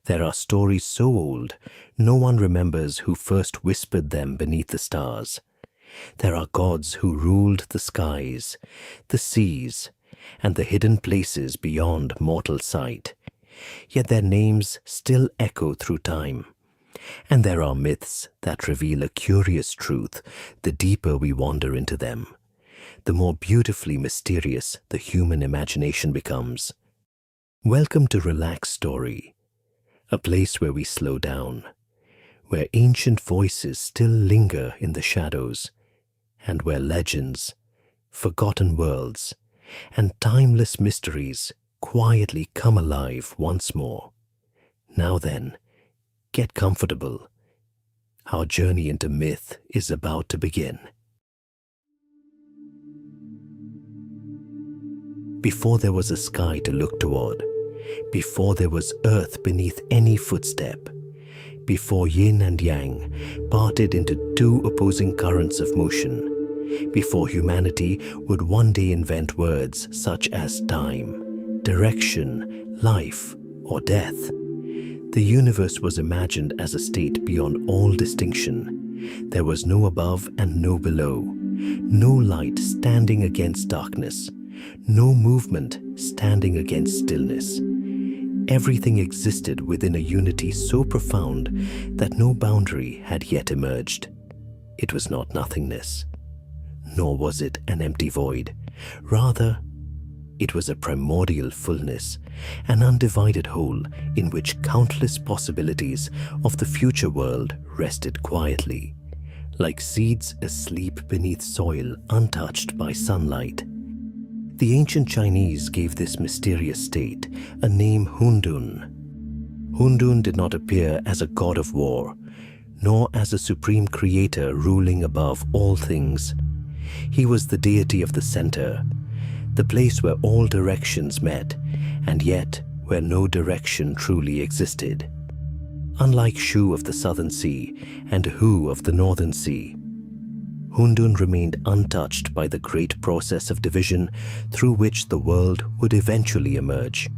There are stories so old, no one remembers who first whispered them beneath the stars. There are gods who ruled the skies, the seas, and the hidden places beyond mortal sight. Yet their names still echo through time. And there are myths that reveal a curious truth the deeper we wander into them. The more beautifully mysterious the human imagination becomes. Welcome to Relaxed Story, a place where we slow down, where ancient voices still linger in the shadows, and where legends, forgotten worlds, and timeless mysteries quietly come alive once more. Now then, get comfortable. Our journey into myth is about to begin. Before there was a sky to look toward, before there was earth beneath any footstep, before yin and yang parted into two opposing currents of motion, before humanity would one day invent words such as time, direction, life, or death, the universe was imagined as a state beyond all distinction. There was no above and no below, no light standing against darkness, no movement standing against stillness. Everything existed within a unity so profound that no boundary had yet emerged. It was not nothingness, nor was it an empty void. Rather, it was a primordial fullness, an undivided whole in which countless possibilities of the future world rested quietly, like seeds asleep beneath soil untouched by sunlight. The ancient Chinese gave this mysterious state a name Hundun. Hundun did not appear as a god of war, nor as a supreme creator ruling above all things. He was the deity of the center, the place where all directions met, and yet where no direction truly existed. Unlike Shu of the southern sea and Hu of the northern sea, Hundun remained untouched by the great process of division through which the world would eventually emerge.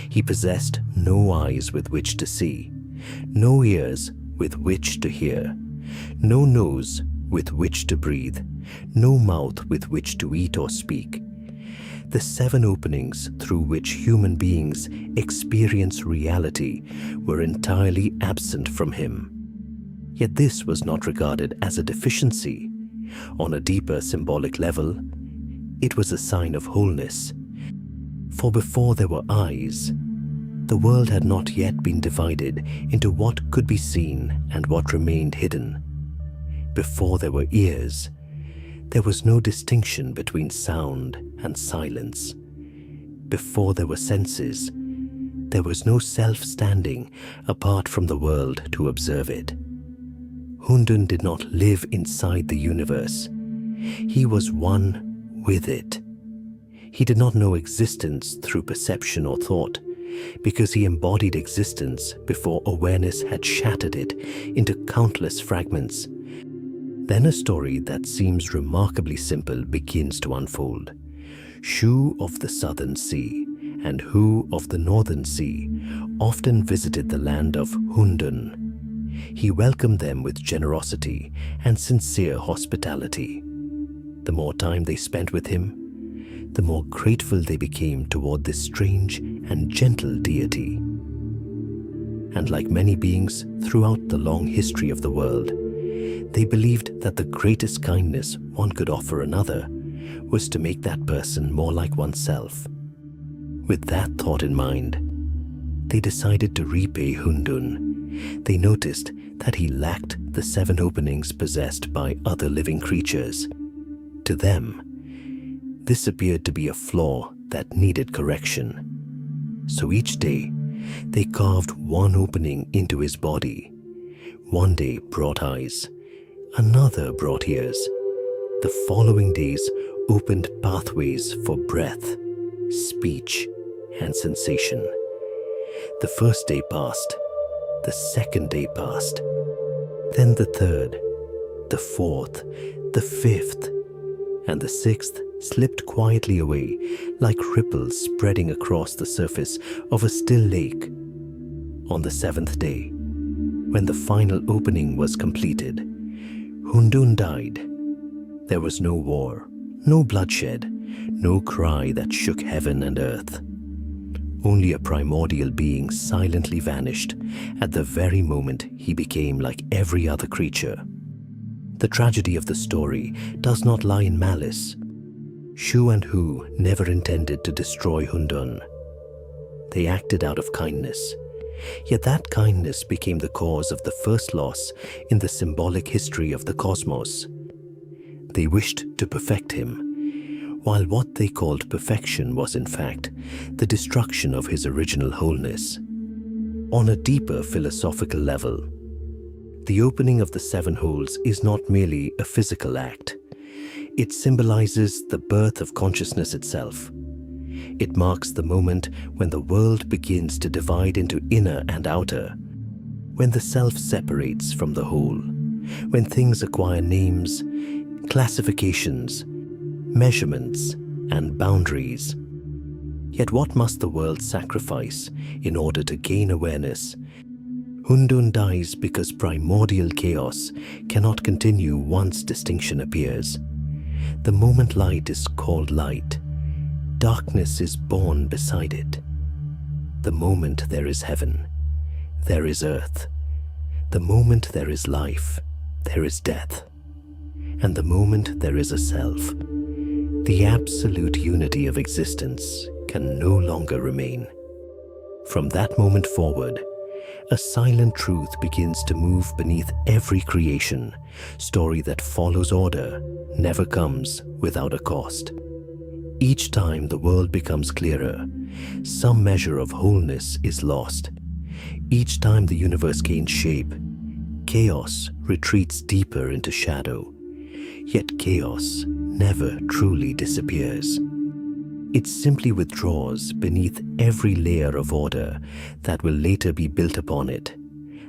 He possessed no eyes with which to see, no ears with which to hear, no nose with which to breathe, no mouth with which to eat or speak. The seven openings through which human beings experience reality were entirely absent from him. Yet this was not regarded as a deficiency. On a deeper symbolic level, it was a sign of wholeness. For before there were eyes, the world had not yet been divided into what could be seen and what remained hidden. Before there were ears, there was no distinction between sound and silence. Before there were senses, there was no self standing apart from the world to observe it. Hundun did not live inside the universe. He was one with it. He did not know existence through perception or thought, because he embodied existence before awareness had shattered it into countless fragments. Then a story that seems remarkably simple begins to unfold. Shu of the southern sea and Hu of the northern sea often visited the land of Hundun. He welcomed them with generosity and sincere hospitality. The more time they spent with him, the more grateful they became toward this strange and gentle deity. And like many beings throughout the long history of the world, they believed that the greatest kindness one could offer another was to make that person more like oneself. With that thought in mind, they decided to repay Hundun. They noticed that he lacked the seven openings possessed by other living creatures. To them, this appeared to be a flaw that needed correction. So each day, they carved one opening into his body. One day brought eyes, another brought ears. The following days opened pathways for breath, speech, and sensation. The first day passed, the second day passed, then the third, the fourth, the fifth, and the sixth slipped quietly away like ripples spreading across the surface of a still lake. on the seventh day, when the final opening was completed, Hundun died. There was no war, no bloodshed, no cry that shook heaven and earth. Only a primordial being silently vanished at the very moment he became like every other creature. The tragedy of the story does not lie in malice. Shu and Hu never intended to destroy Hundun. They acted out of kindness, yet that kindness became the cause of the first loss in the symbolic history of the cosmos. They wished to perfect him, while what they called perfection was in fact the destruction of his original wholeness. On a deeper philosophical level, the opening of the seven holes is not merely a physical act. It symbolizes the birth of consciousness itself. It marks the moment when the world begins to divide into inner and outer, when the self separates from the whole, when things acquire names, classifications, measurements, and boundaries. Yet what must the world sacrifice in order to gain awareness? Hundun dies because primordial chaos cannot continue once distinction appears. The moment light is called light, darkness is born beside it. The moment there is heaven, there is earth. The moment there is life, there is death. And the moment there is a self, the absolute unity of existence can no longer remain. From that moment forward, a silent truth begins to move beneath every creation. Story that follows order never comes without a cost. Each time the world becomes clearer, some measure of wholeness is lost. Each time the universe gains shape, chaos retreats deeper into shadow. Yet chaos never truly disappears. It simply withdraws beneath every layer of order that will later be built upon it,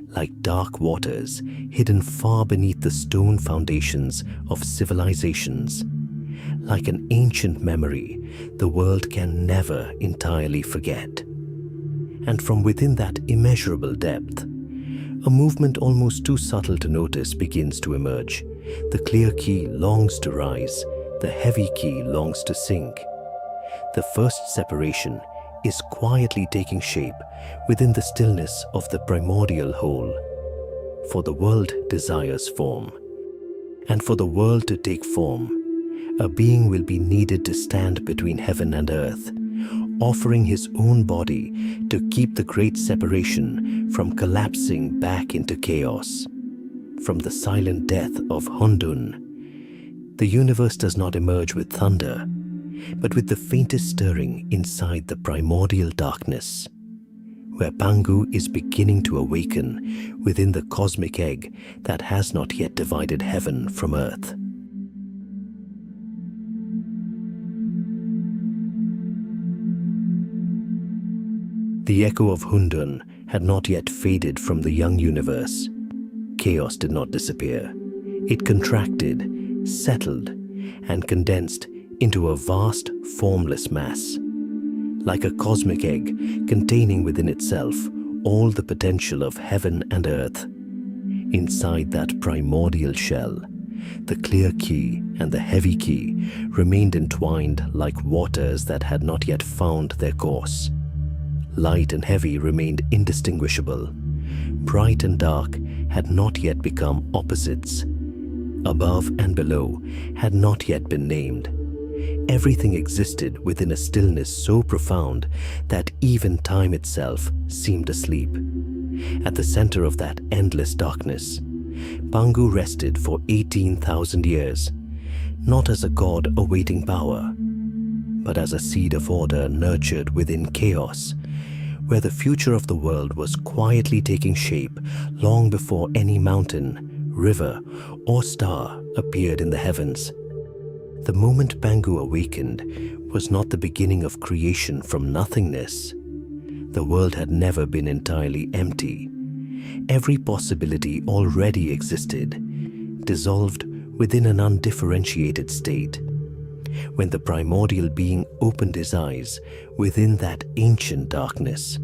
like dark waters hidden far beneath the stone foundations of civilizations. Like an ancient memory, the world can never entirely forget. And from within that immeasurable depth, a movement almost too subtle to notice begins to emerge. The clear key longs to rise, the heavy key longs to sink. The first separation is quietly taking shape within the stillness of the primordial whole. For the world desires form, and for the world to take form, a being will be needed to stand between heaven and earth, offering his own body to keep the great separation from collapsing back into chaos. From the silent death of Hundun, the universe does not emerge with thunder, but with the faintest stirring inside the primordial darkness, where Pangu is beginning to awaken within the cosmic egg that has not yet divided heaven from earth. The echo of Hundun had not yet faded from the young universe. Chaos did not disappear. It contracted, settled, and condensed into a vast, formless mass, like a cosmic egg containing within itself all the potential of heaven and earth. Inside that primordial shell, the clear key and the heavy key remained entwined like waters that had not yet found their course. Light and heavy remained indistinguishable. Bright and dark had not yet become opposites. Above and below had not yet been named. Everything existed within a stillness so profound that even time itself seemed asleep. At the center of that endless darkness, Pangu rested for 18,000 years, not as a god awaiting power, but as a seed of order nurtured within chaos, where the future of the world was quietly taking shape long before any mountain, river, or star appeared in the heavens. The moment Pangu awakened was not the beginning of creation from nothingness. The world had never been entirely empty. Every possibility already existed, dissolved within an undifferentiated state. When the primordial being opened his eyes within that ancient darkness,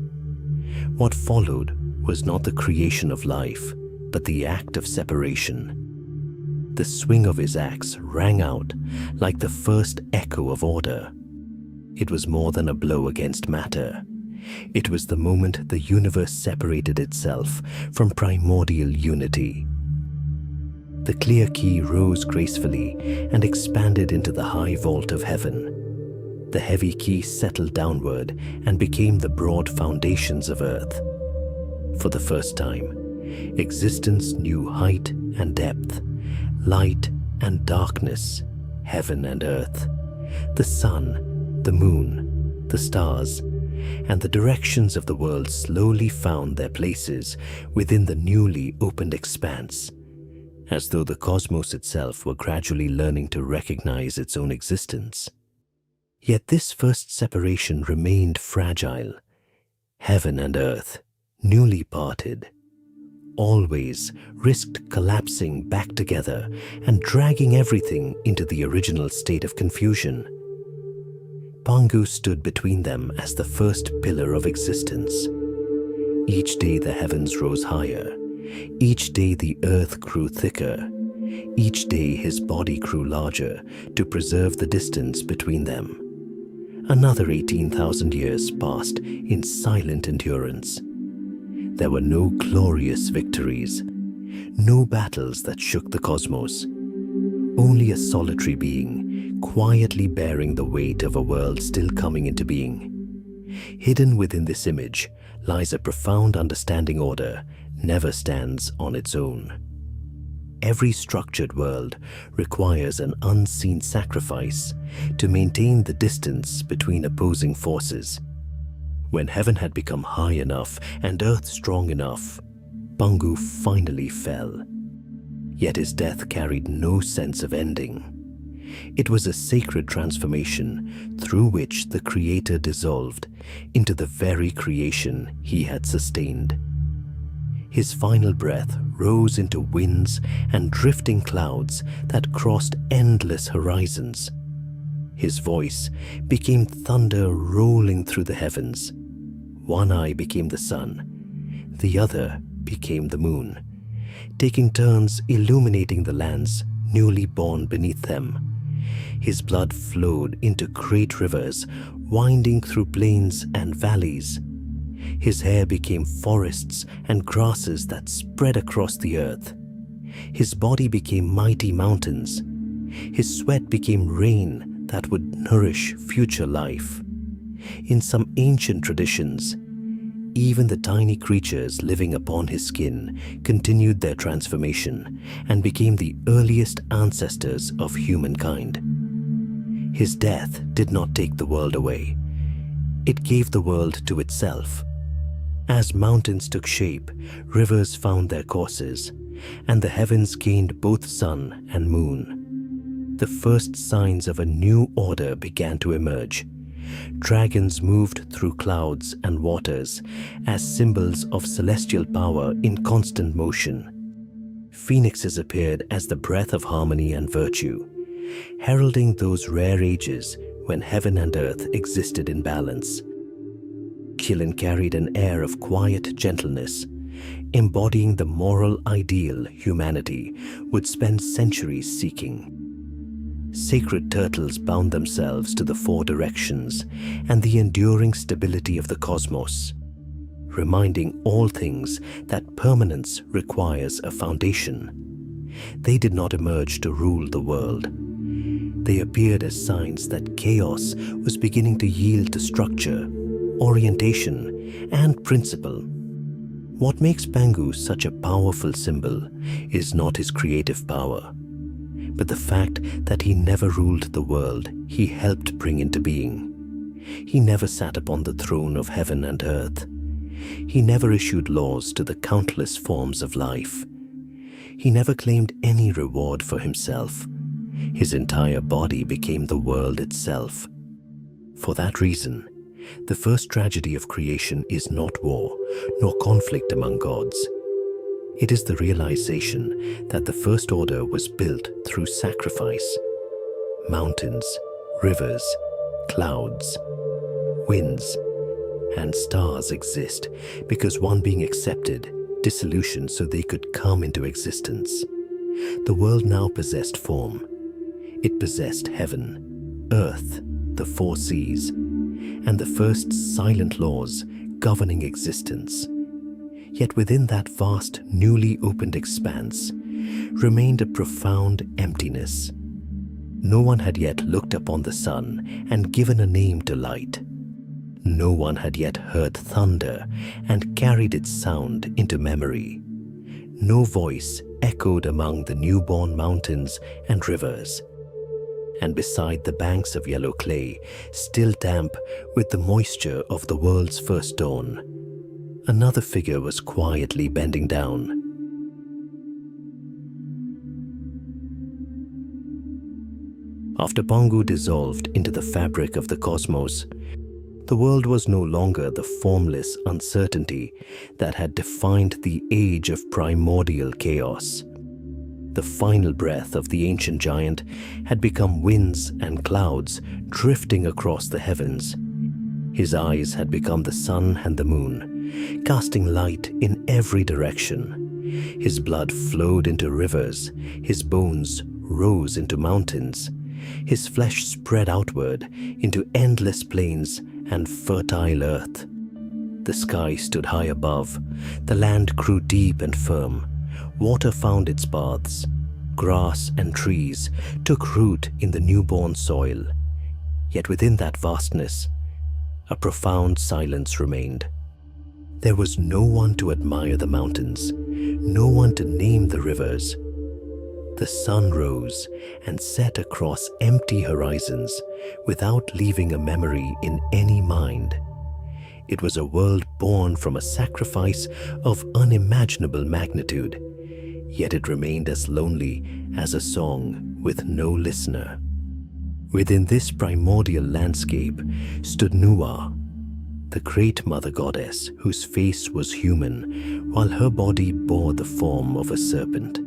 what followed was not the creation of life, but the act of separation. The swing of his axe rang out like the first echo of order. It was more than a blow against matter. It was the moment the universe separated itself from primordial unity. The clear key rose gracefully and expanded into the high vault of heaven. The heavy key settled downward and became the broad foundations of earth. For the first time, existence knew height and depth, light and darkness, heaven and earth, the sun, the moon, the stars, and the directions of the world slowly found their places within the newly opened expanse, as though the cosmos itself were gradually learning to recognize its own existence. Yet this first separation remained fragile. Heaven and earth, newly parted, always risked collapsing back together and dragging everything into the original state of confusion. Pangu stood between them as the first pillar of existence. Each day the heavens rose higher. Each day the earth grew thicker. Each day his body grew larger to preserve the distance between them. Another 18,000 years passed in silent endurance. There were no glorious victories, no battles that shook the cosmos, only a solitary being, quietly bearing the weight of a world still coming into being. Hidden within this image lies a profound understanding order never stands on its own. Every structured world requires an unseen sacrifice to maintain the distance between opposing forces. When heaven had become high enough and earth strong enough, Pangu finally fell. Yet his death carried no sense of ending. It was a sacred transformation through which the Creator dissolved into the very creation he had sustained. His final breath rose into winds and drifting clouds that crossed endless horizons. His voice became thunder rolling through the heavens. One eye became the sun, the other became the moon, taking turns illuminating the lands newly born beneath them. His blood flowed into great rivers, winding through plains and valleys. His hair became forests and grasses that spread across the earth. His body became mighty mountains. His sweat became rain that would nourish future life. In some ancient traditions, even the tiny creatures living upon his skin continued their transformation and became the earliest ancestors of humankind. His death did not take the world away. It gave the world to itself. As mountains took shape, rivers found their courses, and the heavens gained both sun and moon. The first signs of a new order began to emerge. Dragons moved through clouds and waters as symbols of celestial power in constant motion. Phoenixes appeared as the breath of harmony and virtue, heralding those rare ages when heaven and earth existed in balance. Kunlun carried an air of quiet gentleness, embodying the moral ideal humanity would spend centuries seeking. Sacred turtles bound themselves to the four directions and the enduring stability of the cosmos, reminding all things that permanence requires a foundation. They did not emerge to rule the world. They appeared as signs that chaos was beginning to yield to structure, orientation, and principle. What makes Pangu such a powerful symbol is not his creative power, but the fact that he never ruled the world he helped bring into being. He never sat upon the throne of heaven and earth. He never issued laws to the countless forms of life. He never claimed any reward for himself. His entire body became the world itself. For that reason, the first tragedy of creation is not war, nor conflict among gods. It is the realization that the first order was built through sacrifice. Mountains, rivers, clouds, winds, and stars exist because one being accepted dissolution so they could come into existence. The world now possessed form. It possessed heaven, earth, the four seas, and the first silent laws governing existence. Yet within that vast, newly opened expanse remained a profound emptiness. No one had yet looked upon the sun and given a name to light. No one had yet heard thunder and carried its sound into memory. No voice echoed among the newborn mountains and rivers. And beside the banks of yellow clay, still damp with the moisture of the world's first dawn, another figure was quietly bending down. After Pangu dissolved into the fabric of the cosmos, the world was no longer the formless uncertainty that had defined the age of primordial chaos. The final breath of the ancient giant had become winds and clouds drifting across the heavens. His eyes had become the sun and the moon, casting light in every direction. His blood flowed into rivers, his bones rose into mountains, his flesh spread outward into endless plains and fertile earth. The sky stood high above, the land grew deep and firm, water found its paths, grass and trees took root in the newborn soil. Yet within that vastness, a profound silence remained. There was no one to admire the mountains, no one to name the rivers. The sun rose and set across empty horizons without leaving a memory in any mind. It was a world born from a sacrifice of unimaginable magnitude, yet it remained as lonely as a song with no listener. Within this primordial landscape stood Nüwa, the great mother goddess whose face was human while her body bore the form of a serpent.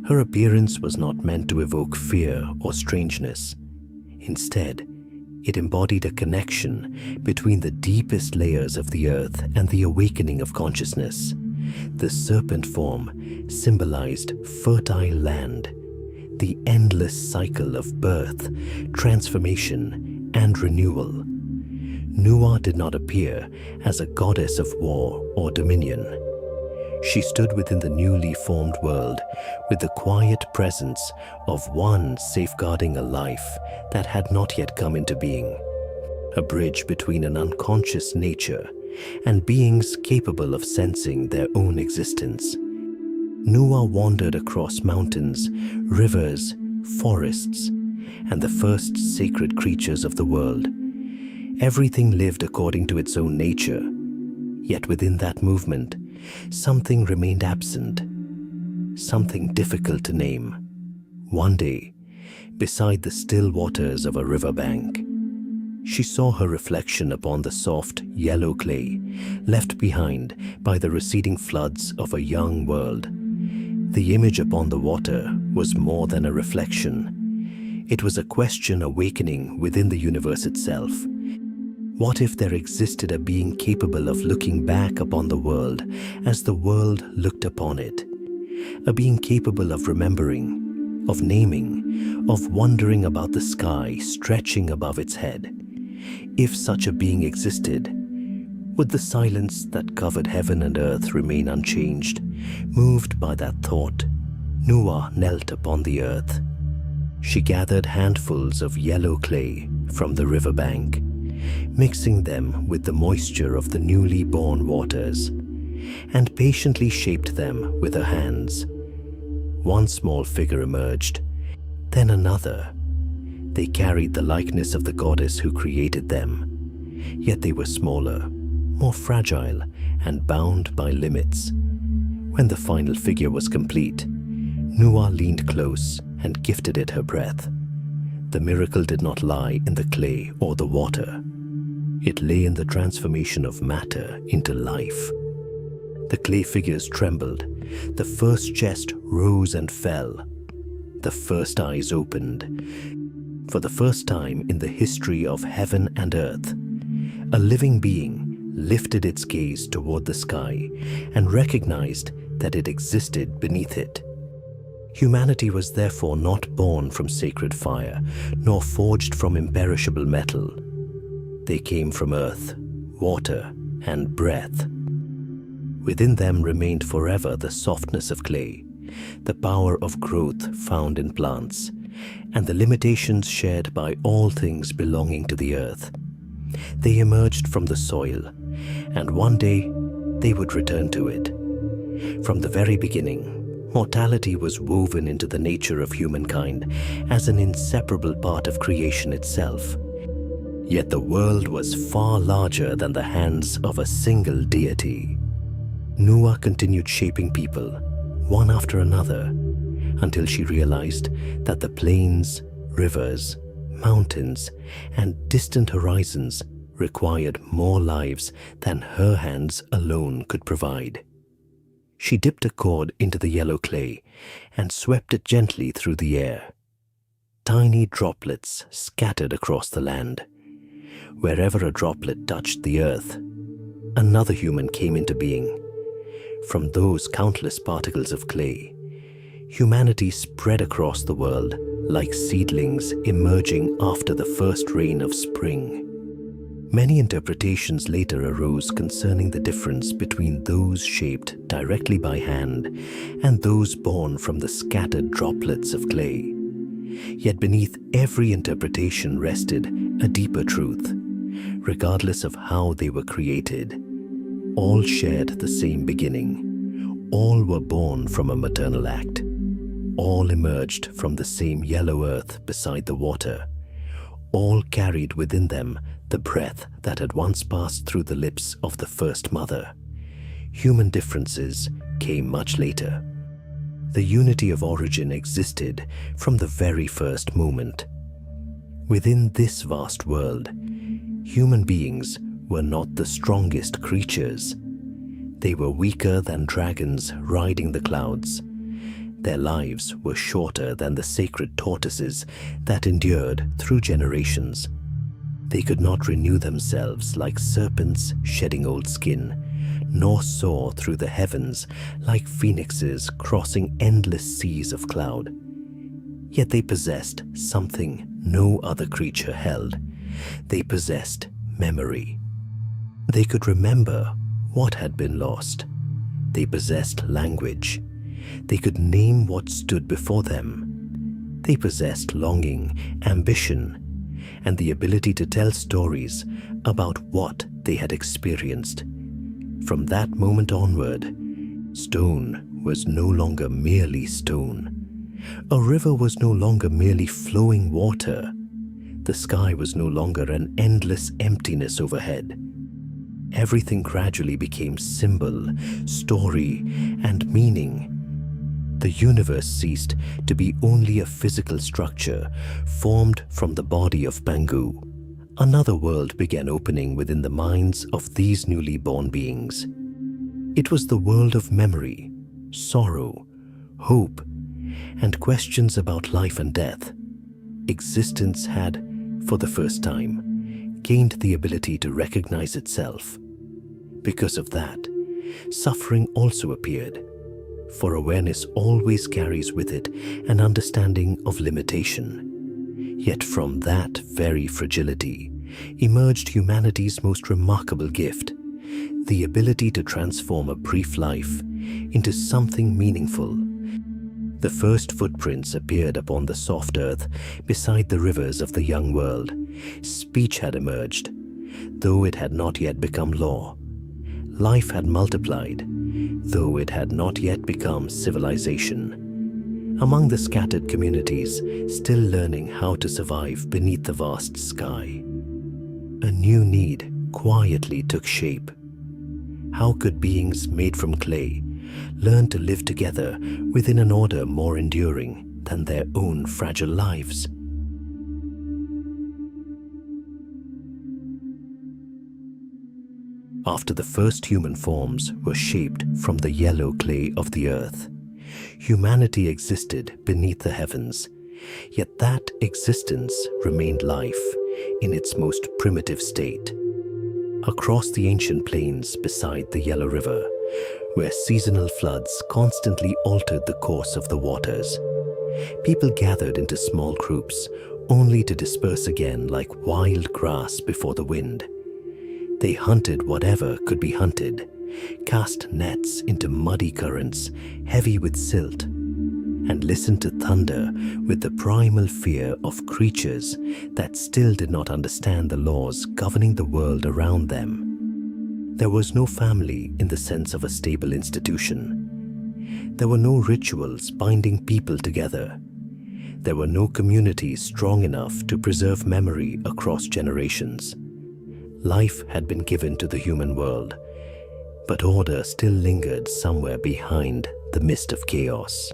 Her appearance was not meant to evoke fear or strangeness. Instead, it embodied a connection between the deepest layers of the earth and the awakening of consciousness. The serpent form symbolized fertile land, the endless cycle of birth, transformation, and renewal. Nüwa did not appear as a goddess of war or dominion. She stood within the newly formed world with the quiet presence of one safeguarding a life that had not yet come into being, a bridge between an unconscious nature and beings capable of sensing their own existence. Nüwa wandered across mountains, rivers, forests, and the first sacred creatures of the world. Everything lived according to its own nature, yet within that movement, something remained absent, something difficult to name. One day, beside the still waters of a riverbank, she saw her reflection upon the soft yellow clay left behind by the receding floods of a young world. The image upon the water was more than a reflection. It was a question awakening within the universe itself. What if there existed a being capable of looking back upon the world as the world looked upon it? A being capable of remembering, of naming, of wondering about the sky stretching above its head. If such a being existed, would the silence that covered heaven and earth remain unchanged? Moved by that thought, Nüwa knelt upon the earth. She gathered handfuls of yellow clay from the riverbank, mixing them with the moisture of the newly born waters, and patiently shaped them with her hands. One small figure emerged, then another. They carried the likeness of the goddess who created them, yet they were smaller, more fragile, and bound by limits. When the final figure was complete, Nüwa leaned close and gifted it her breath. The miracle did not lie in the clay or the water. It lay in the transformation of matter into life. The clay figures trembled. The first chest rose and fell. The first eyes opened. For the first time in the history of heaven and earth, a living being lifted its gaze toward the sky and recognized that it existed beneath it. Humanity was therefore not born from sacred fire, nor forged from imperishable metal. They came from earth, water, and breath. Within them remained forever the softness of clay, the power of growth found in plants, and the limitations shared by all things belonging to the earth. They emerged from the soil, and one day they would return to it. From the very beginning, mortality was woven into the nature of humankind as an inseparable part of creation itself. Yet the world was far larger than the hands of a single deity. Nüwa continued shaping people, one after another, until she realized that the plains, rivers, mountains, and distant horizons required more lives than her hands alone could provide. She dipped a cord into the yellow clay and swept it gently through the air. Tiny droplets scattered across the land. Wherever a droplet touched the earth, another human came into being. From those countless particles of clay, humanity spread across the world like seedlings emerging after the first rain of spring. Many interpretations later arose concerning the difference between those shaped directly by hand and those born from the scattered droplets of clay. Yet beneath every interpretation rested a deeper truth. Regardless of how they were created, all shared the same beginning. All were born from a maternal act. All emerged from the same yellow earth beside the water. All carried within them the breath that had once passed through the lips of the first mother. Human differences came much later. The unity of origin existed from the very first moment. Within this vast world, human beings were not the strongest creatures. They were weaker than dragons riding the clouds. Their lives were shorter than the sacred tortoises that endured through generations. They could not renew themselves like serpents shedding old skin, nor soar through the heavens like phoenixes crossing endless seas of cloud. Yet they possessed something no other creature held. They possessed memory. They could remember what had been lost. They possessed language. They could name what stood before them. They possessed longing, ambition, and the ability to tell stories about what they had experienced. From that moment onward, stone was no longer merely stone. A river was no longer merely flowing water. The sky was no longer an endless emptiness overhead. Everything gradually became symbol, story, and meaning. The universe ceased to be only a physical structure formed from the body of Pangu. Another world began opening within the minds of these newly born beings. It was the world of memory, sorrow, hope, and questions about life and death. Existence had, for the first time, gained the ability to recognize itself. Because of that, suffering also appeared, for awareness always carries with it an understanding of limitation. Yet from that very fragility emerged humanity's most remarkable gift, the ability to transform a brief life into something meaningful. The first footprints appeared upon the soft earth beside the rivers of the young world. Speech had emerged, though it had not yet become law. Life had multiplied, though it had not yet become civilization. Among the scattered communities still learning how to survive beneath the vast sky, a new need quietly took shape. How could beings made from clay learn to live together within an order more enduring than their own fragile lives? After the first human forms were shaped from the yellow clay of the earth, humanity existed beneath the heavens, yet that existence remained life in its most primitive state. across the ancient plains beside the Yellow River, where seasonal floods constantly altered the course of the waters. People gathered into small groups, only to disperse again like wild grass before the wind. They hunted whatever could be hunted, cast nets into muddy currents heavy with silt, and listened to thunder with the primal fear of creatures that still did not understand the laws governing the world around them. There was no family in the sense of a stable institution. There were no rituals binding people together. There were no communities strong enough to preserve memory across generations. Life had been given to the human world, but order still lingered somewhere behind the mist of chaos.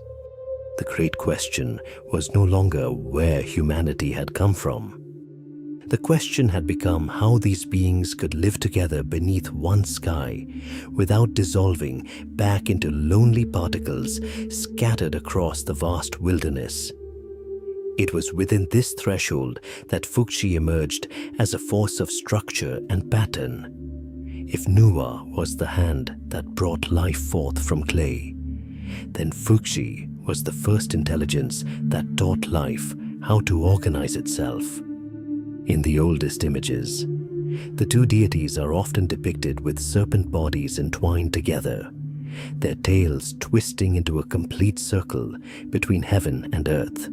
The great question was no longer where humanity had come from. The question had become how these beings could live together beneath one sky without dissolving back into lonely particles scattered across the vast wilderness. It was within this threshold that Fuxi emerged as a force of structure and pattern. If Nüwa was the hand that brought life forth from clay, then Fuxi was the first intelligence that taught life how to organize itself. In the oldest images, the two deities are often depicted with serpent bodies entwined together, their tails twisting into a complete circle between heaven and earth.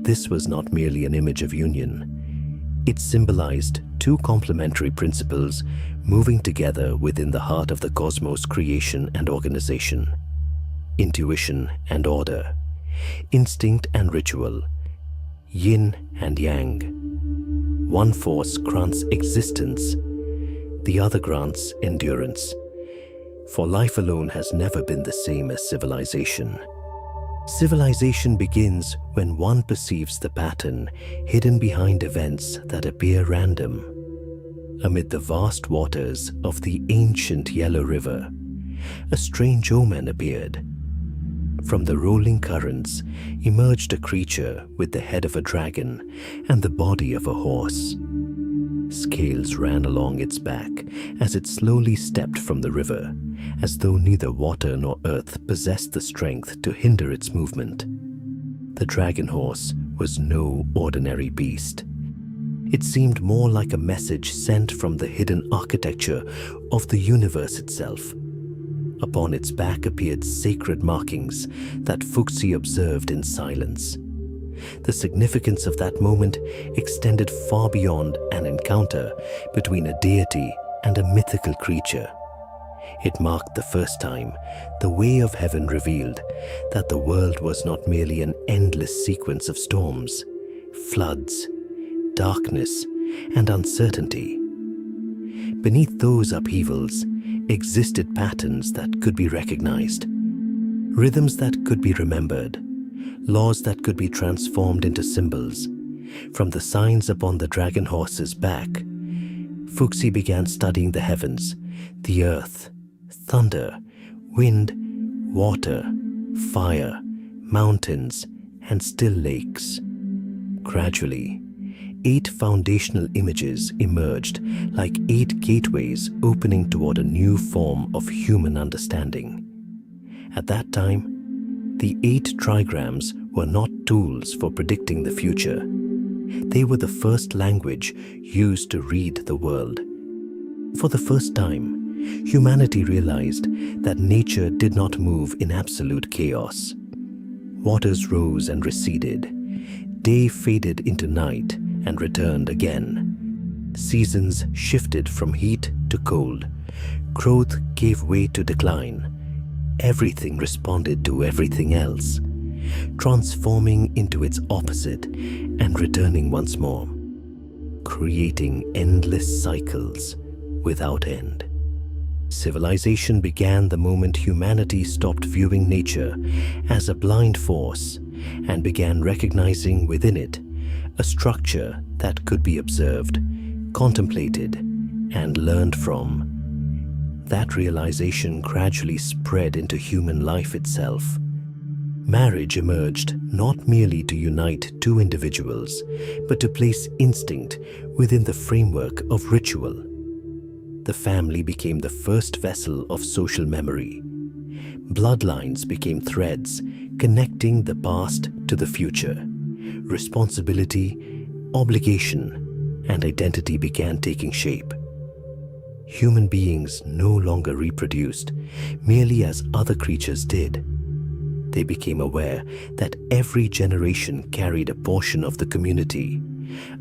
This was not merely an image of union. It symbolized two complementary principles moving together within the heart of the cosmos' creation and organization. Intuition and order, instinct and ritual, yin and yang. One force grants existence, the other grants endurance. For life alone has never been the same as civilization. Civilization begins when one perceives the pattern hidden behind events that appear random. Amid the vast waters of the ancient Yellow River, a strange omen appeared. From the rolling currents emerged a creature with the head of a dragon and the body of a horse. Scales ran along its back as it slowly stepped from the river, as though neither water nor earth possessed the strength to hinder its movement. The dragon horse was no ordinary beast. It seemed more like a message sent from the hidden architecture of the universe itself. Upon its back appeared sacred markings that Fuxi observed in silence. The significance of that moment extended far beyond an encounter between a deity and a mythical creature. It marked the first time the way of heaven revealed that the world was not merely an endless sequence of storms, floods, darkness, and uncertainty. Beneath those upheavals existed patterns that could be recognized, rhythms that could be remembered, laws that could be transformed into symbols. From the signs upon the dragon horse's back, Fuxi began studying the heavens, the earth, thunder, wind, water, fire, mountains, and still lakes. Gradually, 8 foundational images emerged like 8 gateways opening toward a new form of human understanding. At that time, the 8 trigrams were not tools for predicting the future. They were the first language used to read the world. For the first time, humanity realized that nature did not move in absolute chaos. Waters rose and receded. Day faded into night and returned again. Seasons shifted from heat to cold. Growth gave way to decline. Everything responded to everything else, transforming into its opposite and returning once more, creating endless cycles without end. Civilization began the moment humanity stopped viewing nature as a blind force and began recognizing within it a structure that could be observed, contemplated, and learned from. That realization gradually spread into human life itself. Marriage emerged not merely to unite 2 individuals, but to place instinct within the framework of ritual. the family became the first vessel of social memory. Bloodlines became threads connecting the past to the future. Responsibility, obligation, and identity began taking shape. Human beings no longer reproduced merely as other creatures did. They became aware that every generation carried a portion of the community,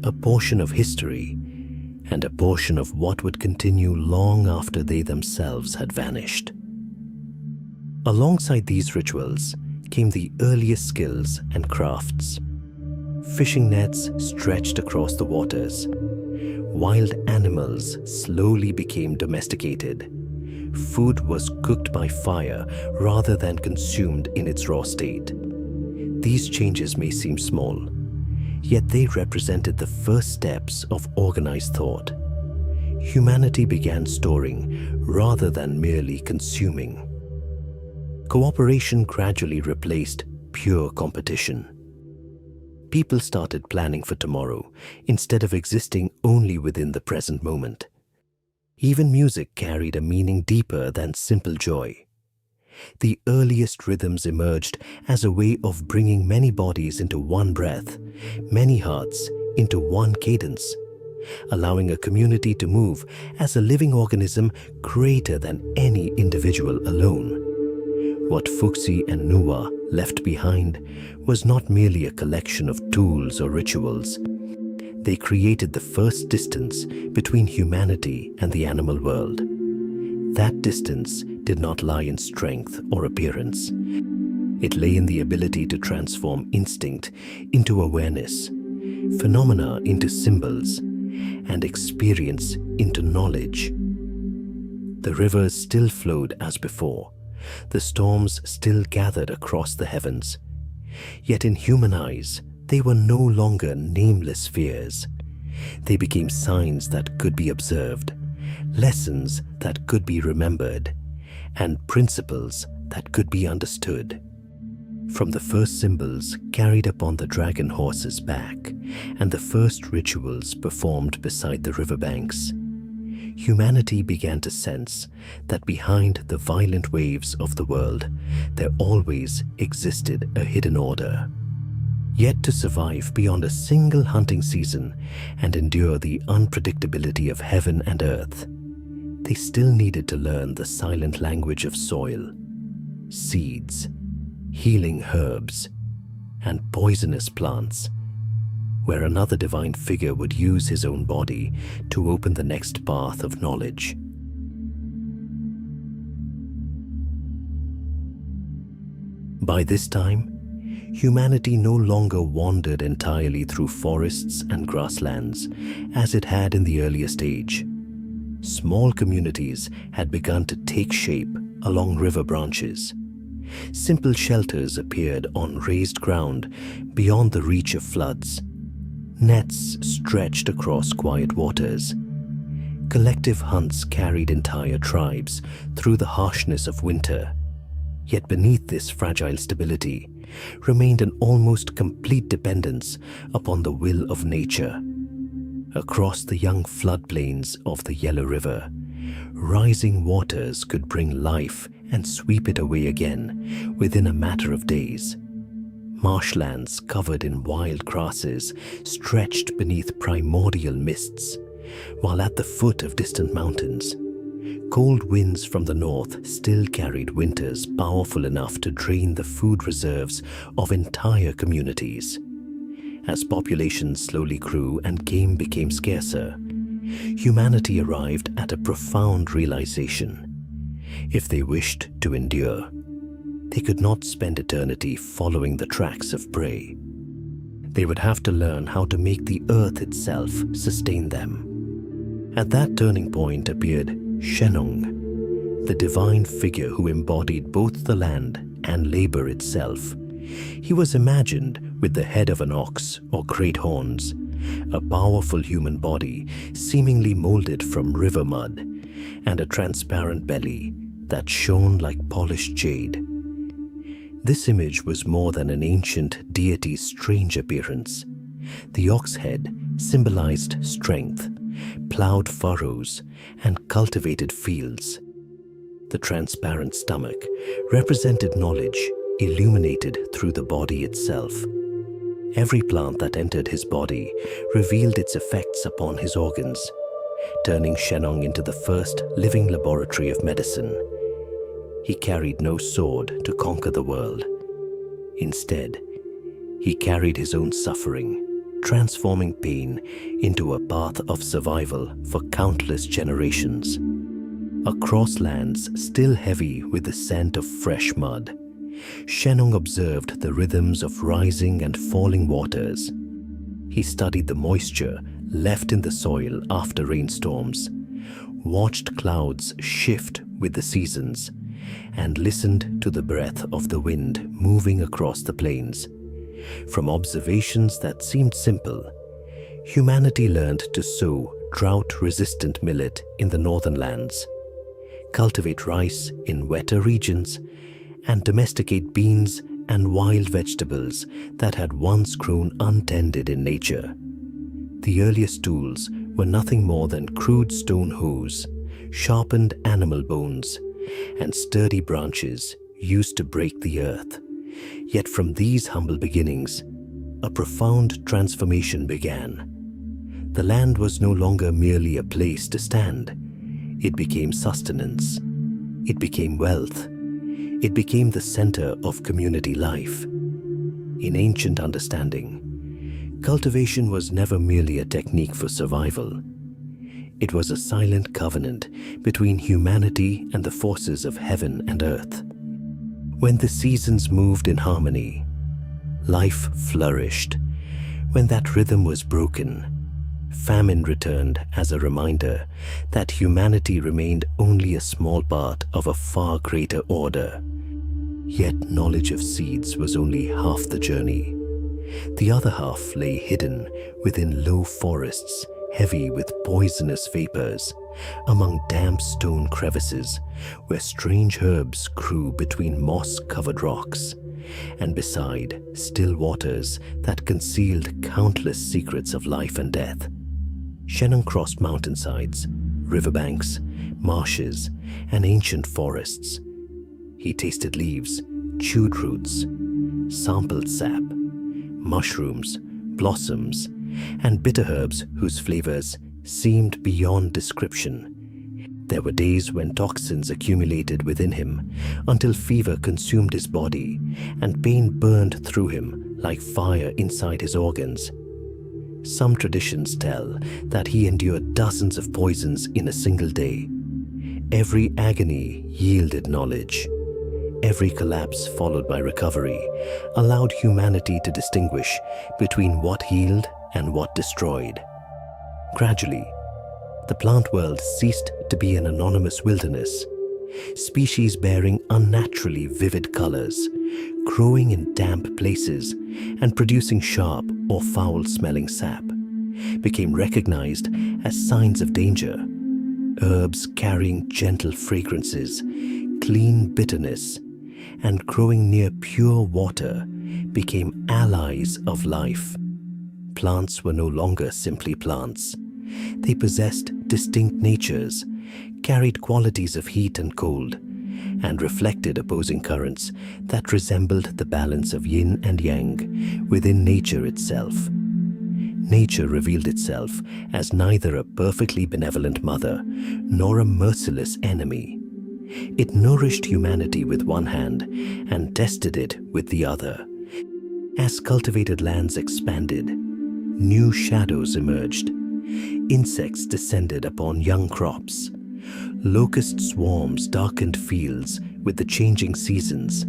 a portion of history, and a portion of what would continue long after they themselves had vanished. Alongside these rituals came the earliest skills and crafts. Fishing nets stretched across the waters. Wild animals slowly became domesticated. Food was cooked by fire rather than consumed in its raw state. These changes may seem small, yet they represented the first steps of organized thought. Humanity began storing rather than merely consuming. Cooperation gradually replaced pure competition. People started planning for tomorrow instead of existing only within the present moment. Even music carried a meaning deeper than simple joy. The earliest rhythms emerged as a way of bringing many bodies into one breath, many hearts into one cadence, allowing a community to move as a living organism greater than any individual alone. What Fuxi and Nüwa left behind was not merely a collection of tools or rituals. They created the first distance between humanity and the animal world. That distance did not lie in strength or appearance. It lay in the ability to transform instinct into awareness, phenomena into symbols, and experience into knowledge. The rivers still flowed as before. The storms still gathered across the heavens. Yet in human eyes, they were no longer nameless fears. They became signs that could be observed, lessons that could be remembered, and principles that could be understood. From the first symbols carried upon the dragon horse's back and the first rituals performed beside the riverbanks, humanity began to sense that behind the violent waves of the world, there always existed a hidden order. Yet to survive beyond a single hunting season and endure the unpredictability of heaven and earth, they still needed to learn the silent language of soil, seeds, healing herbs, and poisonous plants, where another divine figure would use his own body to open the next path of knowledge. By this time, humanity no longer wandered entirely through forests and grasslands as it had in the earliest age. Small communities had begun to take shape along river branches. Simple shelters appeared on raised ground beyond the reach of floods. Nets stretched across quiet waters. Collective hunts carried entire tribes through the harshness of winter. Yet beneath this fragile stability remained an almost complete dependence upon the will of nature. Across the young floodplains of the Yellow River, rising waters could bring life and sweep it away again within a matter of days. Marshlands covered in wild grasses stretched beneath primordial mists, while at the foot of distant mountains, cold winds from the north still carried winters powerful enough to drain the food reserves of entire communities. As populations slowly grew and game became scarcer, humanity arrived at a profound realization. If they wished to endure, they could not spend eternity following the tracks of prey. They would have to learn how to make the earth itself sustain them. At that turning point appeared Shennong, the divine figure who embodied both the land and labor itself. He was imagined with the head of an ox or great horns, a powerful human body seemingly molded from river mud, and a transparent belly that shone like polished jade. This image was more than an ancient deity's strange appearance. The ox head symbolized strength, plowed furrows, and cultivated fields. The transparent stomach represented knowledge illuminated through the body itself. Every plant that entered his body revealed its effects upon his organs, turning Shennong into the first living laboratory of medicine. He carried no sword to conquer the world. Instead, he carried his own suffering, transforming pain into a path of survival for countless generations. Across lands still heavy with the scent of fresh mud, Shennong observed the rhythms of rising and falling waters. He studied the moisture left in the soil after rainstorms, watched clouds shift with the seasons, and listened to the breath of the wind moving across the plains. From observations that seemed simple, humanity learned to sow drought-resistant millet in the northern lands, cultivate rice in wetter regions, and domesticate beans and wild vegetables that had once grown untended in nature. The earliest tools were nothing more than crude stone hoes, sharpened animal bones, and sturdy branches used to break the earth. Yet from these humble beginnings, a profound transformation began. The land was no longer merely a place to stand. It became sustenance. It became wealth. It became the center of community life. In ancient understanding, cultivation was never merely a technique for survival. It was a silent covenant between humanity and the forces of heaven and earth. When the seasons moved in harmony, life flourished. When that rhythm was broken, famine returned as a reminder that humanity remained only a small part of a far greater order. Yet knowledge of seeds was only half the journey. The other half lay hidden within low forests, heavy with poisonous vapors, among damp stone crevices where strange herbs grew between moss-covered rocks, and beside still waters that concealed countless secrets of life and death. Shennong crossed mountainsides, riverbanks, marshes, and ancient forests. He tasted leaves, chewed roots, sampled sap, mushrooms, blossoms, and bitter herbs whose flavors seemed beyond description. There were days when toxins accumulated within him until fever consumed his body and pain burned through him like fire inside his organs. Some traditions tell that he endured dozens of poisons in a single day. Every agony yielded knowledge. Every collapse followed by recovery allowed humanity to distinguish between what healed and what destroyed. Gradually, the plant world ceased to be an anonymous wilderness. Species bearing unnaturally vivid colors, growing in damp places and producing sharp or foul-smelling sap, became recognized as signs of danger. Herbs carrying gentle fragrances, clean bitterness, and growing near pure water became allies of life. Plants were no longer simply plants. They possessed distinct natures, carried qualities of heat and cold, and reflected opposing currents that resembled the balance of yin and yang within nature itself. Nature revealed itself as neither a perfectly benevolent mother nor a merciless enemy. It nourished humanity with one hand and tested it with the other. As cultivated lands expanded, new shadows emerged. Insects descended upon young crops. Locust swarms darkened fields with the changing seasons.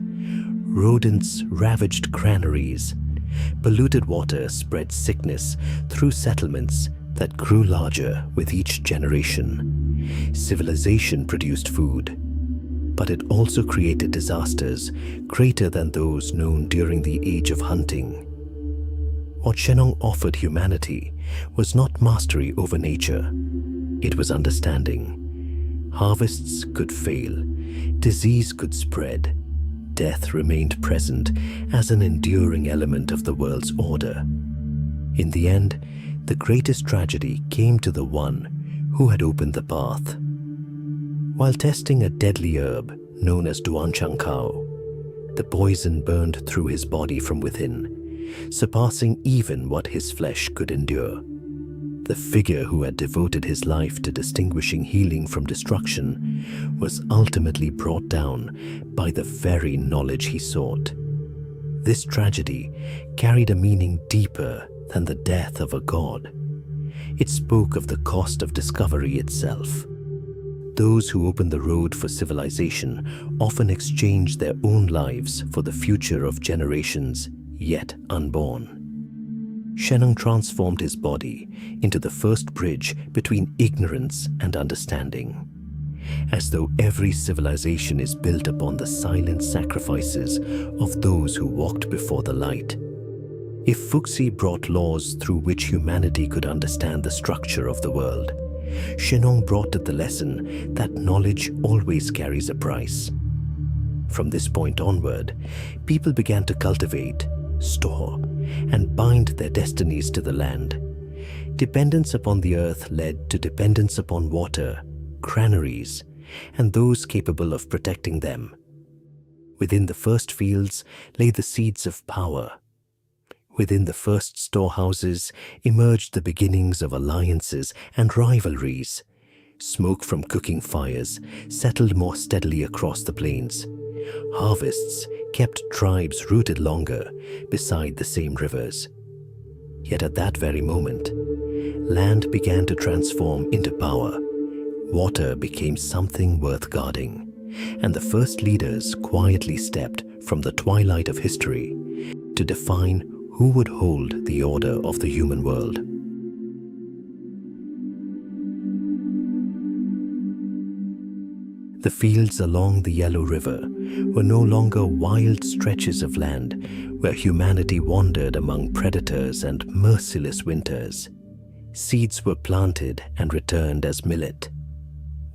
Rodents ravaged granaries. Polluted water spread sickness through settlements that grew larger with each generation. Civilization produced food, but it also created disasters greater than those known during the age of hunting. What Shennong offered humanity was not mastery over nature. It was understanding. Harvests could fail, disease could spread, death remained present as an enduring element of the world's order. In the end, The greatest tragedy came to the one who had opened the path. While testing a deadly herb known as Duanchangkao, the poison burned through his body from within, surpassing even what his flesh could endure. The figure who had devoted his life to distinguishing healing from destruction was ultimately brought down by the very knowledge he sought. This tragedy carried a meaning deeper than the death of a god. It spoke of the cost of discovery itself. Those who open the road for civilization often exchange their own lives for the future of generations yet unborn. Shennong transformed his body into the first bridge between ignorance and understanding, as though every civilization is built upon the silent sacrifices of those who walked before the light. If Fuxi brought laws through which humanity could understand the structure of the world, Shennong brought it the lesson that knowledge always carries a price. From this point onward, people began to cultivate, store, and bind their destinies to the land. Dependence upon the earth led to dependence upon water, granaries, and those capable of protecting them. Within the first fields lay the seeds of power. Within the first storehouses emerged the beginnings of alliances and rivalries. Smoke from cooking fires settled more steadily across the plains. Harvests kept tribes rooted longer beside the same rivers. Yet at that very moment, land began to transform into power. Water became something worth guarding, and the first leaders quietly stepped from the twilight of history to define who would hold the order of the human world. The fields along the Yellow River were no longer wild stretches of land where humanity wandered among predators and merciless winters. Seeds were planted and returned as millet.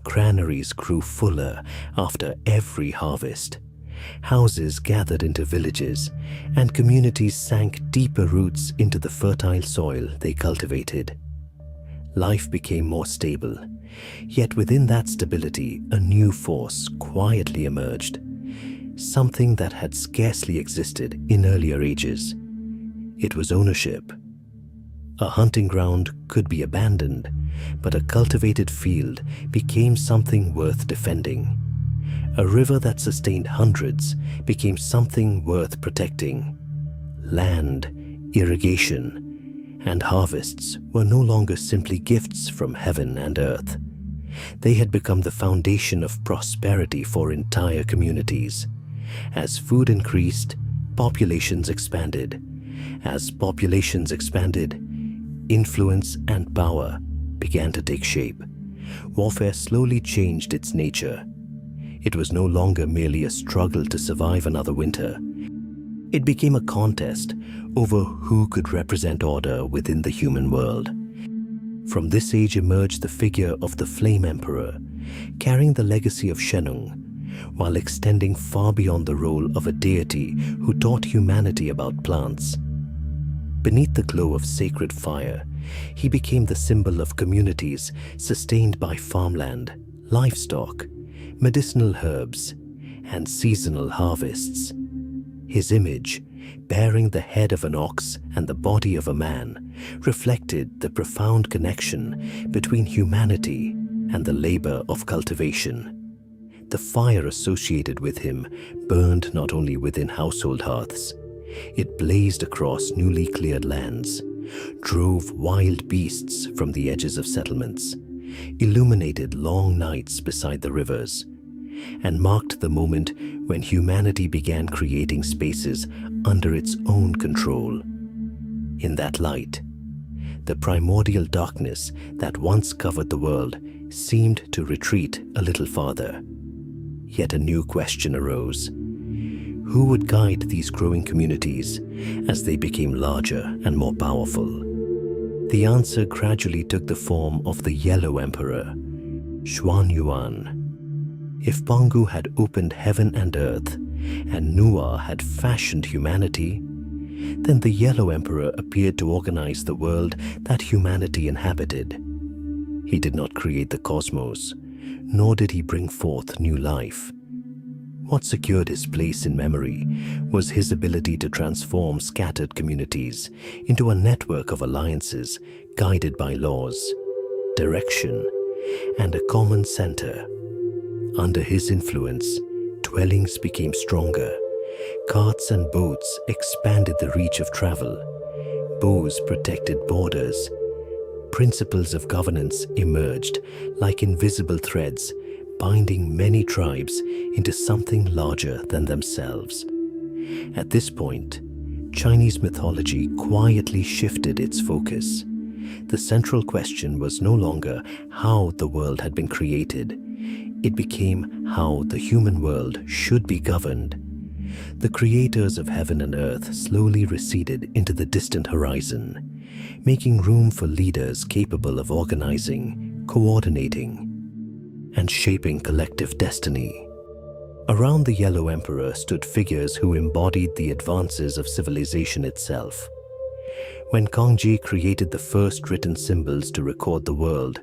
Granaries grew fuller after every harvest. Houses gathered into villages, and communities sank deeper roots into the fertile soil they cultivated. Life became more stable, yet within that stability a new force quietly emerged, something that had scarcely existed in earlier ages. It was ownership. A hunting ground could be abandoned, but a cultivated field became something worth defending. A river that sustained hundreds became something worth protecting. Land, irrigation, and harvests were no longer simply gifts from heaven and earth. They had become the foundation of prosperity for entire communities. As food increased, populations expanded. As populations expanded, influence and power began to take shape. Warfare slowly changed its nature. It was no longer merely a struggle to survive another winter. It became a contest over who could represent order within the human world. From this age emerged the figure of the Flame Emperor, carrying the legacy of Shennong, while extending far beyond the role of a deity who taught humanity about plants. Beneath the glow of sacred fire, he became the symbol of communities sustained by farmland, livestock, medicinal herbs, and seasonal harvests. His image, bearing the head of an ox and the body of a man, reflected the profound connection between humanity and the labor of cultivation. The fire associated with him burned not only within household hearths, it blazed across newly cleared lands, drove wild beasts from the edges of settlements, illuminated long nights beside the rivers, and marked the moment when humanity began creating spaces under its own control. In that light, the primordial darkness that once covered the world seemed to retreat a little farther. Yet a new question arose. Who would guide these growing communities as they became larger and more powerful? The answer gradually took the form of the Yellow Emperor, Xuanyuan. If Pangu had opened heaven and earth, and Nüwa had fashioned humanity, Then the Yellow Emperor appeared to organize the world that humanity inhabited. He did not create the cosmos, nor did he bring forth new life. What secured his place in memory was his ability to transform scattered communities into a network of alliances guided by laws, direction, and a common center. Under his influence, dwellings became stronger, carts and boats expanded the reach of travel, bows protected borders, principles of governance emerged like invisible threads, binding many tribes into something larger than themselves. At this point, Chinese mythology quietly shifted its focus. The central question was no longer how the world had been created. It became how the human world should be governed. The creators of heaven and earth slowly receded into the distant horizon, making room for leaders capable of organizing, coordinating, and shaping collective destiny. Around the Yellow Emperor stood figures who embodied the advances of civilization itself. When Chang'e created the first written symbols to record the world,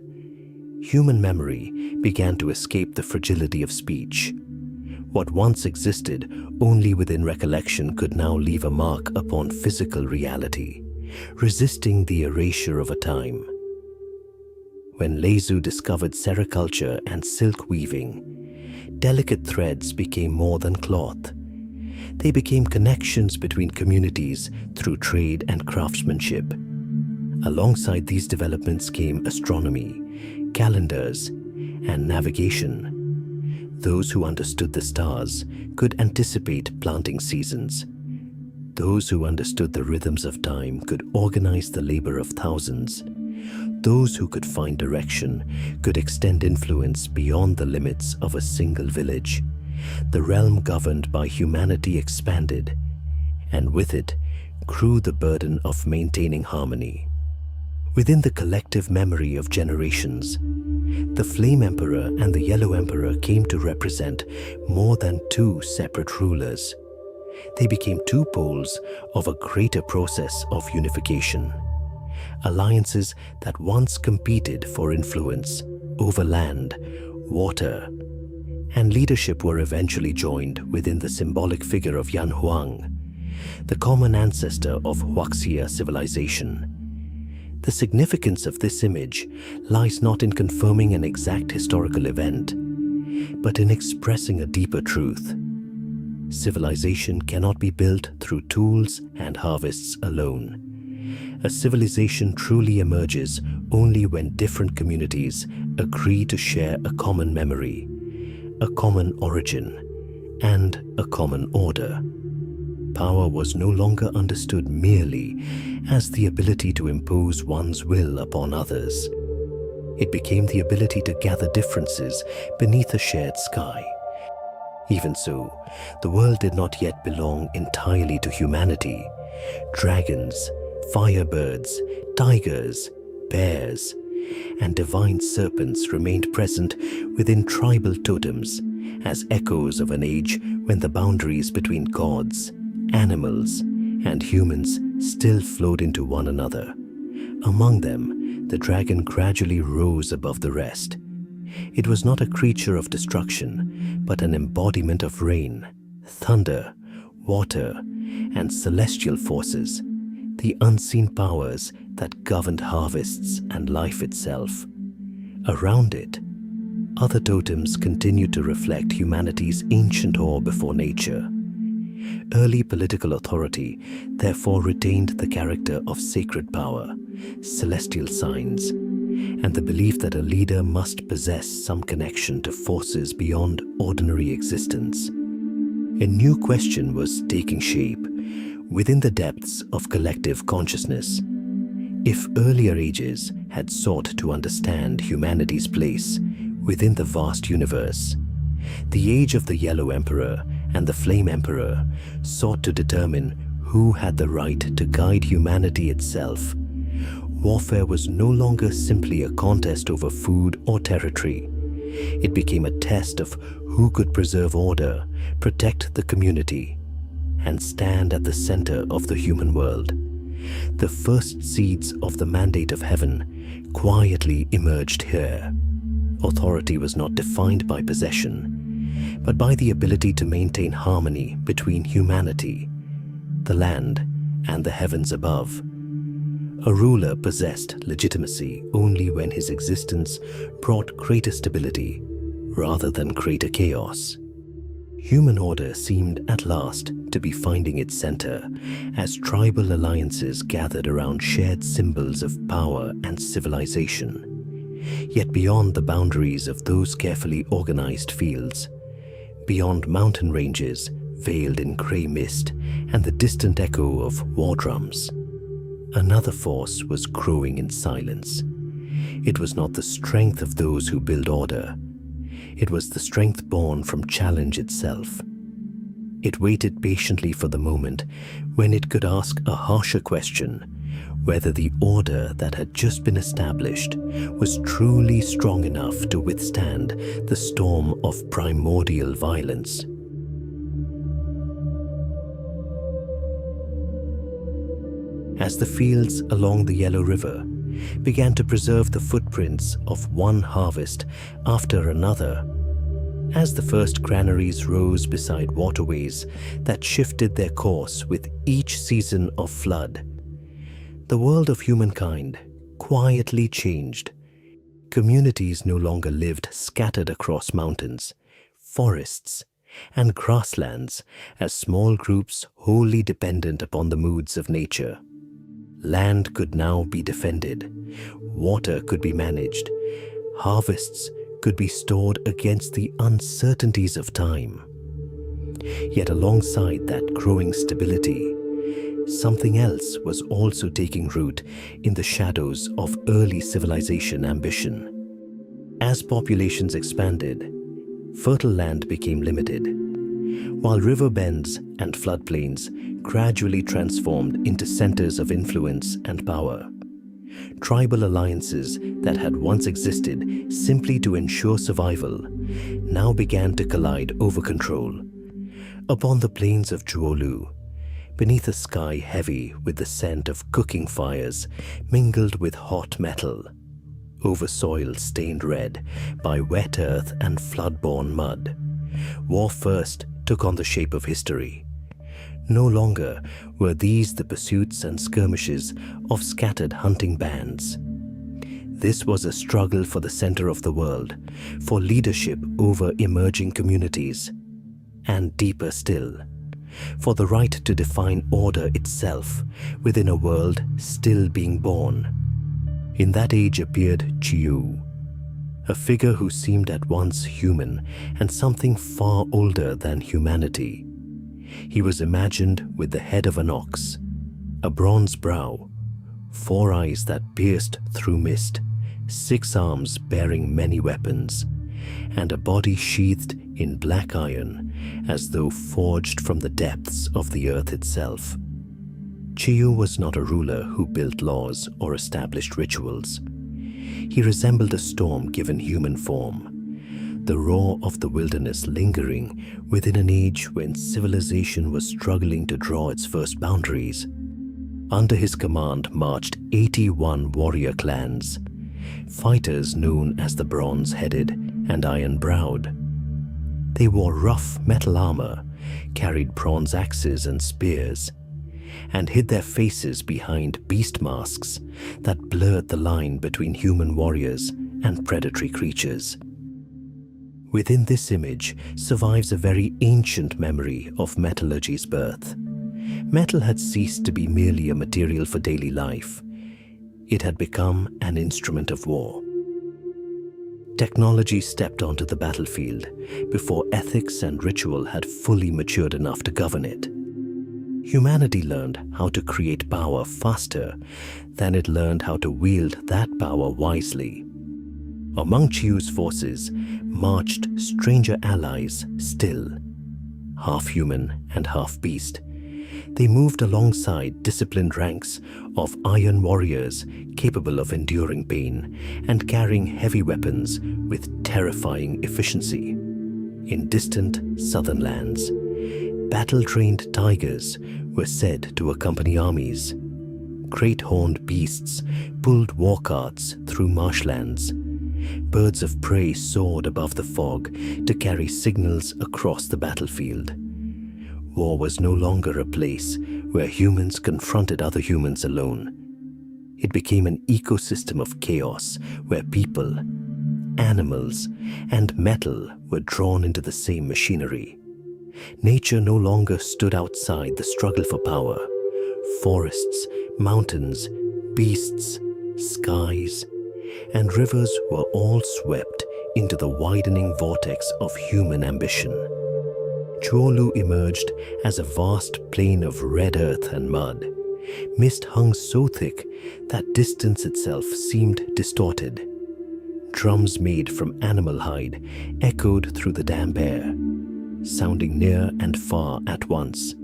human memory began to escape the fragility of speech. What once existed only within recollection could now leave a mark upon physical reality, resisting the erasure of a time. When Lezhu discovered sericulture and silk weaving, delicate threads became more than cloth. They became connections between communities through trade and craftsmanship. Alongside these developments came astronomy, calendars, and navigation. Those who understood the stars could anticipate planting seasons. Those who understood the rhythms of time could organize the labor of thousands. Those who could find direction could extend influence beyond the limits of a single village. The realm governed by humanity expanded, and with it grew the burden of maintaining harmony. Within the collective memory of generations, the Flame Emperor and the Yellow Emperor came to represent more than two separate rulers. They became two poles of a greater process of unification. Alliances that once competed for influence over land, water, and leadership were eventually joined within the symbolic figure of Yan Huang, the common ancestor of Huaxia civilization. The significance of this image lies not in confirming an exact historical event, but in expressing a deeper truth. Civilization cannot be built through tools and harvests alone. A civilization truly emerges only when different communities agree to share a common memory, a common origin, and a common order. Power was no longer understood merely as the ability to impose one's will upon others. It became the ability to gather differences beneath a shared sky. Even so, the world did not yet belong entirely to humanity. Dragons, firebirds, tigers, bears, and divine serpents remained present within tribal totems as echoes of an age when the boundaries between gods, animals, and humans still flowed into one another. Among them, the dragon gradually rose above the rest. It was not a creature of destruction, but an embodiment of rain, thunder, water, and celestial forces, the unseen powers that governed harvests and life itself. Around it, other totems continued to reflect humanity's ancient awe before nature. Early political authority therefore retained the character of sacred power, celestial signs, and the belief that a leader must possess some connection to forces beyond ordinary existence. A new question was taking shape within the depths of collective consciousness. If earlier ages had sought to understand humanity's place within the vast universe, the age of the Yellow Emperor and the Flame Emperor sought to determine who had the right to guide humanity itself. Warfare was no longer simply a contest over food or territory. It became a test of who could preserve order, protect the community, and stand at the center of the human world. The first seeds of the mandate of heaven quietly emerged here. Authority was not defined by possession, but by the ability to maintain harmony between humanity, the land, and the heavens above. A ruler possessed legitimacy only when his existence brought greater stability rather than greater chaos. Human order seemed at last to be finding its center as tribal alliances gathered around shared symbols of power and civilization. Yet beyond the boundaries of those carefully organized fields, beyond mountain ranges veiled in grey mist and the distant echo of war drums, another force was growing in silence. It was not the strength of those who build order. It was the strength born from challenge itself. It waited patiently for the moment when it could ask a harsher question, whether the order that had just been established was truly strong enough to withstand the storm of primordial violence. As the fields along the Yellow River began to preserve the footprints of one harvest after another, as the first granaries rose beside waterways that shifted their course with each season of flood, the world of humankind quietly changed. Communities no longer lived scattered across mountains, forests, and grasslands as small groups wholly dependent upon the moods of nature. Land could now be defended, water could be managed, harvests could be stored against the uncertainties of time. Yet alongside that growing stability, something else was also taking root in the shadows of early civilization ambition. As populations expanded, fertile land became limited, while river bends and floodplains gradually transformed into centers of influence and power. Tribal alliances that had once existed simply to ensure survival now began to collide over control. Upon the plains of Zhuoluo, beneath a sky heavy with the scent of cooking fires mingled with hot metal, over soil stained red by wet earth and flood-borne mud, war first took on the shape of history. No longer were these the pursuits and skirmishes of scattered hunting bands. This was a struggle for the center of the world, for leadership over emerging communities, and deeper still, for the right to define order itself within a world still being born. In that age appeared Chiyou, a figure who seemed at once human and something far older than humanity. He was imagined with the head of an ox, a bronze brow, 4 eyes that pierced through mist, 6 arms bearing many weapons, and a body sheathed in black iron as though forged from the depths of the earth itself. Chiyou was not a ruler who built laws or established rituals. He resembled a storm given human form, the roar of the wilderness lingering within an age when civilization was struggling to draw its first boundaries. Under his command marched 81 warrior clans, fighters known as the Bronze-Headed and Iron-Browed. They wore rough metal armor, carried bronze axes and spears, and hid their faces behind beast masks that blurred the line between human warriors and predatory creatures. Within this image survives a very ancient memory of metallurgy's birth. Metal had ceased to be merely a material for daily life. It had become an instrument of war. Technology stepped onto the battlefield before ethics and ritual had fully matured enough to govern it. Humanity learned how to create power faster than it learned how to wield that power wisely. Among Chiyou's forces marched stranger allies still, half human and half beast. They moved alongside disciplined ranks of iron warriors capable of enduring pain and carrying heavy weapons with terrifying efficiency. In distant southern lands, Battle-trained tigers were said to accompany armies. Great horned beasts pulled war carts through marshlands. Birds of prey soared above the fog to carry signals across the battlefield. War was no longer a place where humans confronted other humans alone. It became an ecosystem of chaos where people, animals, and metal were drawn into the same machinery. Nature no longer stood outside the struggle for power. Forests, mountains, beasts, skies, and rivers were all swept into the widening vortex of human ambition. Zhuoluo emerged as a vast plain of red earth and mud. Mist hung so thick that distance itself seemed distorted. Drums made from animal hide echoed through the damp air, sounding near and far at once,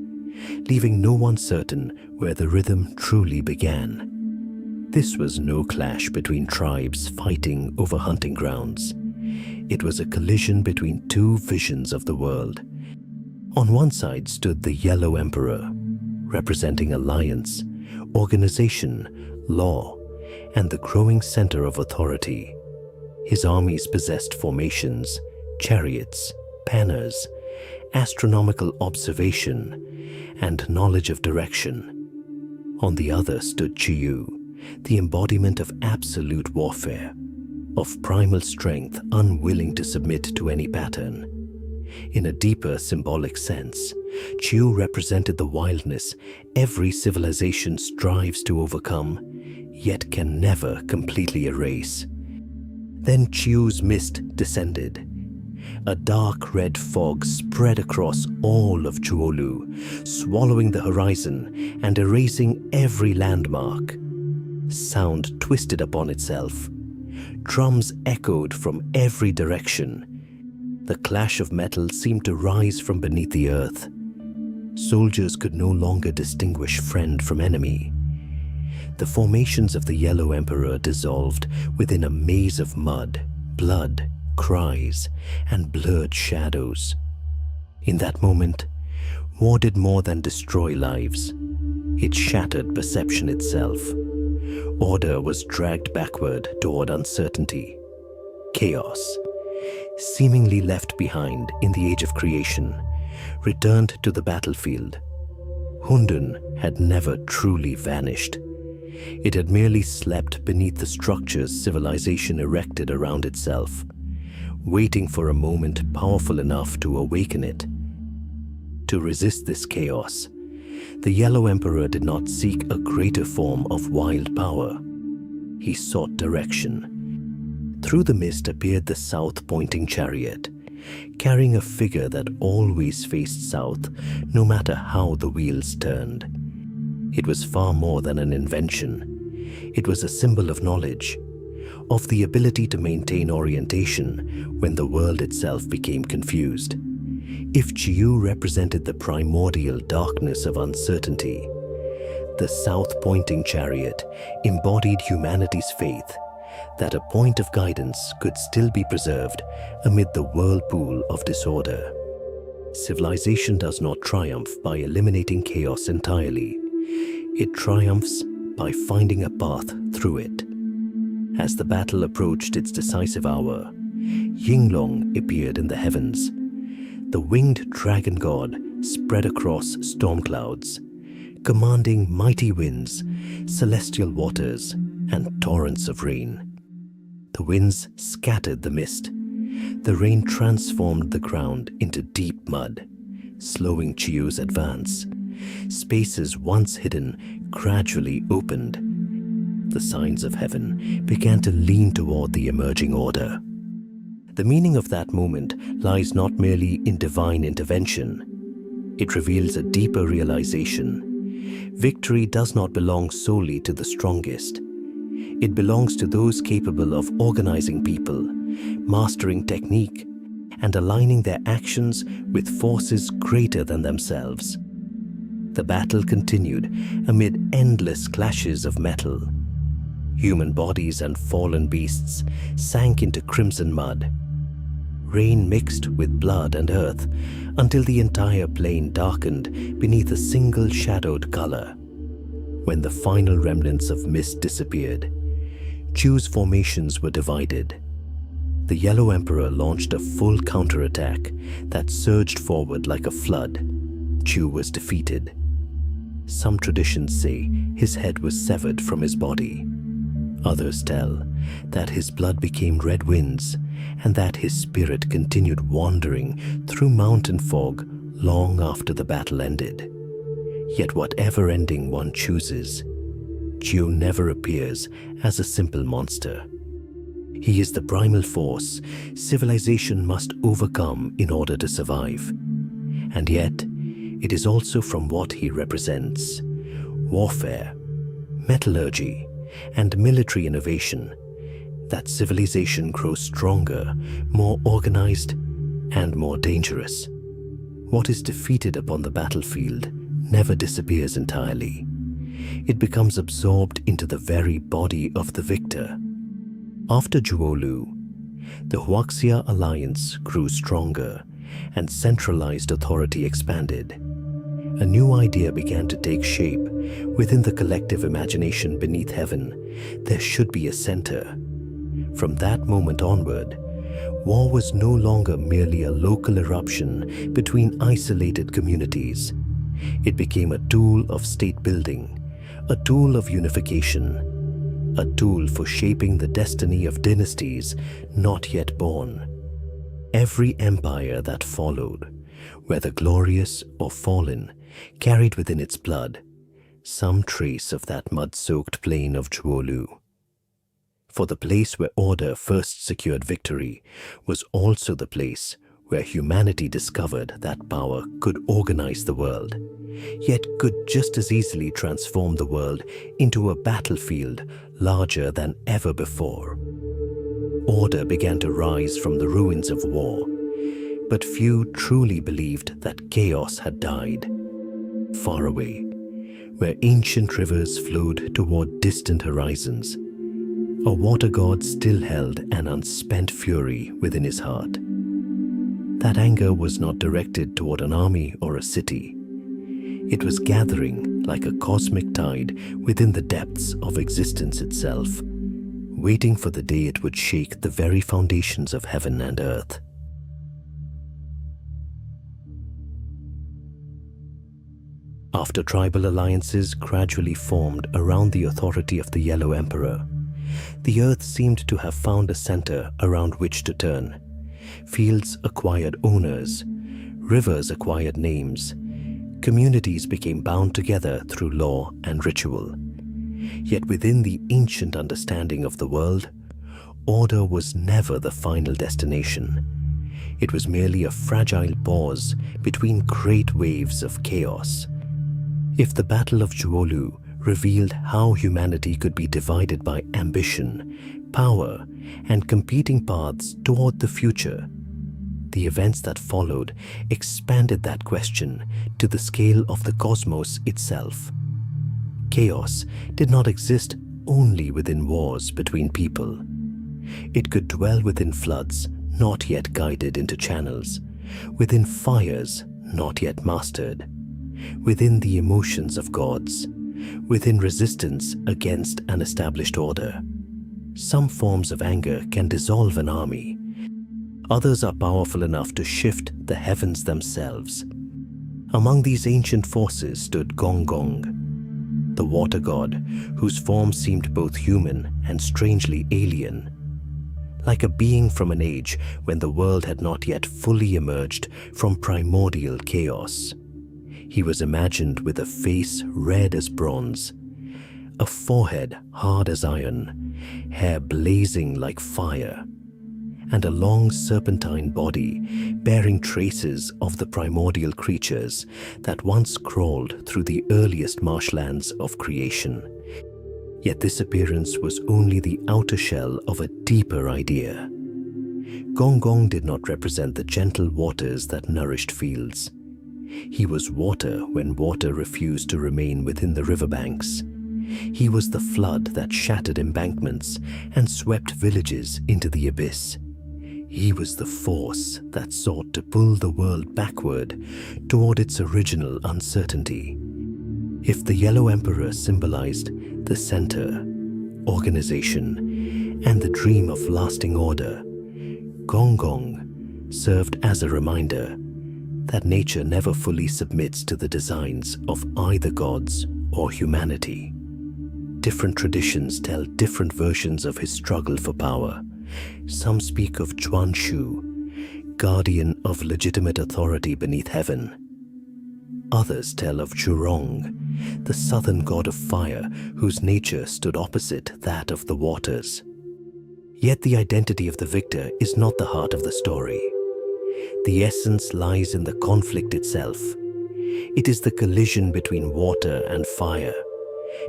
leaving no one certain where the rhythm truly began. This was no clash between tribes fighting over hunting grounds. It was a collision between two visions of the world. On one side stood the Yellow Emperor, representing alliance, organization, law, and the growing center of authority. His armies possessed formations, chariots, panners, astronomical observation, and knowledge of direction. On the other stood Chiyou, the embodiment of absolute warfare, of primal strength unwilling to submit to any pattern. In a deeper symbolic sense, Chiyou represented the wildness every civilization strives to overcome, yet can never completely erase. Then Chiyou's mist descended. A dark red fog spread across all of Zhuoluo, swallowing the horizon and erasing every landmark. Sound twisted upon itself. Drums echoed from every direction. The clash of metal seemed to rise from beneath the earth. Soldiers could no longer distinguish friend from enemy. The formations of the Yellow Emperor dissolved within a maze of mud, blood, cries, and blurred shadows. In that moment, war did more than destroy lives. It shattered perception itself. Order was dragged backward toward uncertainty. Chaos, seemingly left behind in the age of creation, returned to the battlefield. Hundun had never truly vanished. It had merely slept beneath the structures civilization erected around itself, waiting for a moment powerful enough to awaken it. To resist this chaos, the Yellow Emperor did not seek a greater form of wild power. He sought direction. Through the mist appeared the south-pointing chariot, carrying a figure that always faced south, no matter how the wheels turned. It was far more than an invention. It was a symbol of knowledge, of the ability to maintain orientation when the world itself became confused. If Chiyou represented the primordial darkness of uncertainty, the south-pointing chariot embodied humanity's faith that a point of guidance could still be preserved amid the whirlpool of disorder. Civilization does not triumph by eliminating chaos entirely. It triumphs by finding a path through it. As the battle approached its decisive hour, Yinglong appeared in the heavens. The winged dragon god spread across storm clouds, commanding mighty winds, celestial waters, and torrents of rain. The winds scattered the mist. The rain transformed the ground into deep mud, slowing Chiyou's advance. Spaces once hidden gradually opened. The signs of heaven began to lean toward the emerging order. The meaning of that moment lies not merely in divine intervention. It reveals a deeper realization. Victory does not belong solely to the strongest. It belongs to those capable of organizing people, mastering technique, and aligning their actions with forces greater than themselves. The battle continued amid endless clashes of metal. Human bodies and fallen beasts sank into crimson mud. rain mixed with blood and earth until the entire plain darkened beneath a single shadowed color. When the final remnants of mist disappeared, Chiyou's formations were divided. The Yellow Emperor launched a full counterattack that surged forward like a flood. Chiyou was defeated. Some traditions say his head was severed from his body. Others tell that his blood became red winds and that his spirit continued wandering through mountain fog long after the battle ended. Yet whatever ending one chooses, Chiyou never appears as a simple monster. He is the primal force civilization must overcome in order to survive. And yet, it is also from what he represents, warfare, metallurgy, and military innovation, that civilization grows stronger, more organized, and more dangerous. What is defeated upon the battlefield never disappears entirely. It becomes absorbed into the very body of the victor. After Zhuoluo, the Huaxia alliance grew stronger and centralized authority expanded. A new idea began to take shape within the collective imagination beneath heaven. There should be a center. From that moment onward, war was no longer merely a local eruption between isolated communities. It became a tool of state building, a tool of unification, a tool for shaping the destiny of dynasties not yet born. Every empire that followed, whether glorious or fallen, carried within its blood some trace of that mud-soaked plain of Zhuoluo. For the place where order first secured victory was also the place where humanity discovered that power could organize the world, yet could just as easily transform the world into a battlefield larger than ever before. Order began to rise from the ruins of war, but few truly believed that chaos had died. Far away, where ancient rivers flowed toward distant horizons, a water god still held an unspent fury within his heart. That anger was not directed toward an army or a city. It was gathering like a cosmic tide within the depths of existence itself, waiting for the day it would shake the very foundations of heaven and earth. After tribal alliances gradually formed around the authority of the Yellow Emperor, the earth seemed to have found a center around which to turn. Fields acquired owners, rivers acquired names, communities became bound together through law and ritual. Yet within the ancient understanding of the world, order was never the final destination. It was merely a fragile pause between great waves of chaos. If the Battle of Zhuoluo revealed how humanity could be divided by ambition, power, and competing paths toward the future, the events that followed expanded that question to the scale of the cosmos itself. Chaos did not exist only within wars between people. It could dwell within floods not yet guided into channels, within fires not yet mastered, within the emotions of gods, within resistance against an established order. Some forms of anger can dissolve an army. Others are powerful enough to shift the heavens themselves. Among these ancient forces stood Gong, the water god whose form seemed both human and strangely alien. Like a being from an age when the world had not yet fully emerged from primordial chaos. He was imagined with a face red as bronze, a forehead hard as iron, hair blazing like fire, and a long serpentine body bearing traces of the primordial creatures that once crawled through the earliest marshlands of creation. Yet this appearance was only the outer shell of a deeper idea. Gong did not represent the gentle waters that nourished fields. He was water when water refused to remain within the riverbanks. He was the flood that shattered embankments and swept villages into the abyss. He was the force that sought to pull the world backward toward its original uncertainty. If the Yellow Emperor symbolized the center, organization, and the dream of lasting order, Gong served as a reminder that nature never fully submits to the designs of either gods or humanity. Different traditions tell different versions of his struggle for power. Some speak of Shu, guardian of legitimate authority beneath heaven. Others tell of Zhuoluo, the southern god of fire whose nature stood opposite that of the waters. Yet the identity of the victor is not the heart of the story. The essence lies in the conflict itself. It is the collision between water and fire,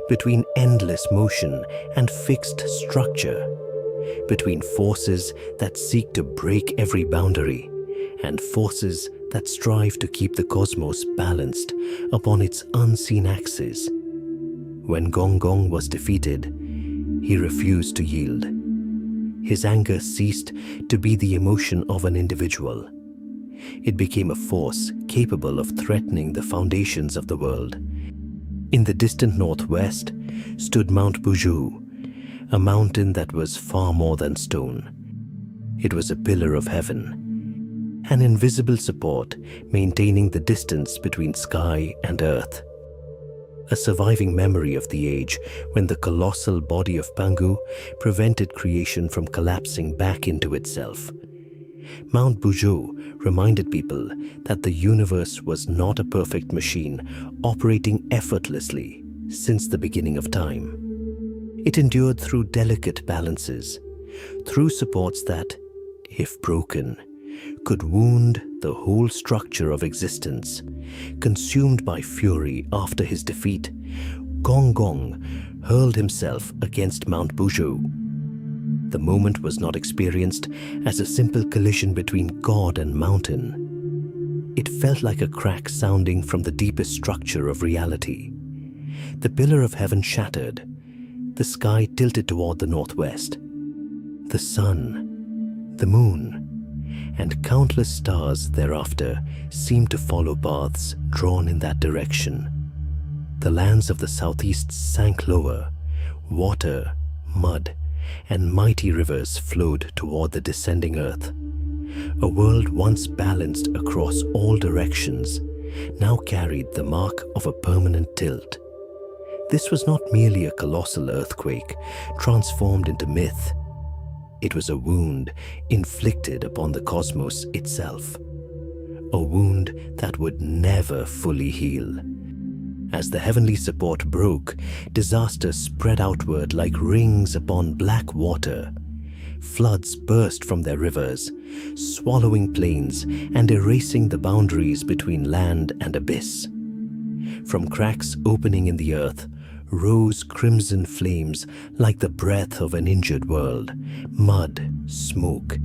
between endless motion and fixed structure, between forces that seek to break every boundary and forces that strive to keep the cosmos balanced upon its unseen axis. When Gong was defeated, he refused to yield. His anger ceased to be the emotion of an individual. It became a force capable of threatening the foundations of the world. In the distant northwest stood Mount Buzhou, a mountain that was far more than stone. It was a pillar of heaven, an invisible support maintaining the distance between sky and earth. A surviving memory of the age when the colossal body of Pangu prevented creation from collapsing back into itself. Mount Buzhou reminded people that the universe was not a perfect machine operating effortlessly since the beginning of time. It endured through delicate balances, through supports that, if broken, could wound the whole structure of existence. Consumed by fury after his defeat, Gong hurled himself against Mount Buzhou. The moment was not experienced as a simple collision between god and mountain. It felt like a crack sounding from the deepest structure of reality. The pillar of heaven shattered. The sky tilted toward the northwest. The sun, the moon, and countless stars thereafter seemed to follow paths drawn in that direction. The lands of the southeast sank lower. Water, mud, and mighty rivers flowed toward the descending earth. A world once balanced across all directions now carried the mark of a permanent tilt. This was not merely a colossal earthquake transformed into myth. It was a wound inflicted upon the cosmos itself. A wound that would never fully heal. As the heavenly support broke, disaster spread outward like rings upon black water. Floods burst from their rivers, swallowing plains and erasing the boundaries between land and abyss. From cracks opening in the earth rose crimson flames like the breath of an injured world. Mud, smoke,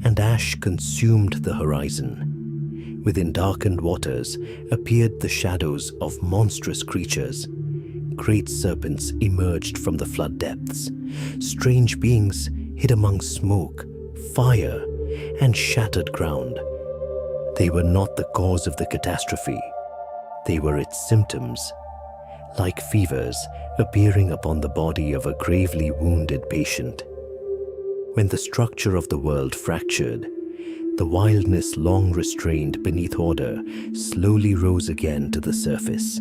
and ash consumed the horizon. Within darkened waters appeared the shadows of monstrous creatures. Great serpents emerged from the flood depths. Strange beings hid among smoke, fire, and shattered ground. They were not the cause of the catastrophe. They were its symptoms, like fevers appearing upon the body of a gravely wounded patient. When the structure of the world fractured, the wildness long restrained beneath order slowly rose again to the surface.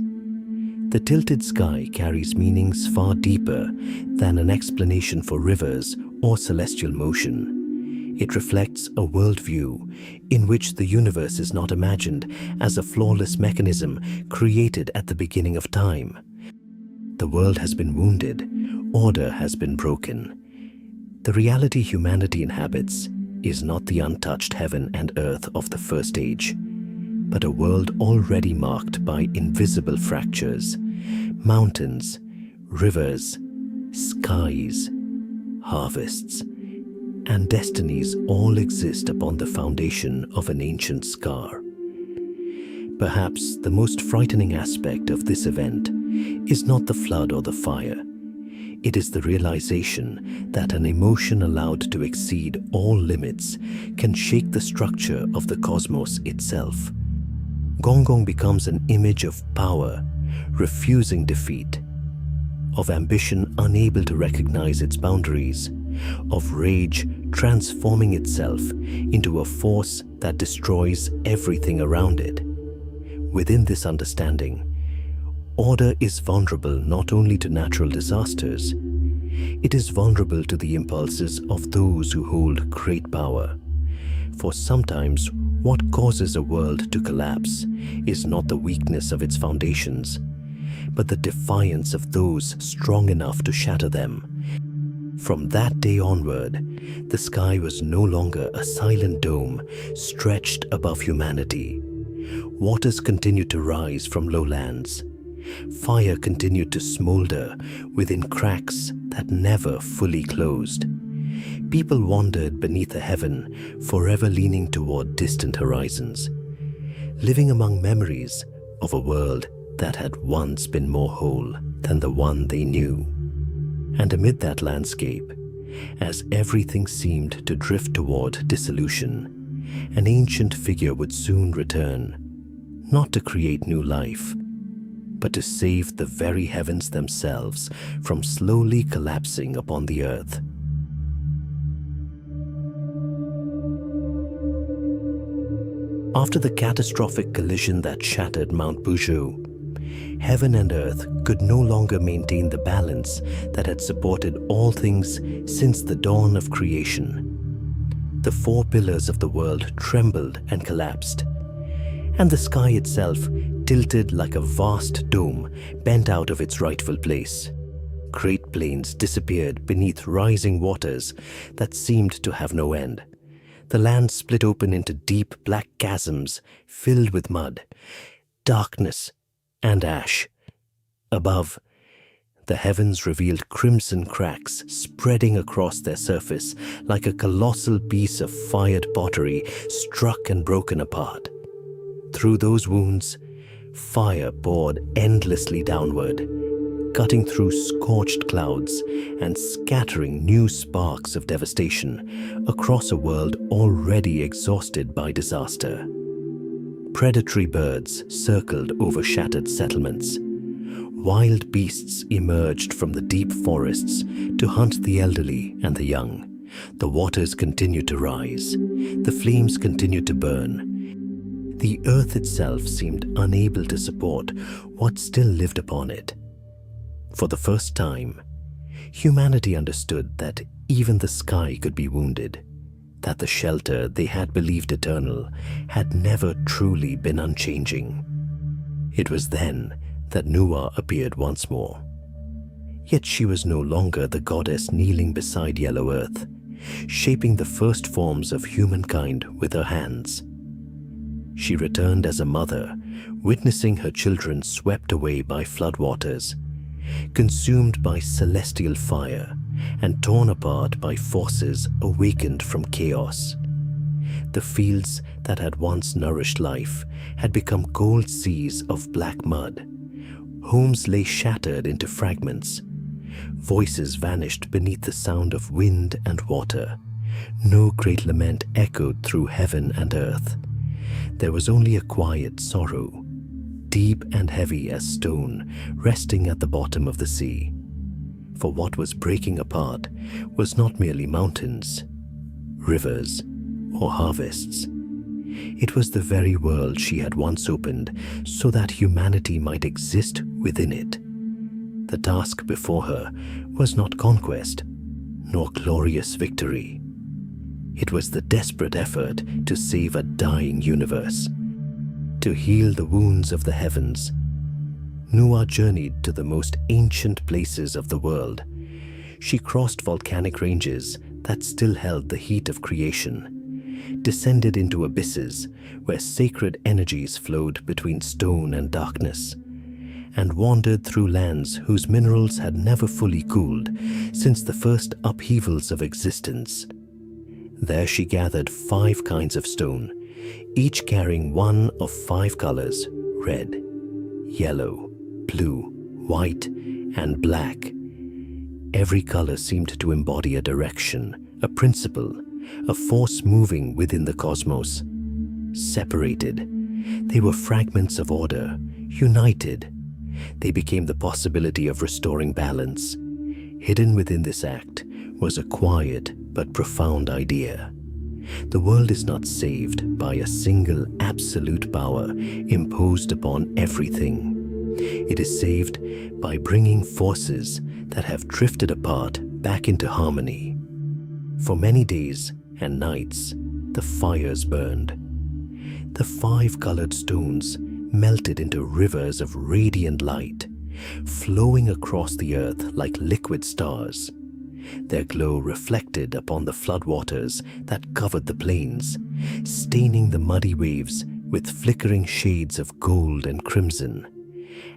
The tilted sky carries meanings far deeper than an explanation for rivers or celestial motion. It reflects a worldview in which the universe is not imagined as a flawless mechanism created at the beginning of time. The world has been wounded, order has been broken. The reality humanity inhabits is not the untouched heaven and earth of the first age, but a world already marked by invisible fractures. Mountains, rivers, skies, harvests, and destinies all exist upon the foundation of an ancient scar. Perhaps the most frightening aspect of this event is not the flood or the fire. It is the realization that an emotion allowed to exceed all limits can shake the structure of the cosmos itself. Gong becomes an image of power, refusing defeat, of ambition unable to recognize its boundaries, of rage transforming itself into a force that destroys everything around it. Within this understanding, order is vulnerable not only to natural disasters, it is vulnerable to the impulses of those who hold great power. For sometimes, what causes a world to collapse is not the weakness of its foundations, but the defiance of those strong enough to shatter them. From that day onward, the sky was no longer a silent dome stretched above humanity. Waters continued to rise from lowlands. Fire continued to smolder within cracks that never fully closed. People wandered beneath a heaven, forever leaning toward distant horizons, living among memories of a world that had once been more whole than the one they knew. And amid that landscape, as everything seemed to drift toward dissolution, an ancient figure would soon return, not to create new life, but to save the very heavens themselves from slowly collapsing upon the earth. After the catastrophic collision that shattered Mount Buzhou, heaven and earth could no longer maintain the balance that had supported all things since the dawn of creation. The four pillars of the world trembled and collapsed, and the sky itself tilted like a vast dome bent out of its rightful place. Great plains disappeared beneath rising waters that seemed to have no end. The land split open into deep black chasms filled with mud, darkness, and ash. Above, the heavens revealed crimson cracks spreading across their surface like a colossal piece of fired pottery struck and broken apart. Through those wounds, fire poured endlessly downward, cutting through scorched clouds and scattering new sparks of devastation across a world already exhausted by disaster. Predatory birds circled over shattered settlements. Wild beasts emerged from the deep forests to hunt the elderly and the young. The waters continued to rise. The flames continued to burn. The earth itself seemed unable to support what still lived upon it. For the first time, humanity understood that even the sky could be wounded, that the shelter they had believed eternal had never truly been unchanging. It was then that Nüwa appeared once more. Yet she was no longer the goddess kneeling beside yellow earth, shaping the first forms of humankind with her hands. She returned as a mother, witnessing her children swept away by floodwaters, consumed by celestial fire, and torn apart by forces awakened from chaos. The fields that had once nourished life had become cold seas of black mud. Homes lay shattered into fragments. Voices vanished beneath the sound of wind and water. No great lament echoed through heaven and earth. There was only a quiet sorrow, deep and heavy as stone, resting at the bottom of the sea. For what was breaking apart was not merely mountains, rivers, or harvests. It was the very world she had once opened so that humanity might exist within it. The task before her was not conquest, nor glorious victory. It was the desperate effort to save a dying universe, to heal the wounds of the heavens. Nüwa journeyed to the most ancient places of the world. She crossed volcanic ranges that still held the heat of creation, descended into abysses where sacred energies flowed between stone and darkness, and wandered through lands whose minerals had never fully cooled since the first upheavals of existence. There she gathered 5 kinds of stone, each carrying one of 5 colors: red, yellow, blue, white, and black. Every color seemed to embody a direction, a principle, a force moving within the cosmos. Separated, they were fragments of order. United, they became the possibility of restoring balance. Hidden within this act was a quiet but profound idea. The world is not saved by a single absolute power imposed upon everything. It is saved by bringing forces that have drifted apart back into harmony. For many days and nights, the fires burned. The 5 colored stones melted into rivers of radiant light, flowing across the earth like liquid stars. Their glow reflected upon the floodwaters that covered the plains, staining the muddy waves with flickering shades of gold and crimson.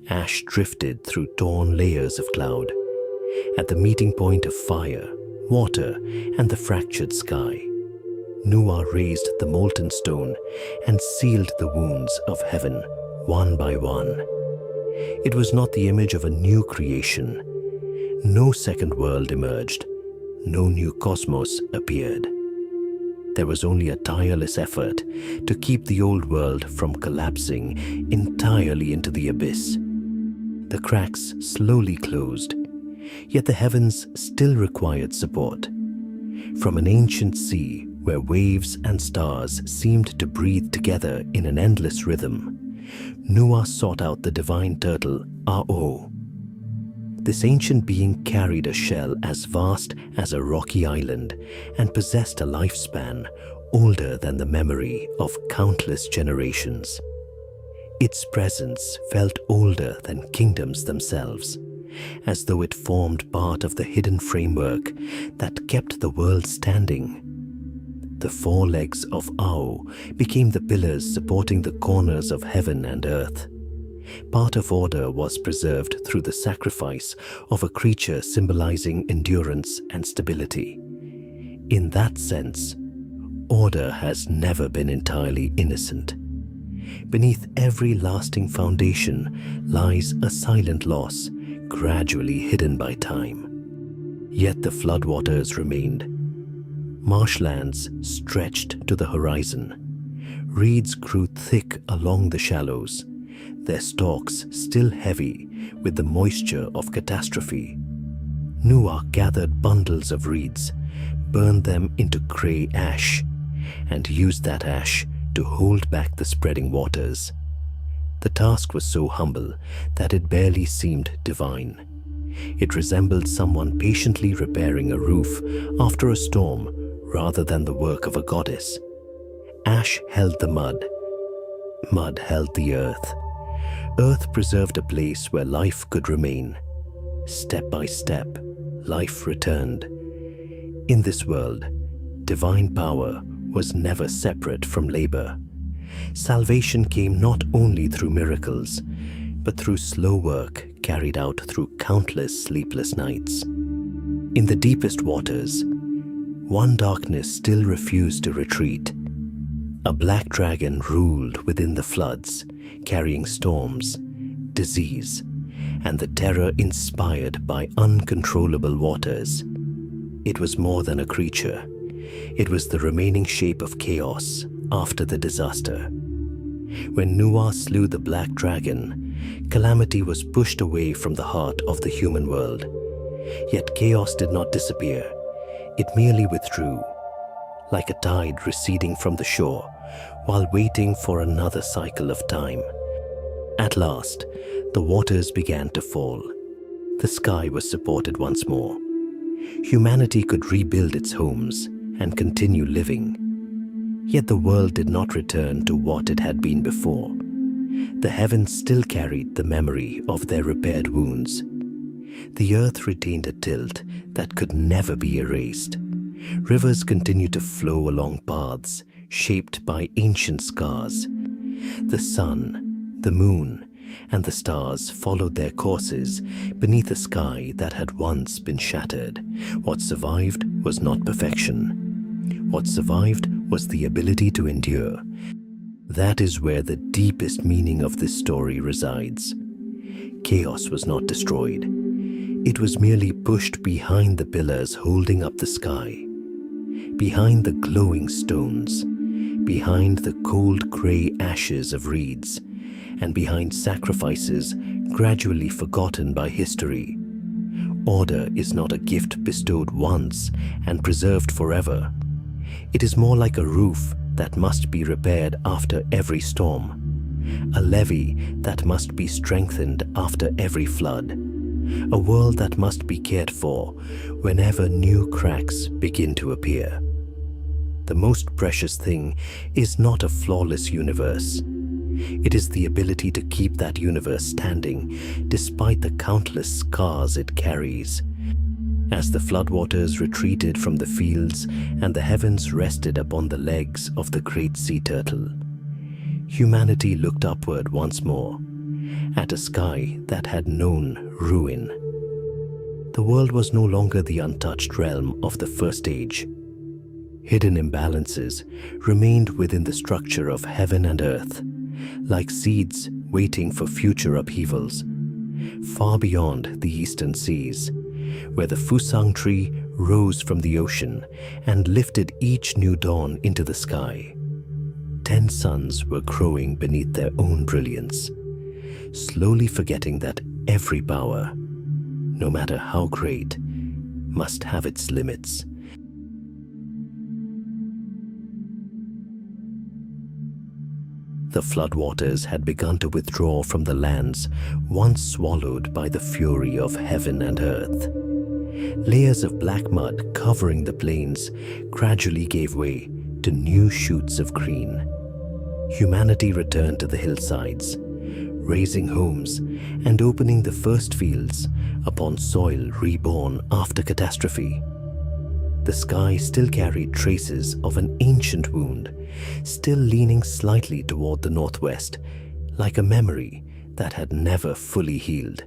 Ash drifted through torn layers of cloud. At the meeting point of fire, water, and the fractured sky, Nüwa raised the molten stone and sealed the wounds of heaven one by one. It was not the image of a new creation. No second world emerged. No new cosmos appeared. There was only a tireless effort to keep the old world from collapsing entirely into the abyss. The cracks slowly closed, yet the heavens still required support. From an ancient sea where waves and stars seemed to breathe together in an endless rhythm, Nüwa sought out the divine turtle, Ao. This ancient being carried a shell as vast as a rocky island and possessed a lifespan older than the memory of countless generations. Its presence felt older than kingdoms themselves, as though it formed part of the hidden framework that kept the world standing. The 4 legs of Ao became the pillars supporting the corners of heaven and earth. Part of order was preserved through the sacrifice of a creature symbolizing endurance and stability. In that sense, order has never been entirely innocent. Beneath every lasting foundation lies a silent loss, gradually hidden by time. Yet the floodwaters remained. Marshlands stretched to the horizon. Reeds grew thick along the shallows, their stalks still heavy with the moisture of catastrophe. Nüwa gathered bundles of reeds, burned them into grey ash, and used that ash to hold back the spreading waters. The task was so humble that it barely seemed divine. It resembled someone patiently repairing a roof after a storm rather than the work of a goddess. Ash held the mud. Mud held the earth. Earth preserved a place where life could remain. Step by step, life returned. In this world, divine power was never separate from labor. Salvation came not only through miracles, but through slow work carried out through countless sleepless nights. In the deepest waters, one darkness still refused to retreat. A black dragon ruled within the floods, carrying storms, disease, and the terror inspired by uncontrollable waters. It was more than a creature. It was the remaining shape of chaos after the disaster. When Nüwa slew the black dragon, calamity was pushed away from the heart of the human world. Yet chaos did not disappear. It merely withdrew, like a tide receding from the shore while waiting for another cycle of time. At last, the waters began to fall. The sky was supported once more. Humanity could rebuild its homes and continue living. Yet the world did not return to what it had been before. The heavens still carried the memory of their repaired wounds. The earth retained a tilt that could never be erased. Rivers continued to flow along paths shaped by ancient scars. The sun, the moon, and the stars followed their courses beneath a sky that had once been shattered. What survived was not perfection. What survived was the ability to endure. That is where the deepest meaning of this story resides. Chaos was not destroyed. It was merely pushed behind the pillars holding up the sky, behind the glowing stones, behind the cold grey ashes of reeds, and behind sacrifices gradually forgotten by history. Order is not a gift bestowed once and preserved forever. It is more like a roof that must be repaired after every storm, a levee that must be strengthened after every flood, a world that must be cared for whenever new cracks begin to appear. The most precious thing is not a flawless universe. It is the ability to keep that universe standing despite the countless scars it carries. As the floodwaters retreated from the fields and the heavens rested upon the legs of the great sea turtle, humanity looked upward once more, at a sky that had known ruin. The world was no longer the untouched realm of the First Age. Hidden imbalances remained within the structure of heaven and earth, like seeds waiting for future upheavals, far beyond the eastern seas, where the Fusang tree rose from the ocean and lifted each new dawn into the sky. 10 suns were growing beneath their own brilliance, slowly forgetting that every power, no matter how great, must have its limits. The floodwaters had begun to withdraw from the lands once swallowed by the fury of heaven and earth. Layers of black mud covering the plains gradually gave way to new shoots of green. Humanity returned to the hillsides, raising homes and opening the first fields upon soil reborn after catastrophe. The sky still carried traces of an ancient wound, still leaning slightly toward the northwest, like a memory that had never fully healed.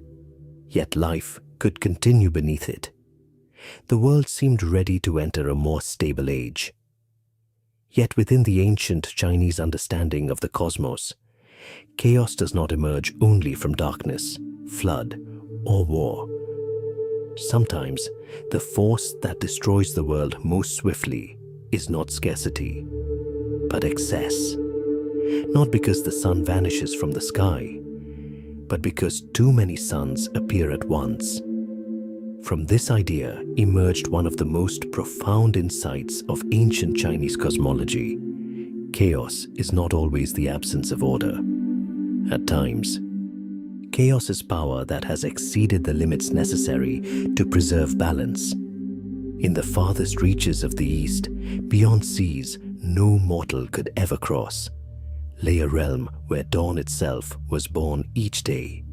Yet life could continue beneath it. The world seemed ready to enter a more stable age. Yet within the ancient Chinese understanding of the cosmos, chaos does not emerge only from darkness, flood, or war. Sometimes, the force that destroys the world most swiftly is not scarcity, but excess. Not because the sun vanishes from the sky, but because too many suns appear at once. From this idea emerged one of the most profound insights of ancient Chinese cosmology. Chaos is not always the absence of order. At times, chaos is power that has exceeded the limits necessary to preserve balance. In the farthest reaches of the east, beyond seas no mortal could ever cross, lay a realm where dawn itself was born each day.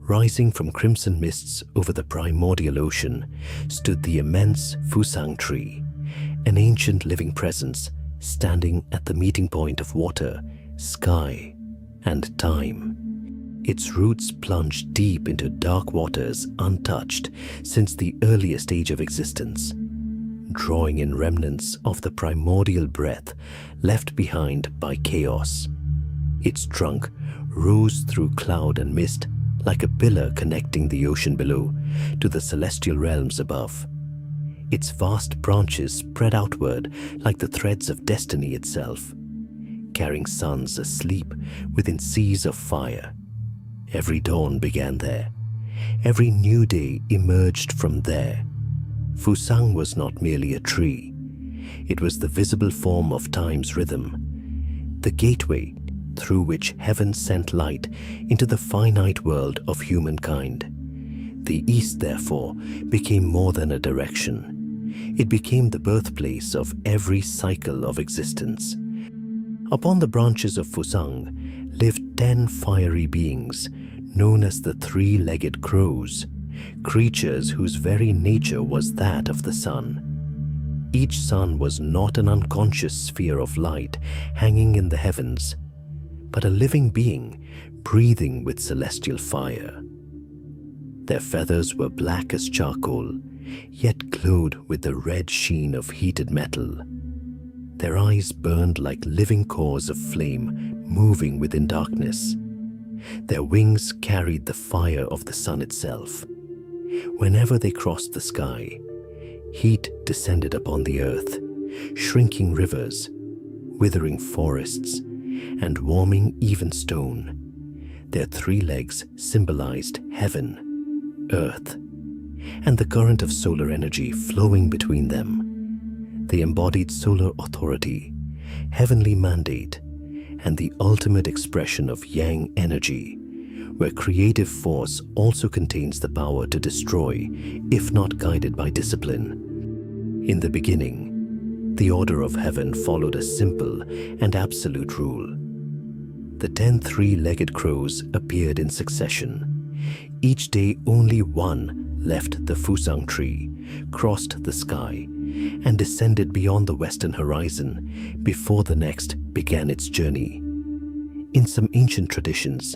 Rising from crimson mists over the primordial ocean stood the immense Fusang tree, an ancient living presence standing at the meeting point of water, sky, and time. Its roots plunged deep into dark waters untouched since the earliest age of existence, drawing in remnants of the primordial breath left behind by chaos. Its trunk rose through cloud and mist like a pillar connecting the ocean below to the celestial realms above. Its vast branches spread outward like the threads of destiny itself, carrying suns asleep within seas of fire. Every dawn began there. Every new day emerged from there. Fusang was not merely a tree. It was the visible form of time's rhythm, the gateway through which heaven sent light into the finite world of humankind. The East, therefore, became more than a direction. It became the birthplace of every cycle of existence. Upon the branches of Fusang lived 10 fiery beings, known as the three-legged crows, creatures whose very nature was that of the sun. Each sun was not an unconscious sphere of light hanging in the heavens, but a living being breathing with celestial fire. Their feathers were black as charcoal, yet glowed with the red sheen of heated metal. Their eyes burned like living cores of flame moving within darkness. Their wings carried the fire of the sun itself. Whenever they crossed the sky, heat descended upon the earth, shrinking rivers, withering forests, and warming even stone. Their 3 legs symbolized heaven, earth, and the current of solar energy flowing between them. They embodied solar authority, heavenly mandate, and the ultimate expression of yang energy, where creative force also contains the power to destroy, if not guided by discipline. In the beginning, the order of heaven followed a simple and absolute rule. The 10 3-legged crows appeared in succession. Each day only one left the Fusang tree, crossed the sky, and descended beyond the western horizon before the next began its journey. In some ancient traditions,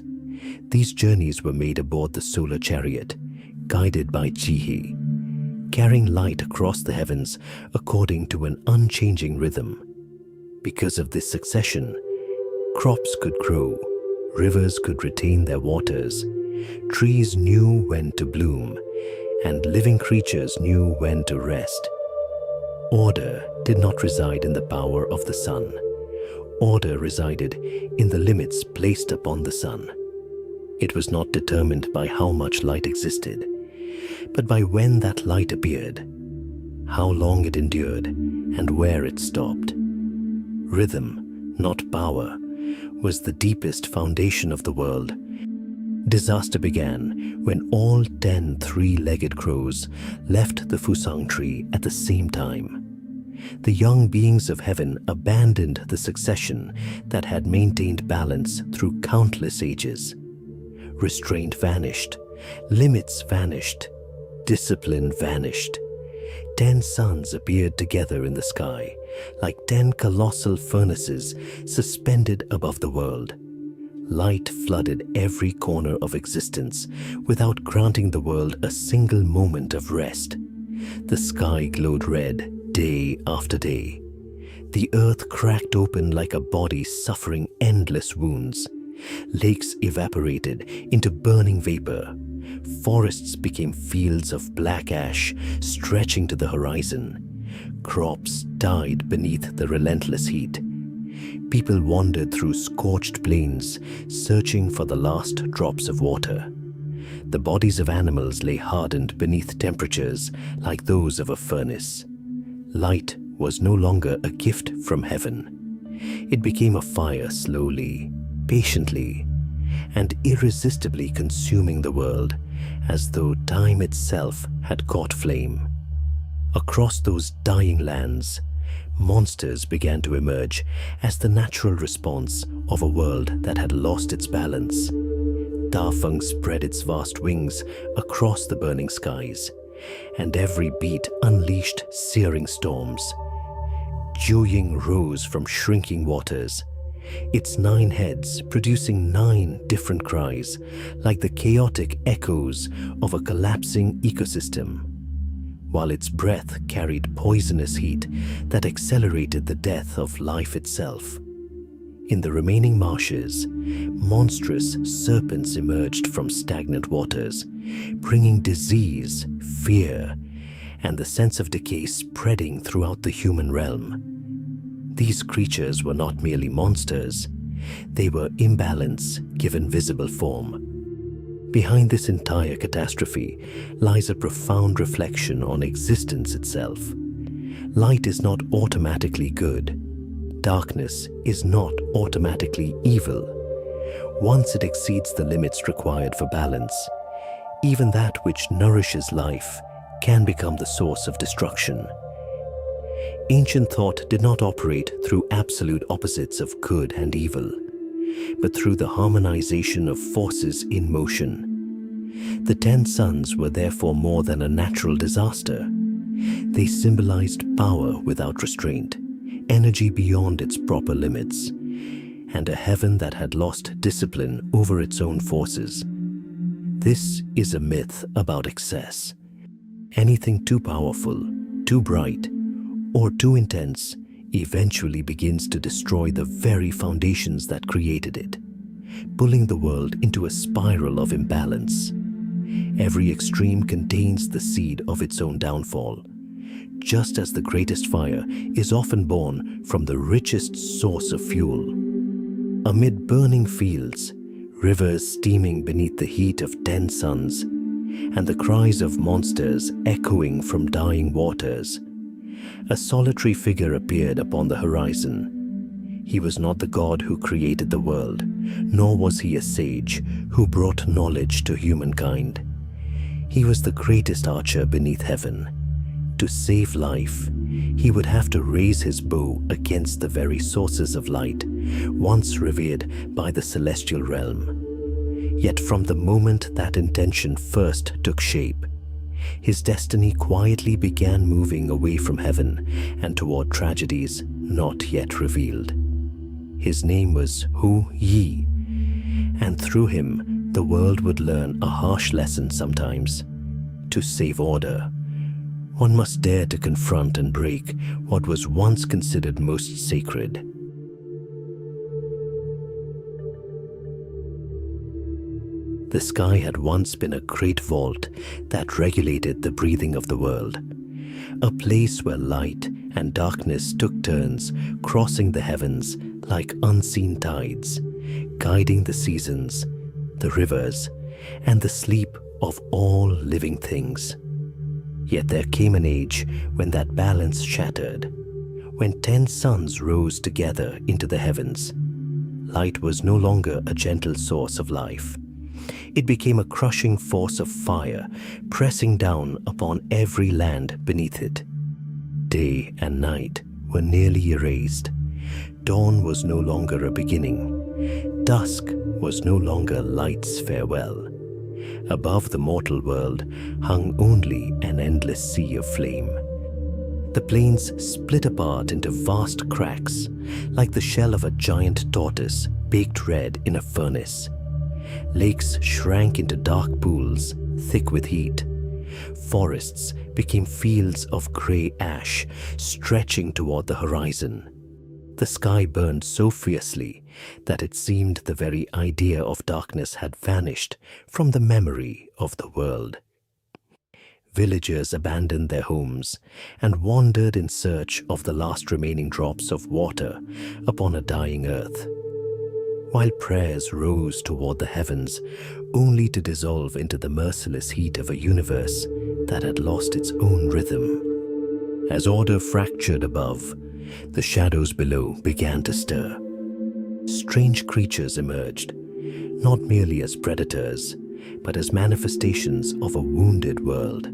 these journeys were made aboard the solar chariot, guided by Chiyou, carrying light across the heavens according to an unchanging rhythm. Because of this succession, crops could grow, rivers could retain their waters, trees knew when to bloom, and living creatures knew when to rest. Order did not reside in the power of the sun. Order resided in the limits placed upon the sun. It was not determined by how much light existed, but by when that light appeared, how long it endured, and where it stopped. Rhythm, not power, was the deepest foundation of the world. Disaster began when all 10 3-legged crows left the Fusang tree at the same time. The young beings of heaven abandoned the succession that had maintained balance through countless ages. Restraint vanished, limits vanished, discipline vanished. 10 suns appeared together in the sky, like 10 colossal furnaces suspended above the world. Light flooded every corner of existence without granting the world a single moment of rest. The sky glowed red day after day. The earth cracked open like a body suffering endless wounds. Lakes evaporated into burning vapor. Forests became fields of black ash stretching to the horizon. Crops died beneath the relentless heat. People wandered through scorched plains, searching for the last drops of water. The bodies of animals lay hardened beneath temperatures like those of a furnace. Light was no longer a gift from heaven. It became a fire slowly, patiently, and irresistibly consuming the world, as though time itself had caught flame. Across those dying lands, monsters began to emerge as the natural response of a world that had lost its balance. Dafeng spread its vast wings across the burning skies, and every beat unleashed searing storms. Jiuying rose from shrinking waters, its 9 heads producing 9 different cries, like the chaotic echoes of a collapsing ecosystem, while its breath carried poisonous heat that accelerated the death of life itself. In the remaining marshes, monstrous serpents emerged from stagnant waters, bringing disease, fear, and the sense of decay spreading throughout the human realm. These creatures were not merely monsters, they were imbalance given visible form. Behind this entire catastrophe lies a profound reflection on existence itself. Light is not automatically good. Darkness is not automatically evil. Once it exceeds the limits required for balance, even that which nourishes life can become the source of destruction. Ancient thought did not operate through absolute opposites of good and evil, but through the harmonization of forces in motion. The 10 suns were therefore more than a natural disaster. They symbolized power without restraint, energy beyond its proper limits, and a heaven that had lost discipline over its own forces. This is a myth about excess. Anything too powerful, too bright, or too intense eventually begins to destroy the very foundations that created it, pulling the world into a spiral of imbalance. Every extreme contains the seed of its own downfall, just as the greatest fire is often born from the richest source of fuel. Amid burning fields, rivers steaming beneath the heat of 10 suns, and the cries of monsters echoing from dying waters, a solitary figure appeared upon the horizon. He was not the god who created the world, nor was he a sage who brought knowledge to humankind. He was the greatest archer beneath heaven. To save life, he would have to raise his bow against the very sources of light, once revered by the celestial realm. Yet from the moment that intention first took shape, his destiny quietly began moving away from heaven and toward tragedies not yet revealed. His name was Hu Yi, and through him the world would learn a harsh lesson sometimes. To save order, one must dare to confront and break what was once considered most sacred. The sky had once been a great vault that regulated the breathing of the world, a place where light and darkness took turns crossing the heavens like unseen tides, guiding the seasons, the rivers, and the sleep of all living things. Yet there came an age when that balance shattered, when 10 suns rose together into the heavens. Light was no longer a gentle source of life. It became a crushing force of fire, pressing down upon every land beneath it. Day and night were nearly erased. Dawn was no longer a beginning. Dusk was no longer light's farewell. Above the mortal world hung only an endless sea of flame. The plains split apart into vast cracks, like the shell of a giant tortoise baked red in a furnace. Lakes shrank into dark pools, thick with heat. Forests became fields of grey ash, stretching toward the horizon. The sky burned so fiercely that it seemed the very idea of darkness had vanished from the memory of the world. Villagers abandoned their homes and wandered in search of the last remaining drops of water upon a dying earth, while prayers rose toward the heavens only to dissolve into the merciless heat of a universe that had lost its own rhythm. As order fractured above, the shadows below began to stir. Strange creatures emerged, not merely as predators, but as manifestations of a wounded world.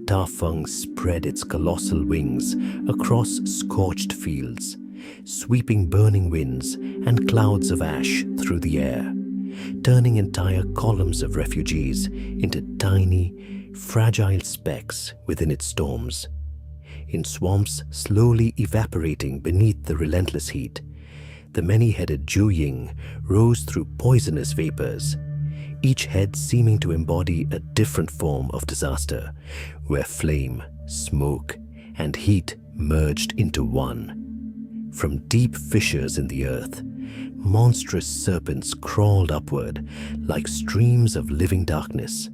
Tafeng spread its colossal wings across scorched fields, sweeping burning winds and clouds of ash through the air, turning entire columns of refugees into tiny, fragile specks within its storms. In swamps slowly evaporating beneath the relentless heat, the many-headed Jing rose through poisonous vapors, each head seeming to embody a different form of disaster, where flame, smoke, and heat merged into one. From deep fissures in the earth, monstrous serpents crawled upward like streams of living darkness,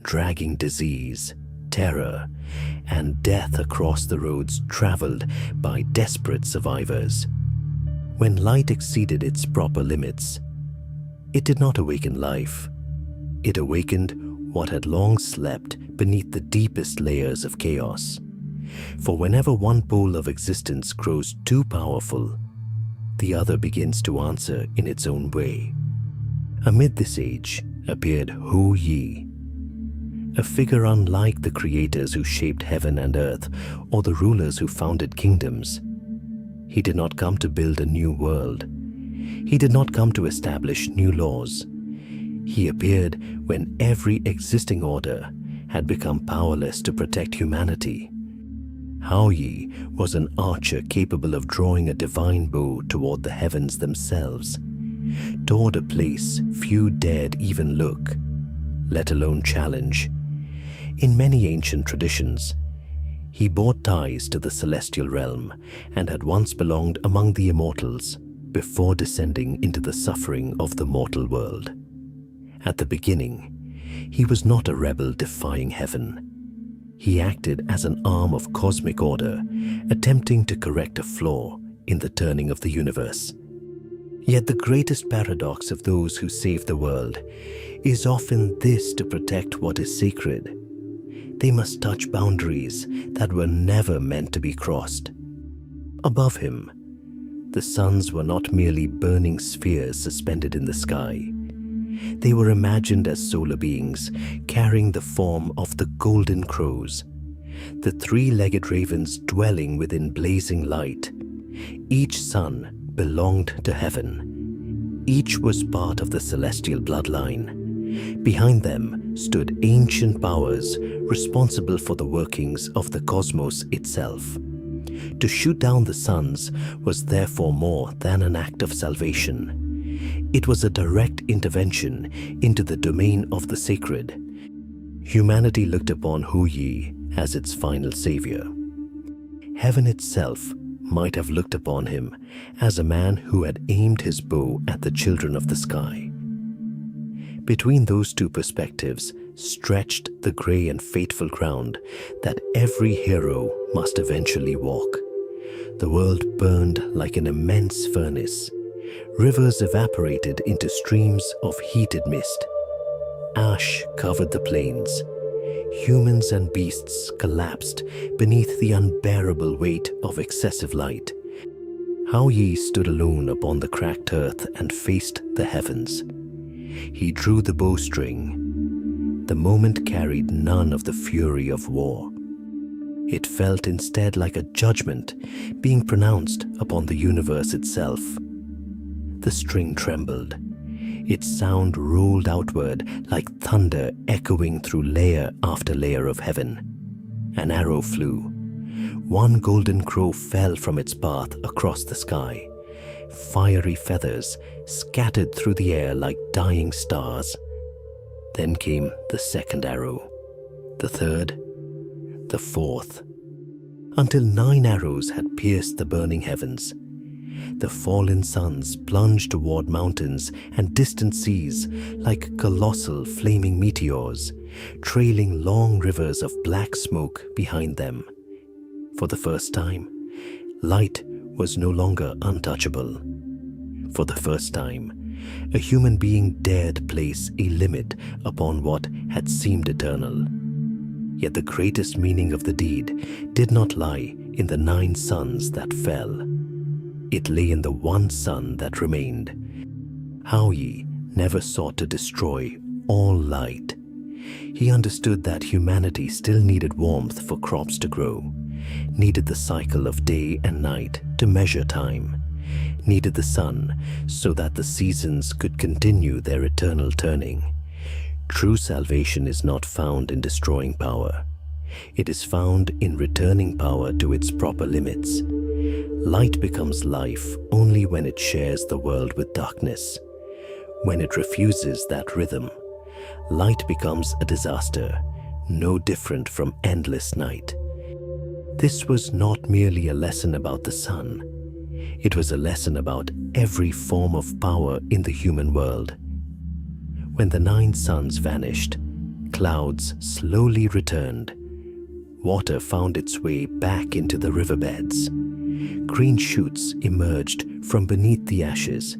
dragging disease, terror, and death across the roads traveled by desperate survivors. When light exceeded its proper limits, it did not awaken life. It awakened what had long slept beneath the deepest layers of chaos. For whenever one pole of existence grows too powerful, the other begins to answer in its own way. Amid this age appeared Hu Yi, a figure unlike the creators who shaped heaven and earth or the rulers who founded kingdoms. He did not come to build a new world. He did not come to establish new laws. He appeared when every existing order had become powerless to protect humanity. Hou Yi was an archer capable of drawing a divine bow toward the heavens themselves, toward a place few dared even look, let alone challenge. In many ancient traditions, he bore ties to the celestial realm and had once belonged among the immortals before descending into the suffering of the mortal world. At the beginning, He was not a rebel defying heaven. He acted as an arm of cosmic order, attempting to correct a flaw in the turning of the universe. Yet the greatest paradox of those who save the world is often this: to protect what is sacred, they must touch boundaries that were never meant to be crossed. Above him, the suns were not merely burning spheres suspended in the sky. They were imagined as solar beings carrying the form of the golden crows, the three-legged ravens dwelling within blazing light. Each sun belonged to heaven. Each was part of the celestial bloodline. Behind them stood ancient powers responsible for the workings of the cosmos itself. To shoot down the suns was therefore more than an act of salvation. It was a direct intervention into the domain of the sacred. Humanity looked upon Hu Yi as its final savior. Heaven itself might have looked upon him as a man who had aimed his bow at the children of the sky. Between those two perspectives stretched the grey and fateful ground that every hero must eventually walk. The world burned like an immense furnace. Rivers evaporated into streams of heated mist. Ash covered the plains. Humans and beasts collapsed beneath the unbearable weight of excessive light. Hou Yi stood alone upon the cracked earth and faced the heavens. He drew the bowstring. The moment carried none of the fury of war. It felt instead like a judgment being pronounced upon the universe itself. The string trembled. Its sound rolled outward like thunder echoing through layer after layer of heaven. An arrow flew. One golden crow fell from its path across the sky. Fiery feathers scattered through the air like dying stars. Then came the second arrow, the third, the fourth, until 9 arrows had pierced the burning heavens. The fallen suns plunged toward mountains and distant seas like colossal flaming meteors, trailing long rivers of black smoke behind them. For the first time, light was no longer untouchable. For the first time, a human being dared place a limit upon what had seemed eternal. Yet the greatest meaning of the deed did not lie in the 9 suns that fell. It lay in the one sun that remained. Hou Yi never sought to destroy all light. He understood that humanity still needed warmth for crops to grow, needed the cycle of day and night to measure time, needed the sun so that the seasons could continue their eternal turning. True salvation is not found in destroying power. It is found in returning power to its proper limits. Light becomes life only when it shares the world with darkness. When it refuses that rhythm, light becomes a disaster, no different from endless night. This was not merely a lesson about the sun. It was a lesson about every form of power in the human world. When the 9 suns vanished, clouds slowly returned. Water found its way back into the riverbeds. Green shoots emerged from beneath the ashes.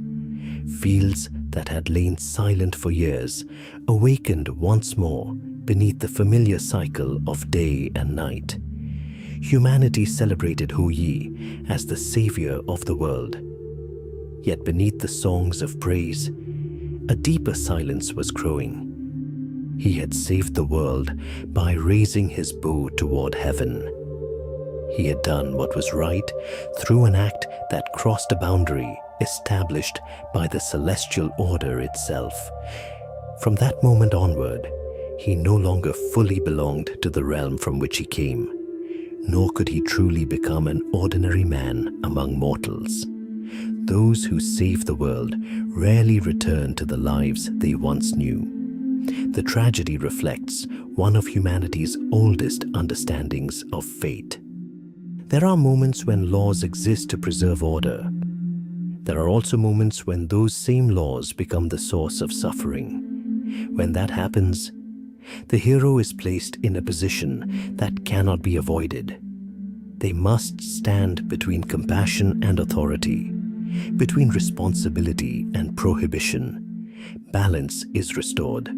Fields that had lain silent for years awakened once more beneath the familiar cycle of day and night. Humanity celebrated Hu Yi as the savior of the world. Yet beneath the songs of praise, a deeper silence was growing. He had saved the world by raising his bow toward heaven. He had done what was right through an act that crossed a boundary established by the celestial order itself. From that moment onward, he no longer fully belonged to the realm from which he came, nor could he truly become an ordinary man among mortals. Those who save the world rarely return to the lives they once knew. The tragedy reflects one of humanity's oldest understandings of fate. There are moments when laws exist to preserve order. There are also moments when those same laws become the source of suffering. When that happens, the hero is placed in a position that cannot be avoided. They must stand between compassion and authority, between responsibility and prohibition. Balance is restored,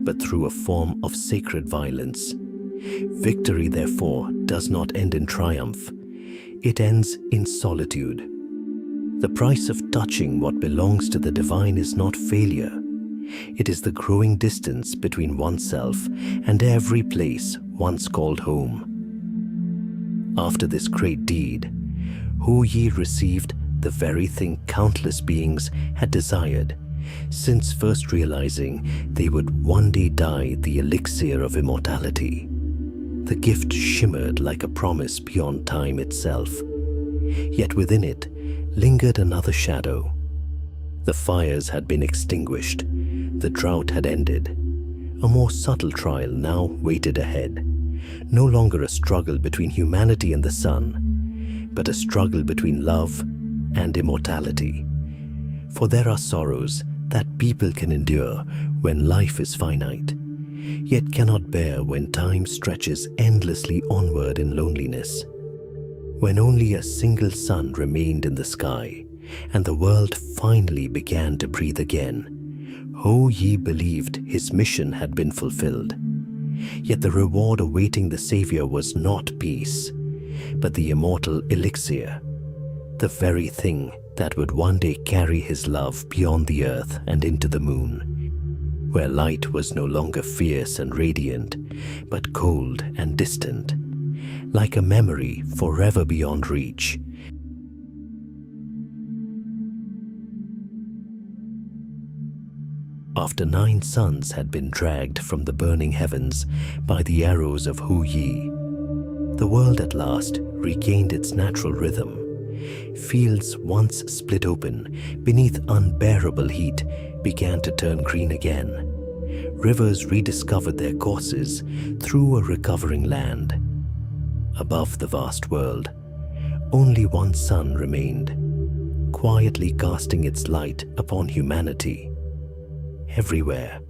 but through a form of sacred violence. Victory, therefore, does not end in triumph. It ends in solitude. The price of touching what belongs to the divine is not failure. It is the growing distance between oneself and every place once called home. After this great deed, Hu Yi received the very thing countless beings had desired, since first realizing they would one day die the elixir of immortality. The gift shimmered like a promise beyond time itself. Yet within it lingered another shadow. The fires had been extinguished, the drought had ended. A more subtle trial now waited ahead. No longer a struggle between humanity and the sun, but a struggle between love and immortality. For there are sorrows that people can endure when life is finite, yet cannot bear when time stretches endlessly onward in loneliness. When only a single sun remained in the sky, and the world finally began to breathe again, Hu Yi believed his mission had been fulfilled. Yet the reward awaiting the savior was not peace, but the immortal elixir, the very thing that would one day carry his love beyond the earth and into the moon, where light was no longer fierce and radiant, but cold and distant, like a memory forever beyond reach. After 9 suns had been dragged from the burning heavens by the arrows of Hu Yi, the world at last regained its natural rhythm. Fields once split open beneath unbearable heat began to turn green again. Rivers rediscovered their courses through a recovering land. Above the vast world, only one sun remained, quietly casting its light upon humanity. Everywhere,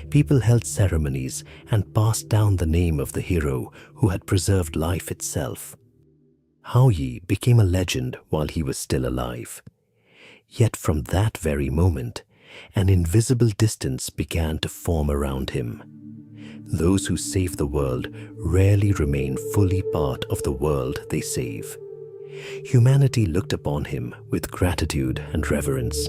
people held ceremonies and passed down the name of the hero who had preserved life itself. Hou Yi became a legend while he was still alive. Yet from that very moment, an invisible distance began to form around him. Those who save the world rarely remain fully part of the world they save. Humanity looked upon him with gratitude and reverence,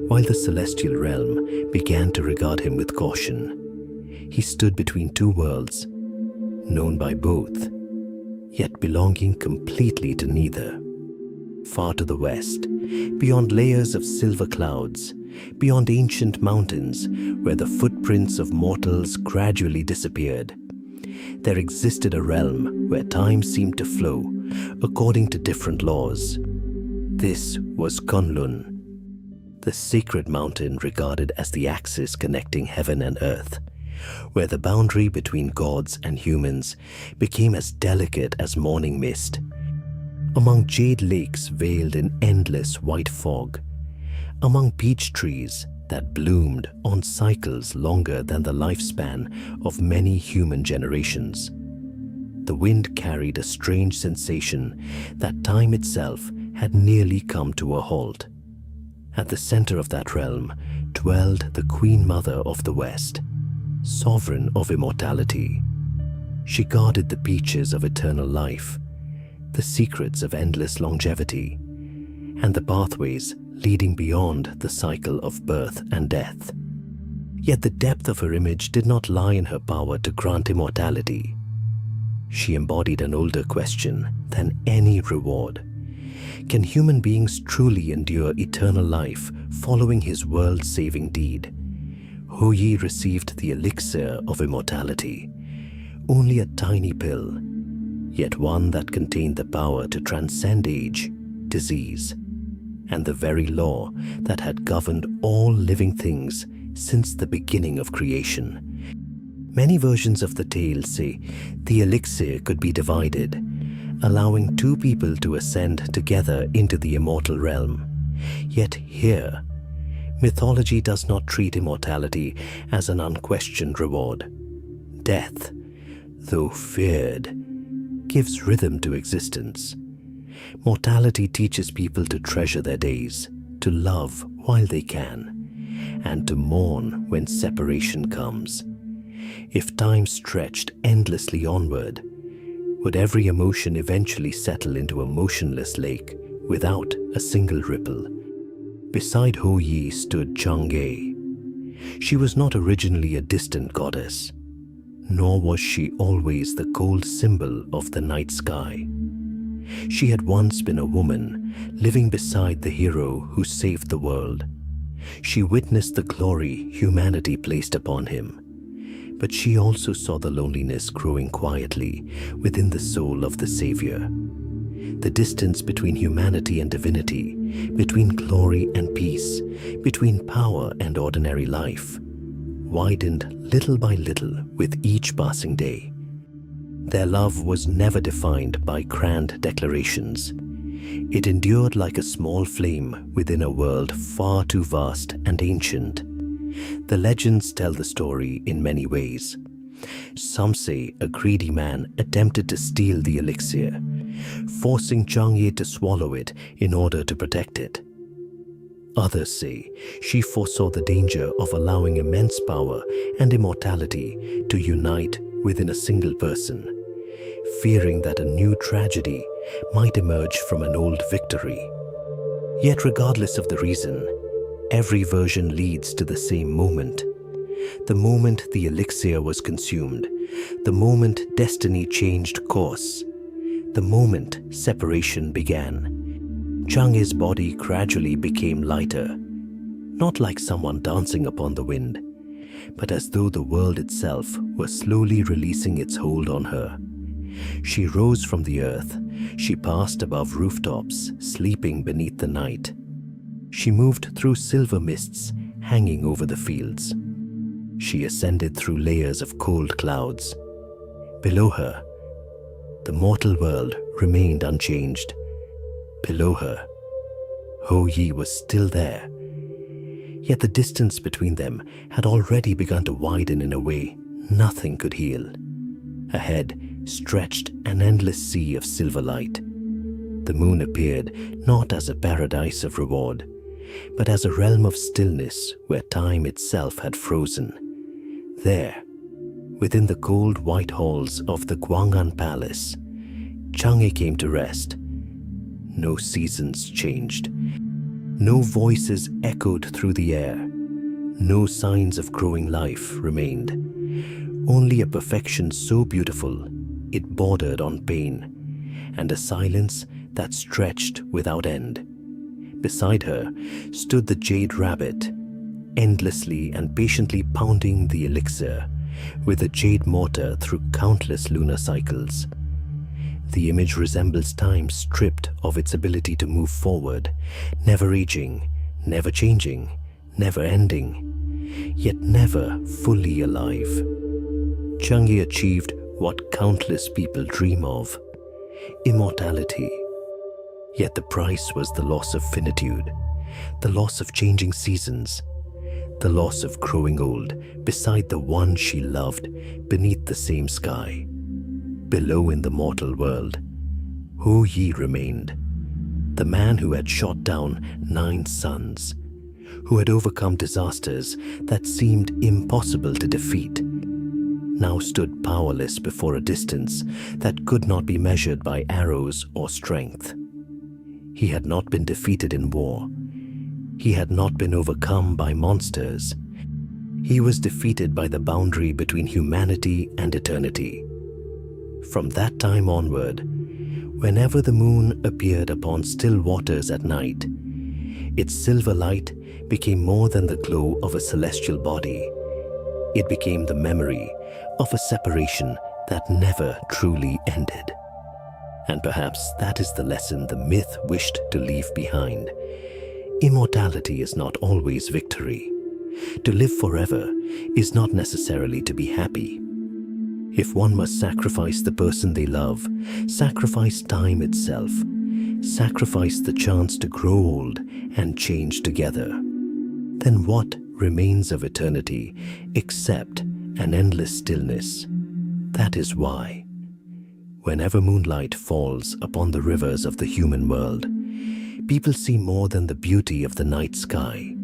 while the celestial realm began to regard him with caution. He stood between two worlds, known by both, yet belonging completely to neither. Far to the west, beyond layers of silver clouds, beyond ancient mountains where the footprints of mortals gradually disappeared, there existed a realm where time seemed to flow according to different laws. This was Kunlun, the sacred mountain regarded as the axis connecting heaven and earth, where the boundary between gods and humans became as delicate as morning mist. Among jade lakes veiled in endless white fog, among peach trees that bloomed on cycles longer than the lifespan of many human generations, the wind carried a strange sensation that time itself had nearly come to a halt. At the center of that realm dwelled the Queen Mother of the West, sovereign of immortality. She guarded the beaches of eternal life, the secrets of endless longevity, and the pathways leading beyond the cycle of birth and death. Yet the depth of her image did not lie in her power to grant immortality. She embodied an older question than any reward. Can human beings truly endure eternal life following his world-saving deed? Hu Yi received the elixir of immortality, only a tiny pill, yet one that contained the power to transcend age, disease, and the very law that had governed all living things since the beginning of creation. Many versions of the tale say the elixir could be divided, allowing two people to ascend together into the immortal realm. Yet here, Mythology does not treat immortality as an unquestioned reward. Death, though feared, gives rhythm to existence. Mortality teaches people to treasure their days, to love while they can, and to mourn when separation comes. If time stretched endlessly onward, would every emotion eventually settle into a motionless lake without a single ripple? Beside Hou Yi stood Chang'e. She was not originally a distant goddess, nor was she always the cold symbol of the night sky. She had once been a woman living beside the hero who saved the world. She witnessed the glory humanity placed upon him, but she also saw the loneliness growing quietly within the soul of the Savior. The distance between humanity and divinity, between glory and peace, between power and ordinary life, widened little by little with each passing day. Their love was never defined by grand declarations. It endured like a small flame within a world far too vast and ancient. The legends tell the story in many ways. Some say a greedy man attempted to steal the elixir, forcing Chang'e to swallow it in order to protect it. Others say she foresaw the danger of allowing immense power and immortality to unite within a single person, fearing that a new tragedy might emerge from an old victory. Yet regardless of the reason, every version leads to the same moment. The moment the elixir was consumed, the moment destiny changed course, the moment separation began. Chang'e's body gradually became lighter, not like someone dancing upon the wind, but as though the world itself was slowly releasing its hold on her. She rose from the earth. She passed above rooftops, sleeping beneath the night. She moved through silver mists hanging over the fields. She ascended through layers of cold clouds. Below her, the mortal world remained unchanged. Below her, Hou Yi was still there. Yet the distance between them had already begun to widen in a way nothing could heal. Ahead stretched an endless sea of silver light. The moon appeared not as a paradise of reward, but as a realm of stillness where time itself had frozen. There, within the cold white halls of the Guang'an Palace, Chang'e came to rest. No seasons changed. No voices echoed through the air. No signs of growing life remained. Only a perfection so beautiful it bordered on pain, and a silence that stretched without end. Beside her stood the jade rabbit, endlessly and patiently pounding the elixir with a jade mortar through countless lunar cycles. The image resembles time stripped of its ability to move forward, never aging, never changing, never ending, yet never fully alive. Chang'e achieved what countless people dream of: immortality. Yet the price was the loss of finitude, the loss of changing seasons, the loss of growing old beside the one she loved beneath the same sky. Below in the mortal world, Hou Yi remained, the man who had shot down 9 suns, who had overcome disasters that seemed impossible to defeat, now stood powerless before a distance that could not be measured by arrows or strength. He had not been defeated in war. He had not been overcome by monsters. He was defeated by the boundary between humanity and eternity. From that time onward, whenever the moon appeared upon still waters at night, its silver light became more than the glow of a celestial body. It became the memory of a separation that never truly ended. And perhaps that is the lesson the myth wished to leave behind. Immortality is not always victory. To live forever is not necessarily to be happy. If one must sacrifice the person they love, sacrifice time itself, sacrifice the chance to grow old and change together, then what remains of eternity except an endless stillness? That is why, whenever moonlight falls upon the rivers of the human world, people see more than the beauty of the night sky.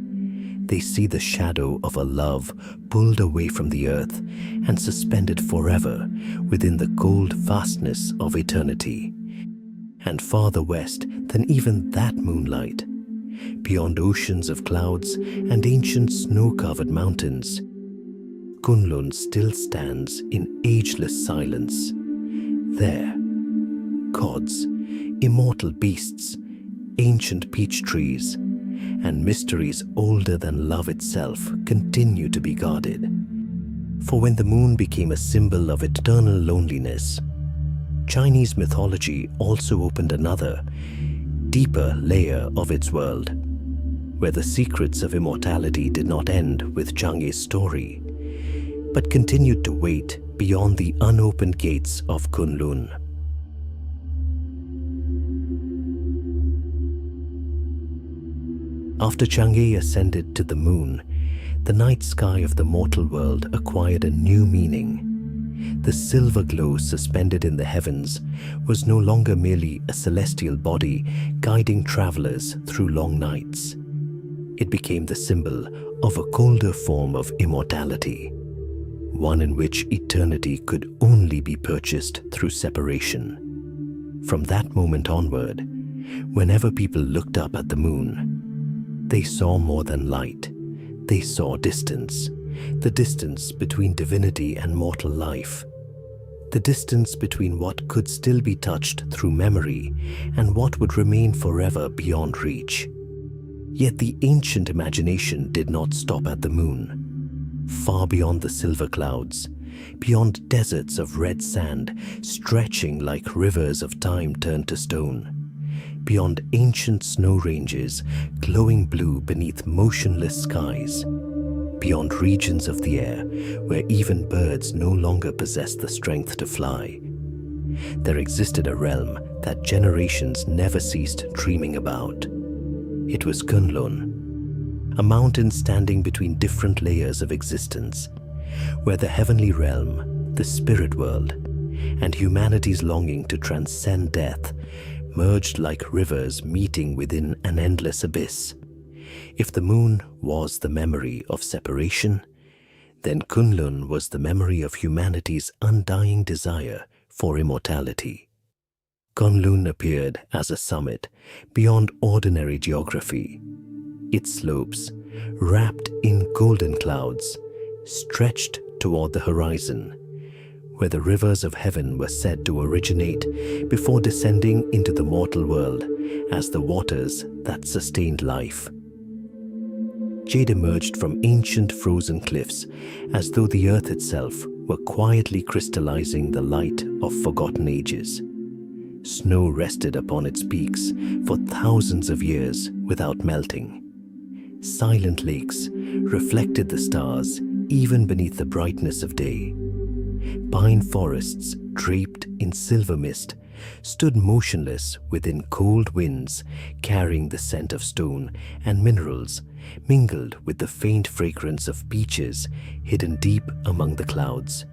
They see the shadow of a love pulled away from the earth and suspended forever within the cold vastness of eternity. And farther west than even that moonlight, beyond oceans of clouds and ancient snow-covered mountains, Kunlun still stands in ageless silence. There, gods, immortal beasts, ancient peach trees, and mysteries older than love itself continue to be guarded. For when the moon became a symbol of eternal loneliness, Chinese mythology also opened another, deeper layer of its world, where the secrets of immortality did not end with Chang'e's story, but continued to wait beyond the unopened gates of Kunlun. After Chang'e ascended to the moon, the night sky of the mortal world acquired a new meaning. The silver glow suspended in the heavens was no longer merely a celestial body guiding travelers through long nights. It became the symbol of a colder form of immortality, one in which eternity could only be purchased through separation. From that moment onward, whenever people looked up at the moon, they saw more than light. They saw distance, the distance between divinity and mortal life, the distance between what could still be touched through memory and what would remain forever beyond reach. Yet the ancient imagination did not stop at the moon. Far beyond the silver clouds, beyond deserts of red sand stretching like rivers of time turned to stone, beyond ancient snow ranges glowing blue beneath motionless skies, beyond regions of the air where even birds no longer possessed the strength to fly, there existed a realm that generations never ceased dreaming about. It was Kunlun, a mountain standing between different layers of existence, where the heavenly realm, the spirit world, and humanity's longing to transcend death merged like rivers meeting within an endless abyss. If the moon was the memory of separation, then Kunlun was the memory of humanity's undying desire for immortality. Kunlun appeared as a summit beyond ordinary geography. Its slopes, wrapped in golden clouds, stretched toward the horizon, where the rivers of heaven were said to originate before descending into the mortal world as the waters that sustained life. Jade emerged from ancient frozen cliffs as though the earth itself were quietly crystallizing the light of forgotten ages. Snow rested upon its peaks for thousands of years without melting. Silent lakes reflected the stars even beneath the brightness of day. Pine forests, draped in silver mist, stood motionless within cold winds, carrying the scent of stone and minerals, mingled with the faint fragrance of peaches hidden deep among the clouds.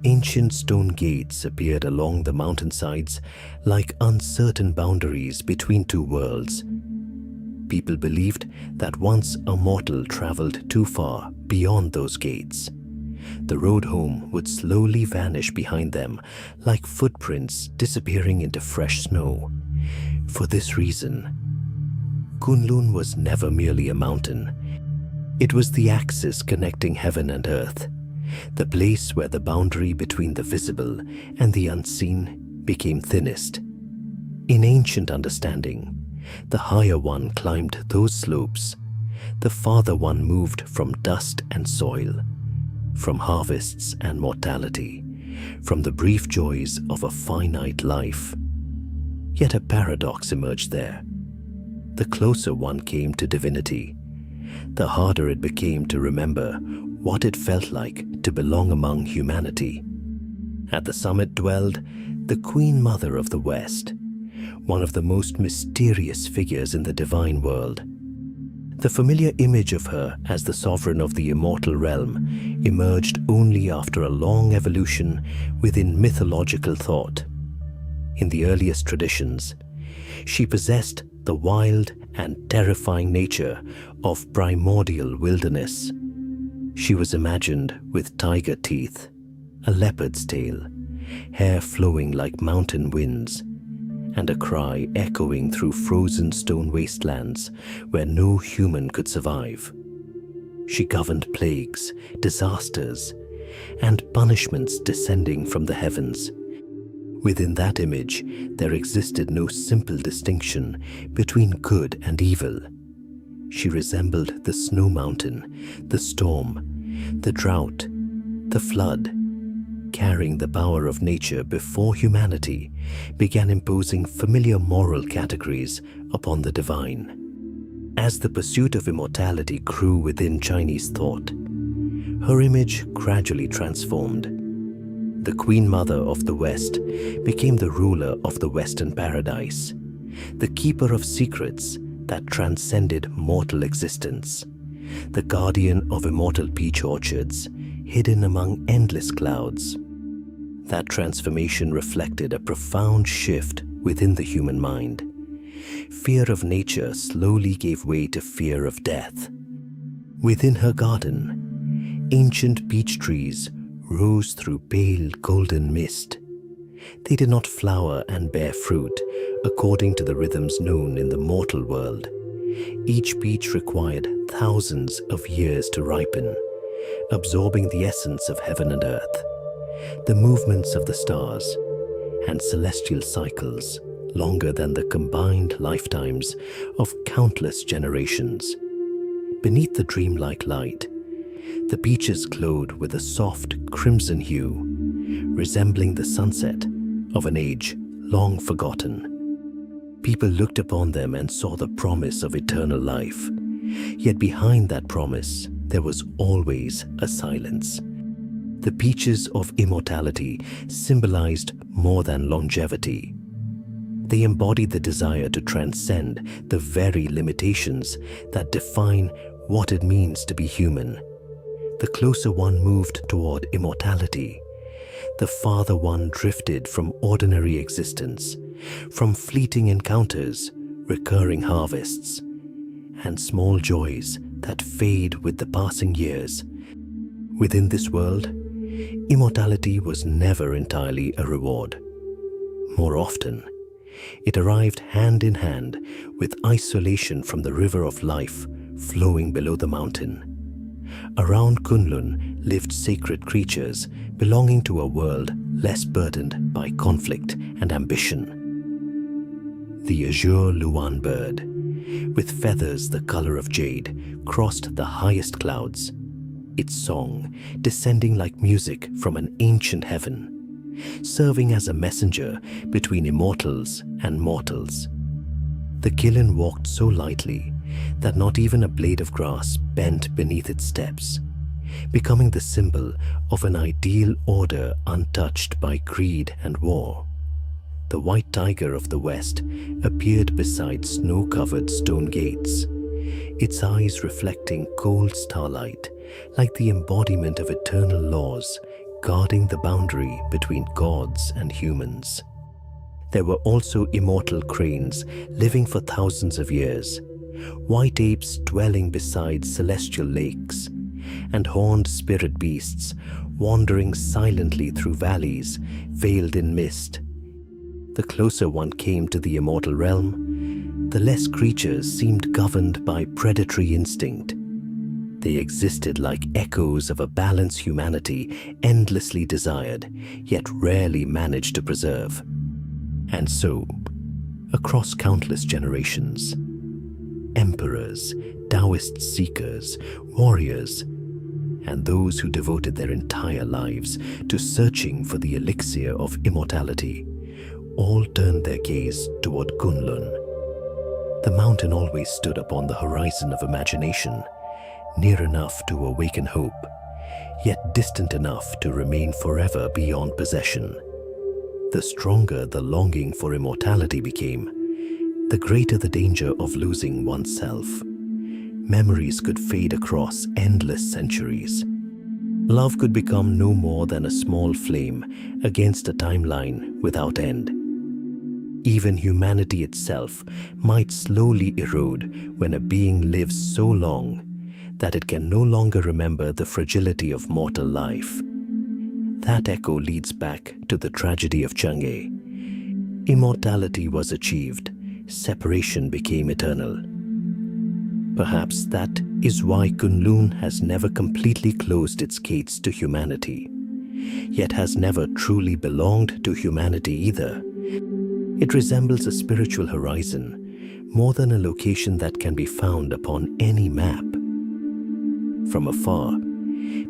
Ancient stone gates appeared along the mountainsides like uncertain boundaries between two worlds. People believed that once a mortal traveled too far beyond those gates, the road home would slowly vanish behind them like footprints disappearing into fresh snow. For this reason, Kunlun was never merely a mountain. It was the axis connecting heaven and earth, the place where the boundary between the visible and the unseen became thinnest. In ancient understanding, the higher one climbed those slopes, the farther one moved from dust and soil, from harvests and mortality, from the brief joys of a finite life. Yet a paradox emerged there. The closer one came to divinity, the harder it became to remember what it felt like to belong among humanity. At the summit dwelled the Queen Mother of the West, one of the most mysterious figures in the divine world. The familiar image of her as the sovereign of the immortal realm emerged only after a long evolution within mythological thought. In the earliest traditions, she possessed the wild and terrifying nature of primordial wilderness. She was imagined with tiger teeth, a leopard's tail, hair flowing like mountain winds, and a cry echoing through frozen stone wastelands where no human could survive. She governed plagues, disasters, and punishments descending from the heavens. Within that image, there existed no simple distinction between good and evil. She resembled the snow mountain, the storm, the drought, the flood, carrying the power of nature before humanity began imposing familiar moral categories upon the divine. As the pursuit of immortality grew within Chinese thought, her image gradually transformed. The Queen Mother of the West became the ruler of the Western paradise, the keeper of secrets that transcended mortal existence, the guardian of immortal peach orchards hidden among endless clouds. That transformation reflected a profound shift within the human mind. Fear of nature slowly gave way to fear of death. Within her garden, ancient peach trees rose through pale golden mist. They did not flower and bear fruit according to the rhythms known in the mortal world. Each peach required thousands of years to ripen, absorbing the essence of heaven and earth, the movements of the stars, and celestial cycles longer than the combined lifetimes of countless generations. Beneath the dreamlike light, the peaches glowed with a soft crimson hue, resembling the sunset of an age long forgotten. People looked upon them and saw the promise of eternal life. Yet behind that promise, there was always a silence. The peaches of immortality symbolized more than longevity. They embodied the desire to transcend the very limitations that define what it means to be human. The closer one moved toward immortality, the farther one drifted from ordinary existence, from fleeting encounters, recurring harvests, and small joys that fade with the passing years. Within this world, immortality was never entirely a reward. More often, it arrived hand in hand with isolation from the river of life flowing below the mountain. Around Kunlun lived sacred creatures belonging to a world less burdened by conflict and ambition. The azure Luan bird, with feathers the color of jade, crossed the highest clouds, its song descending like music from an ancient heaven, serving as a messenger between immortals and mortals. The Kilin walked so lightly that not even a blade of grass bent beneath its steps, becoming the symbol of an ideal order untouched by greed and war. The white tiger of the West appeared beside snow-covered stone gates, its eyes reflecting cold starlight like the embodiment of eternal laws guarding the boundary between gods and humans. There were also immortal cranes living for thousands of years, white apes dwelling beside celestial lakes, and horned spirit beasts wandering silently through valleys veiled in mist. The closer one came to the immortal realm, the less creatures seemed governed by predatory instinct. They existed like echoes of a balanced humanity endlessly desired, yet rarely managed to preserve. And so, across countless generations, emperors, Taoist seekers, warriors, and those who devoted their entire lives to searching for the elixir of immortality, all turned their gaze toward Kunlun. The mountain always stood upon the horizon of imagination, near enough to awaken hope, yet distant enough to remain forever beyond possession. The stronger the longing for immortality became, the greater the danger of losing oneself. memories could fade across endless centuries. Love could become no more than a small flame against a timeline without end. Even humanity itself might slowly erode when a being lives so long that it can no longer remember the fragility of mortal life. That echo leads back to the tragedy of Chang'e. Immortality was achieved, separation became eternal. Perhaps that is why Kunlun has never completely closed its gates to humanity, yet has never truly belonged to humanity either. It resembles a spiritual horizon, more than a location that can be found upon any map. From afar,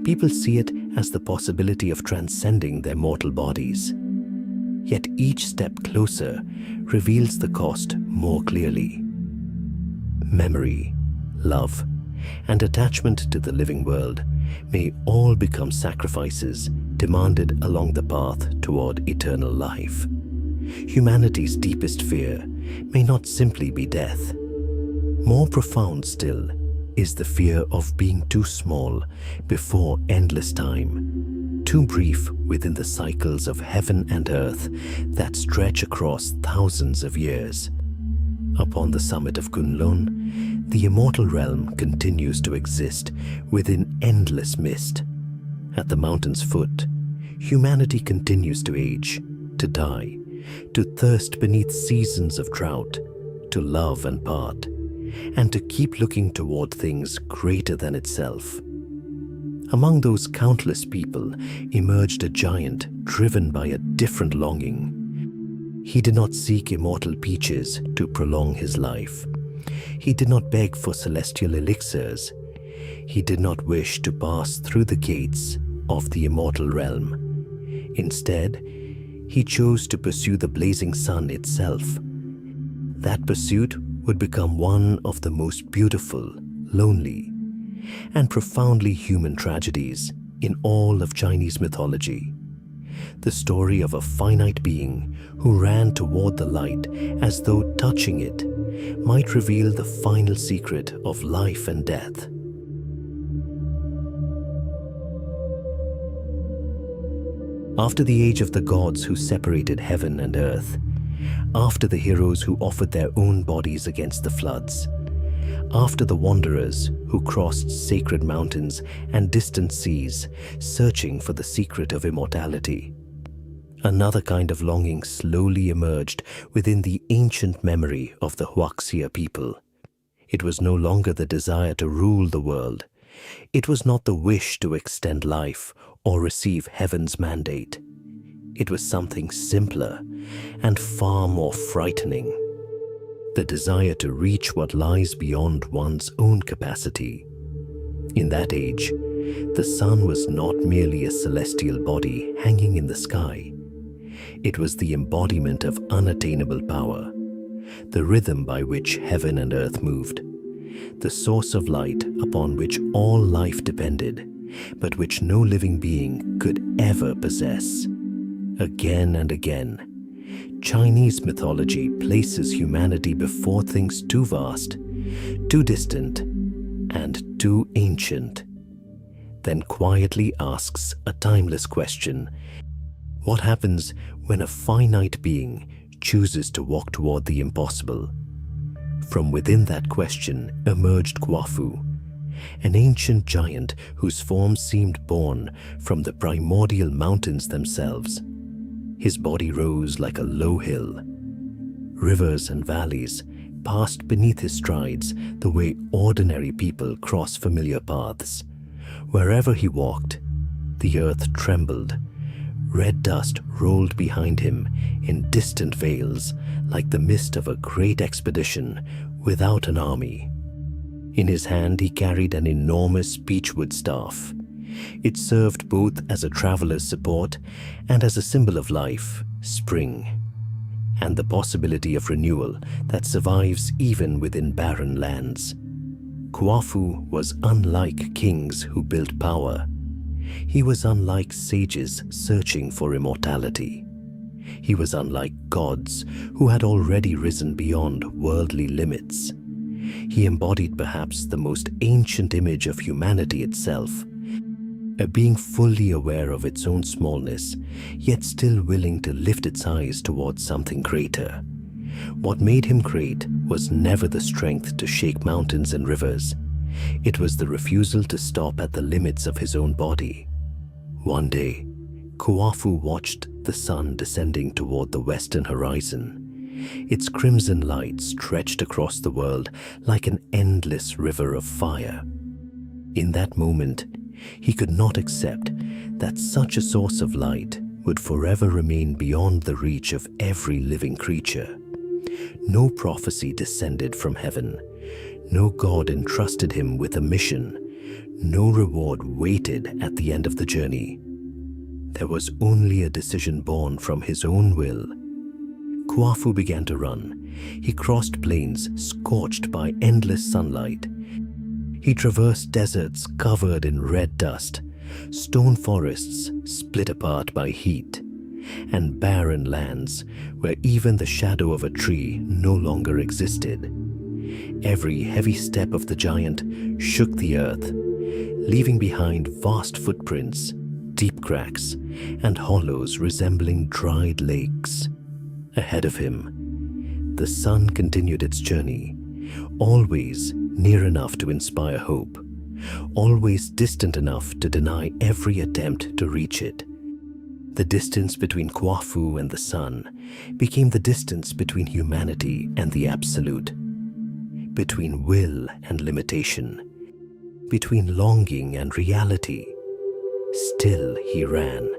people see it as the possibility of transcending their mortal bodies. Yet each step closer reveals the cost more clearly. Memory, love, and attachment to the living world may all become sacrifices demanded along the path toward eternal life. Humanity's deepest fear may not simply be death. More profound still is the fear of being too small before endless time, too brief within the cycles of heaven and earth that stretch across thousands of years. Upon the summit of Kunlun, the immortal realm continues to exist within endless mist. At the mountain's foot, humanity continues to age, to die, to thirst beneath seasons of drought, to love and part, and to keep looking toward things greater than itself. Among those countless people emerged a giant driven by a different longing. He did not seek immortal peaches to prolong his life. He did not beg for celestial elixirs. He did not wish to pass through the gates of the immortal realm. Instead, he chose to pursue the blazing sun itself. That pursuit would become one of the most beautiful, lonely, and profoundly human tragedies in all of Chinese mythology. The story of a finite being who ran toward the light as though touching it might reveal the final secret of life and death. After the age of the gods who separated heaven and earth, after the heroes who offered their own bodies against the floods, after the wanderers who crossed sacred mountains and distant seas searching for the secret of immortality, another kind of longing slowly emerged within the ancient memory of the Fuxi people. It was no longer the desire to rule the world. It was not the wish to extend life or receive heaven's mandate. It was something simpler and far more frightening. The desire to reach what lies beyond one's own capacity. In that age, the sun was not merely a celestial body hanging in the sky. It was the embodiment of unattainable power, the rhythm by which heaven and earth moved, the source of light upon which all life depended, but which no living being could ever possess. Again and again, Chinese mythology places humanity before things too vast, too distant, and too ancient, then quietly asks a timeless question: what happens when a finite being chooses to walk toward the impossible? From within that question emerged Kuafu, an ancient giant whose form seemed born from the primordial mountains themselves. His body rose like a low hill. Rivers and valleys passed beneath his strides the way ordinary people cross familiar paths. Wherever he walked, the earth trembled. Red dust rolled behind him in distant vales like the mist of a great expedition without an army. In his hand he carried an enormous beechwood staff. It served both as a traveler's support and as a symbol of life, spring, and the possibility of renewal that survives even within barren lands. Kuafu was unlike kings who built power. He was unlike sages searching for immortality. He was unlike gods who had already risen beyond worldly limits. He embodied perhaps the most ancient image of humanity itself, a being fully aware of its own smallness, yet still willing to lift its eyes towards something greater. What made him great was never the strength to shake mountains and rivers. It was the refusal to stop at the limits of his own body. One day, Kuafu watched the sun descending toward the western horizon. Its crimson light stretched across the world like an endless river of fire. In that moment, he could not accept that such a source of light would forever remain beyond the reach of every living creature. No prophecy descended from heaven. No god entrusted him with a mission. No reward waited at the end of the journey. There was only a decision born from his own will. Kuafu began to run. He crossed plains scorched by endless sunlight. He traversed deserts covered in red dust, stone forests split apart by heat, and barren lands where even the shadow of a tree no longer existed. Every heavy step of the giant shook the earth, leaving behind vast footprints, deep cracks, and hollows resembling dried lakes. Ahead of him, the sun continued its journey, always near enough to inspire hope, always distant enough to deny every attempt to reach it. The distance between Kuafu and the sun became the distance between humanity and the absolute, between will and limitation, between longing and reality. Still he ran.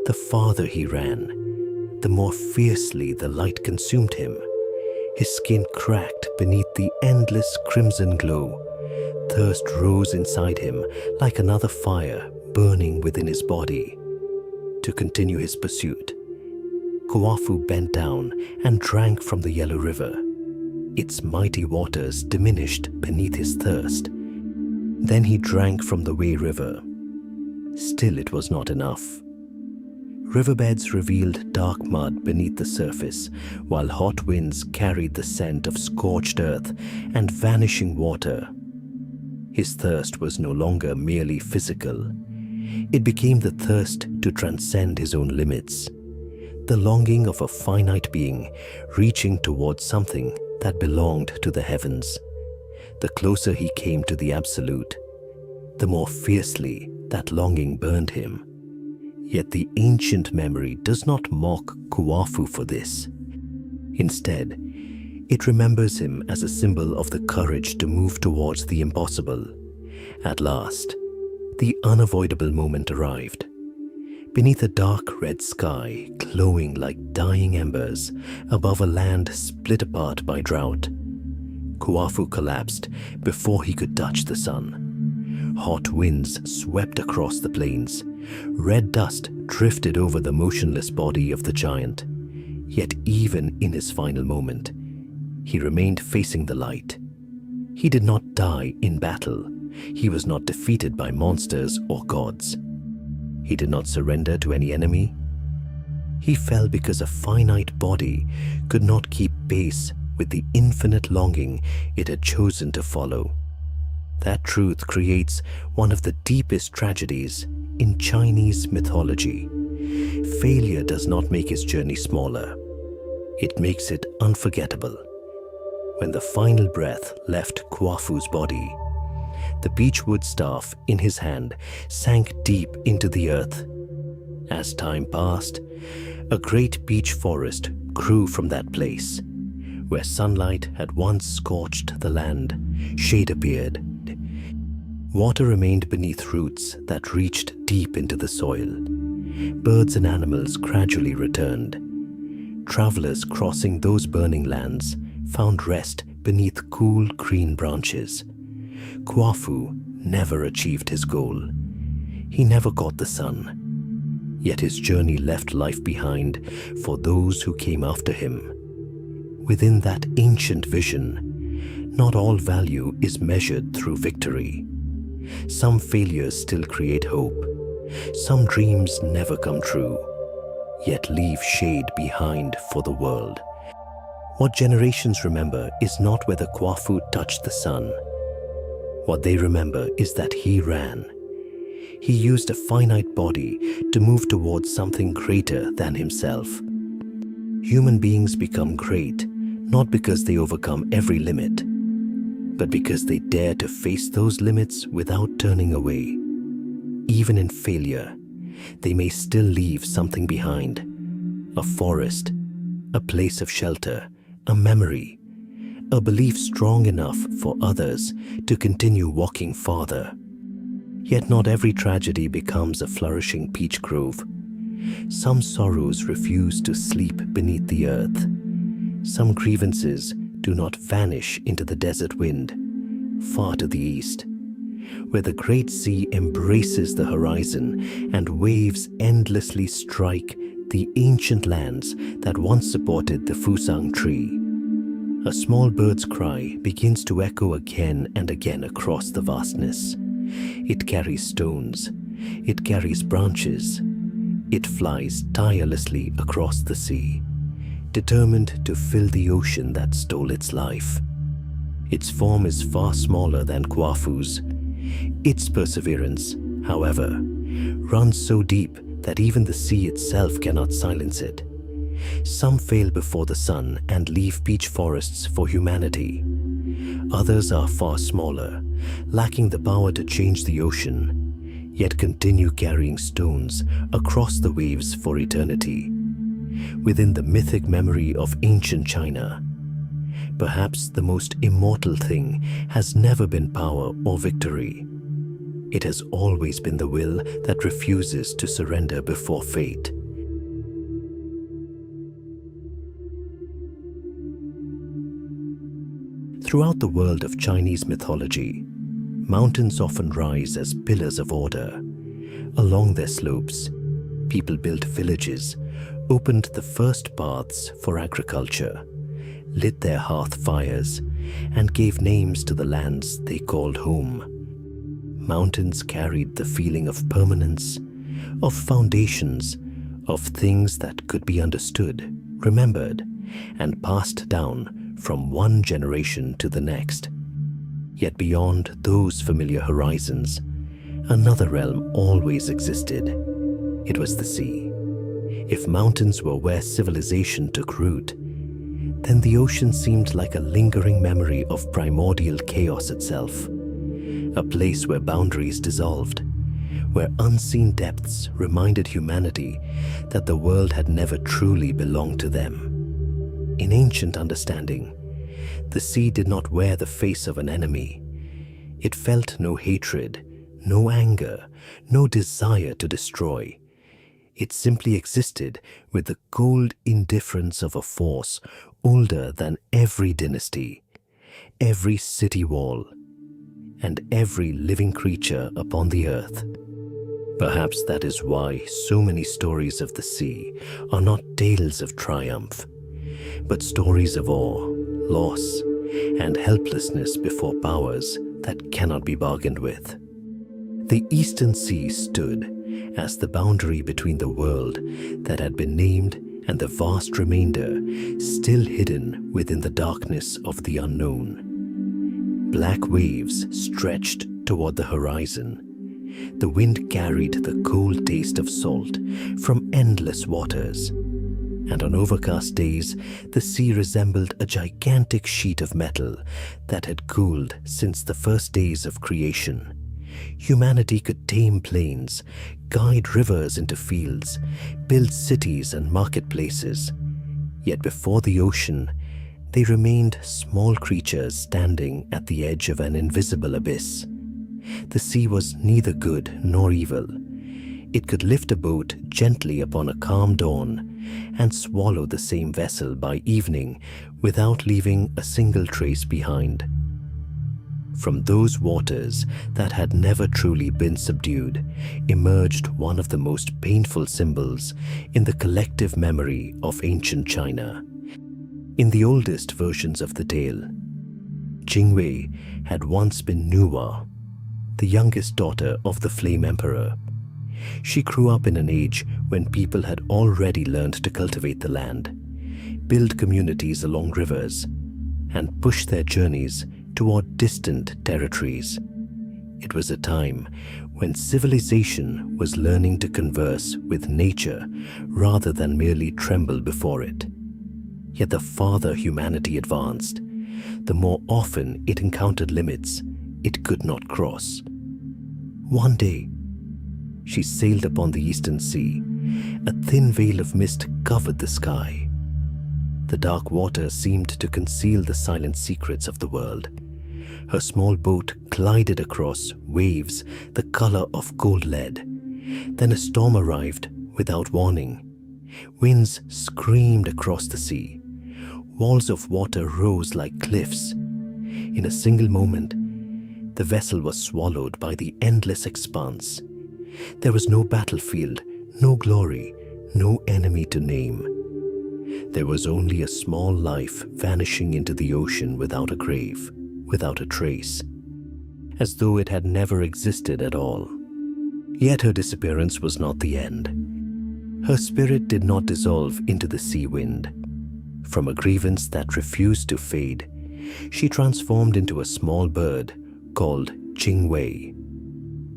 The farther he ran, the more fiercely the light consumed him. His skin cracked beneath the endless crimson glow. Thirst rose inside him like another fire burning within his body. To continue his pursuit, Kuafu bent down and drank from the yellow river. Its mighty waters diminished beneath his thirst. Then he drank from the Wei River. Still it was not enough. Riverbeds revealed dark mud beneath the surface, while hot winds carried the scent of scorched earth and vanishing water. His thirst was no longer merely physical. It became the thirst to transcend his own limits, the longing of a finite being reaching towards something that belonged to the heavens. The closer he came to the absolute, the more fiercely that longing burned him. Yet the ancient memory does not mock Kuafu for this. Instead, it remembers him as a symbol of the courage to move towards the impossible. At last, the unavoidable moment arrived. Beneath a dark red sky glowing like dying embers above a land split apart by drought, Kuafu collapsed before he could touch the sun. Hot winds swept across the plains. Red dust drifted over the motionless body of the giant. Yet even in his final moment, he remained facing the light. He did not die in battle. He was not defeated by monsters or gods. He did not surrender to any enemy. He fell because a finite body could not keep pace with the infinite longing it had chosen to follow. That truth creates one of the deepest tragedies in Chinese mythology. Failure does not make his journey smaller. It makes it unforgettable. When the final breath left Kuafu's body, the beechwood staff in his hand sank deep into the earth. As time passed, a great beech forest grew from that place. Where sunlight had once scorched the land, shade appeared. Water remained beneath roots that reached deep into the soil. Birds and animals gradually returned. Travelers crossing those burning lands found rest beneath cool green branches. Kuafu never achieved his goal. He never caught the sun. Yet his journey left life behind for those who came after him. Within that ancient vision, not all value is measured through victory. Some failures still create hope. Some dreams never come true, yet leave shade behind for the world. What generations remember is not whether Kuafu touched the sun. What they remember is that he ran. He used a finite body to move towards something greater than himself. Human beings become great not because they overcome every limit, but because they dare to face those limits without turning away. Even in failure, they may still leave something behind: a forest, a place of shelter, a memory, a belief strong enough for others to continue walking farther. Yet not every tragedy becomes a flourishing peach grove. Some sorrows refuse to sleep beneath the earth. Some grievances do not vanish into the desert wind, far to the east, where the great sea embraces the horizon and waves endlessly strike the ancient lands that once supported the Fusang tree. A small bird's cry begins to echo again and again across the vastness. It carries stones, it carries branches, it flies tirelessly across the sea, determined to fill the ocean that stole its life. Its form is far smaller than Kuafu's. Its perseverance, however, runs so deep that even the sea itself cannot silence it. Some fail before the sun and leave peach forests for humanity. Others are far smaller, lacking the power to change the ocean, yet continue carrying stones across the waves for eternity. Within the mythic memory of ancient China, perhaps the most immortal thing has never been power or victory. It has always been the will that refuses to surrender before fate. Throughout the world of Chinese mythology, mountains often rise as pillars of order. Along their slopes, people built villages, opened the first paths for agriculture, lit their hearth fires, and gave names to the lands they called home. Mountains carried the feeling of permanence, of foundations, of things that could be understood, remembered, and passed down from one generation to the next. Yet beyond those familiar horizons, another realm always existed. It was the sea. If mountains were where civilization took root, then the ocean seemed like a lingering memory of primordial chaos itself, a place where boundaries dissolved, where unseen depths reminded humanity that the world had never truly belonged to them. In ancient understanding, the sea did not wear the face of an enemy. It felt no hatred, no anger, no desire to destroy. It simply existed with the cold indifference of a force older than every dynasty, every city wall, and every living creature upon the earth. Perhaps that is why so many stories of the sea are not tales of triumph, but stories of awe, loss, and helplessness before powers that cannot be bargained with. The Eastern Sea stood as the boundary between the world that had been named and the vast remainder still hidden within the darkness of the unknown. Black waves stretched toward the horizon. The wind carried the cold taste of salt from endless waters, and on overcast days, the sea resembled a gigantic sheet of metal that had cooled since the first days of creation. Humanity could tame plains, guide rivers into fields, build cities and marketplaces. Yet before the ocean, they remained small creatures standing at the edge of an invisible abyss. The sea was neither good nor evil. It could lift a boat gently upon a calm dawn and swallow the same vessel by evening without leaving a single trace behind. From those waters that had never truly been subdued emerged one of the most painful symbols in the collective memory of ancient China. In the oldest versions of the tale, Jingwei had once been Nüwa, the youngest daughter of the Flame Emperor. She grew up in an age when people had already learned to cultivate the land. build communities along rivers, and push their journeys toward distant territories. It was a time when civilization was learning to converse with nature rather than merely tremble before it. Yet the farther humanity advanced, the more often it encountered limits it could not cross. One day, she sailed upon the eastern sea. A thin veil of mist covered the sky. The dark water seemed to conceal the silent secrets of the world. Her small boat glided across waves the color of gold lead. Then a storm arrived without warning. Winds screamed across the sea. Walls of water rose like cliffs. In a single moment, the vessel was swallowed by the endless expanse. There was no battlefield, no glory, no enemy to name. There was only a small life vanishing into the ocean without a grave, without a trace, as though it had never existed at all. Yet her disappearance was not the end. Her spirit did not dissolve into the sea wind. From a grievance that refused to fade, she transformed into a small bird called Jingwei.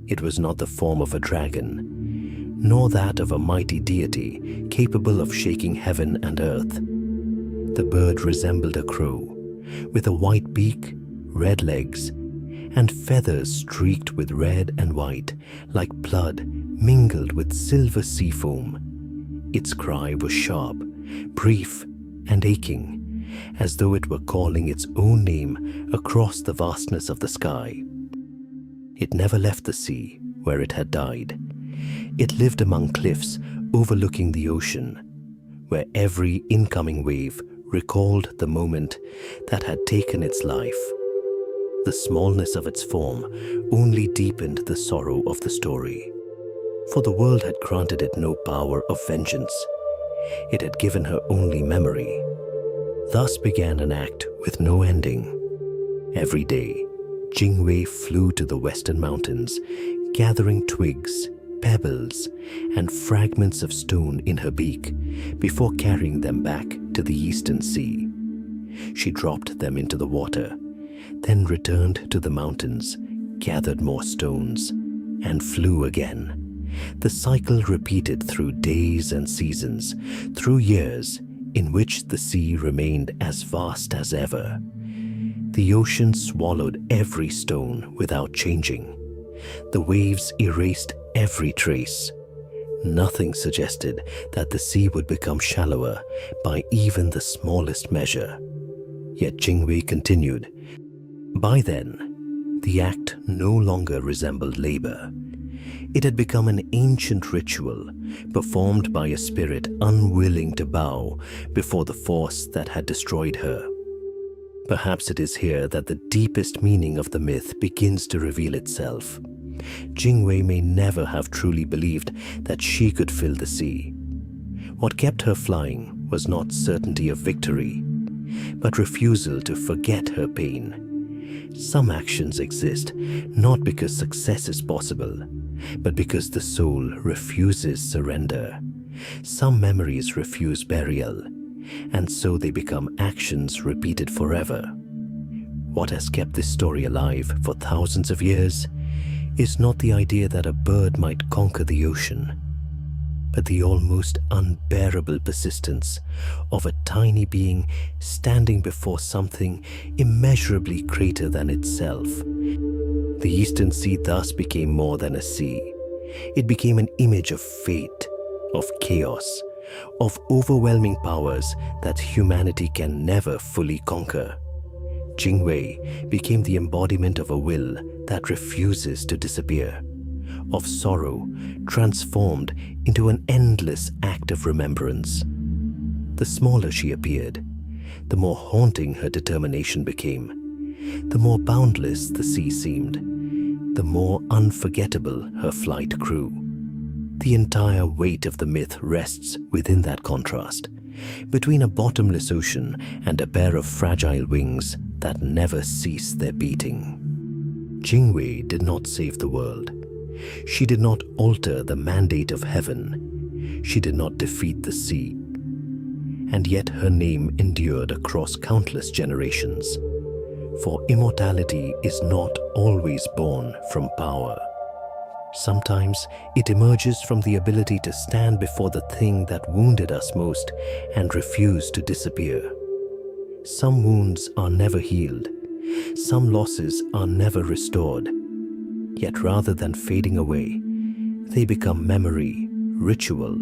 It was not the form of a dragon, nor that of a mighty deity capable of shaking heaven and earth. The bird resembled a crow, with a white beak, red legs, and feathers streaked with red and white, like blood mingled with silver sea foam. Its cry was sharp, brief, and aching, as though it were calling its own name across the vastness of the sky. It never left the sea where it had died. It lived among cliffs overlooking the ocean, where every incoming wave recalled the moment that had taken its life. The smallness of its form only deepened the sorrow of the story, for the world had granted it no power of vengeance. It had given her only memory. Thus began an act with no ending. Every day, Jingwei flew to the western mountains, gathering twigs, pebbles, and fragments of stone in her beak before carrying them back to the eastern sea. She dropped them into the water, then returned to the mountains, gathered more stones, and flew again. The cycle repeated through days and seasons, through years in which the sea remained as vast as ever. The ocean swallowed every stone without changing. The waves erased every trace. Nothing suggested that the sea would become shallower by even the smallest measure. Yet Jingwei continued. By then, the act no longer resembled labor. It had become an ancient ritual performed by a spirit unwilling to bow before the force that had destroyed her. Perhaps it is here that the deepest meaning of the myth begins to reveal itself. Jingwei may never have truly believed that she could fill the sea. What kept her flying was not certainty of victory, but refusal to forget her pain. Some actions exist not because success is possible, but because the soul refuses surrender. Some memories refuse burial, and so they become actions repeated forever. What has kept this story alive for thousands of years is not the idea that a bird might conquer the ocean, but the almost unbearable persistence of a tiny being standing before something immeasurably greater than itself. The Eastern Sea thus became more than a sea. It became an image of fate, of chaos, of overwhelming powers that humanity can never fully conquer. Jingwei became the embodiment of a will that refuses to disappear, of sorrow transformed into an endless act of remembrance. The smaller she appeared, the more haunting her determination became. The more boundless the sea seemed, the more unforgettable her flight grew. The entire weight of the myth rests within that contrast, between a bottomless ocean and a pair of fragile wings that never cease their beating. Jingwei did not save the world. She did not alter the mandate of heaven. She did not defeat the sea. and yet her name endured across countless generations. For immortality is not always born from power. Sometimes it emerges from the ability to stand before the thing that wounded us most and refuse to disappear. Some wounds are never healed. Some losses are never restored. Yet rather than fading away, they become memory, ritual,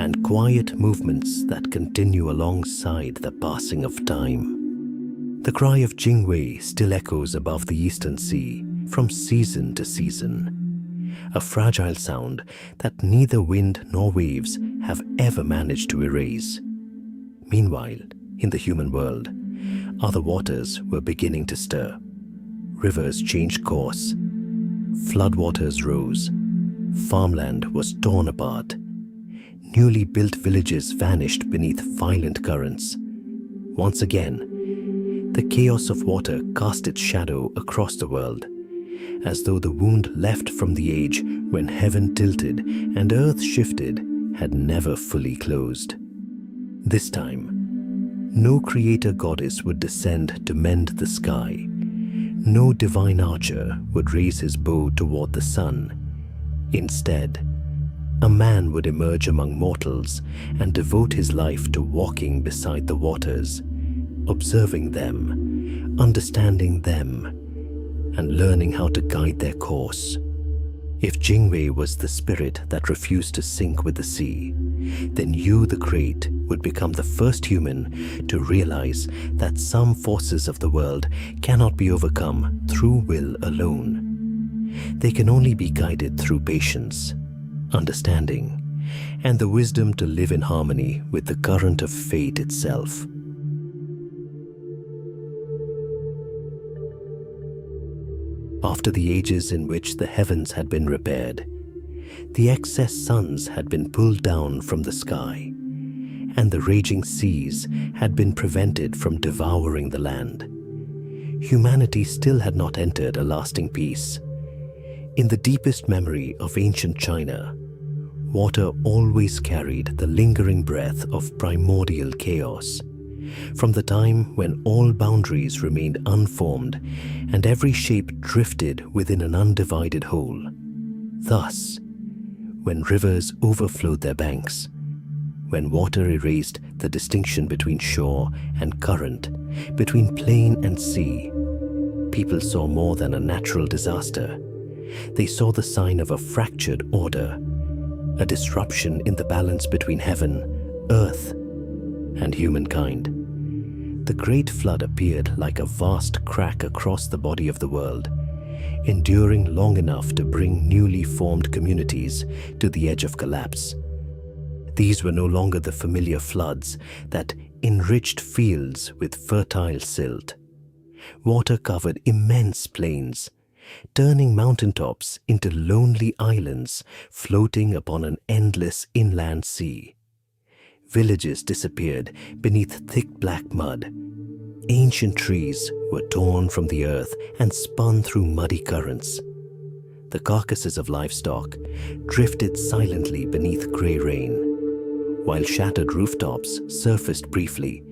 and quiet movements that continue alongside the passing of time. The cry of Jingwei still echoes above the eastern sea from season to season, a fragile sound that neither wind nor waves have ever managed to erase. Meanwhile, in the human world, other waters were beginning to stir. Rivers changed course. Floodwaters rose. Farmland was torn apart. Newly built villages vanished beneath violent currents. Once again, the chaos of water cast its shadow across the world, as though the wound left from the age when heaven tilted and earth shifted had never fully closed. This time, no creator goddess would descend to mend the sky. No divine archer would raise his bow toward the sun. Instead, a man would emerge among mortals and devote his life to walking beside the waters, observing them, understanding them, and learning how to guide their course. If Jingwei was the spirit that refused to sink with the sea, then you, the Great, would become the first human to realize that some forces of the world cannot be overcome through will alone. They can only be guided through patience, understanding, and the wisdom to live in harmony with the current of fate itself. After the ages in which the heavens had been repaired, the excess suns had been pulled down from the sky, and the raging seas had been prevented from devouring the land. Humanity still had not entered a lasting peace. In the deepest memory of ancient China, water always carried the lingering breath of primordial chaos. From the time when all boundaries remained unformed and every shape drifted within an undivided whole. Thus, when rivers overflowed their banks, when water erased the distinction between shore and current, between plain and sea, people saw more than a natural disaster. They saw the sign of a fractured order, a disruption in the balance between heaven, earth, and humankind. The Great Flood appeared like a vast crack across the body of the world, enduring long enough to bring newly formed communities to the edge of collapse. These were no longer the familiar floods that enriched fields with fertile silt. Water covered immense plains, turning mountaintops into lonely islands floating upon an endless inland sea. Villages disappeared beneath thick black mud. Ancient trees were torn from the earth and spun through muddy currents. The carcasses of livestock drifted silently beneath grey rain, while shattered rooftops surfaced briefly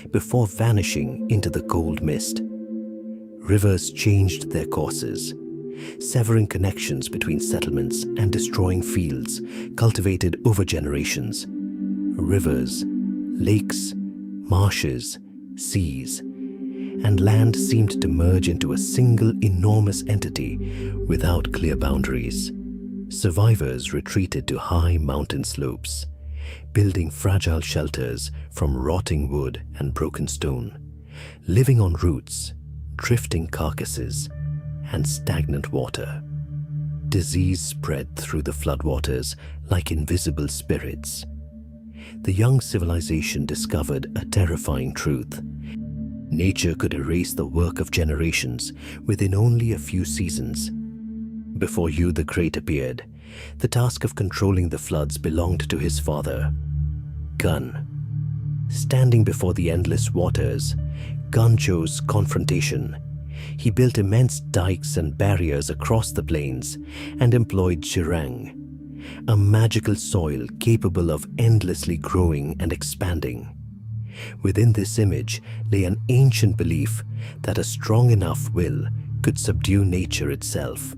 before vanishing into the cold mist. Rivers changed their courses, severing connections between settlements and destroying fields cultivated over generations. Rivers, lakes, marshes, seas, and land seemed to merge into a single enormous entity without clear boundaries. Survivors retreated to high mountain slopes, building fragile shelters from rotting wood and broken stone, living on roots, drifting carcasses, and stagnant water. Disease spread through the floodwaters like invisible spirits. The young civilization discovered a terrifying truth. Nature could erase the work of generations within only a few seasons. Before you, the Great, appeared, the task of controlling the floods belonged to his father, Gun. Standing before the endless waters, Gun chose confrontation. He built immense dikes and barriers across the plains and employed Zhirang, a magical soil capable of endlessly growing and expanding. Within this image lay an ancient belief that a strong enough will could subdue nature itself.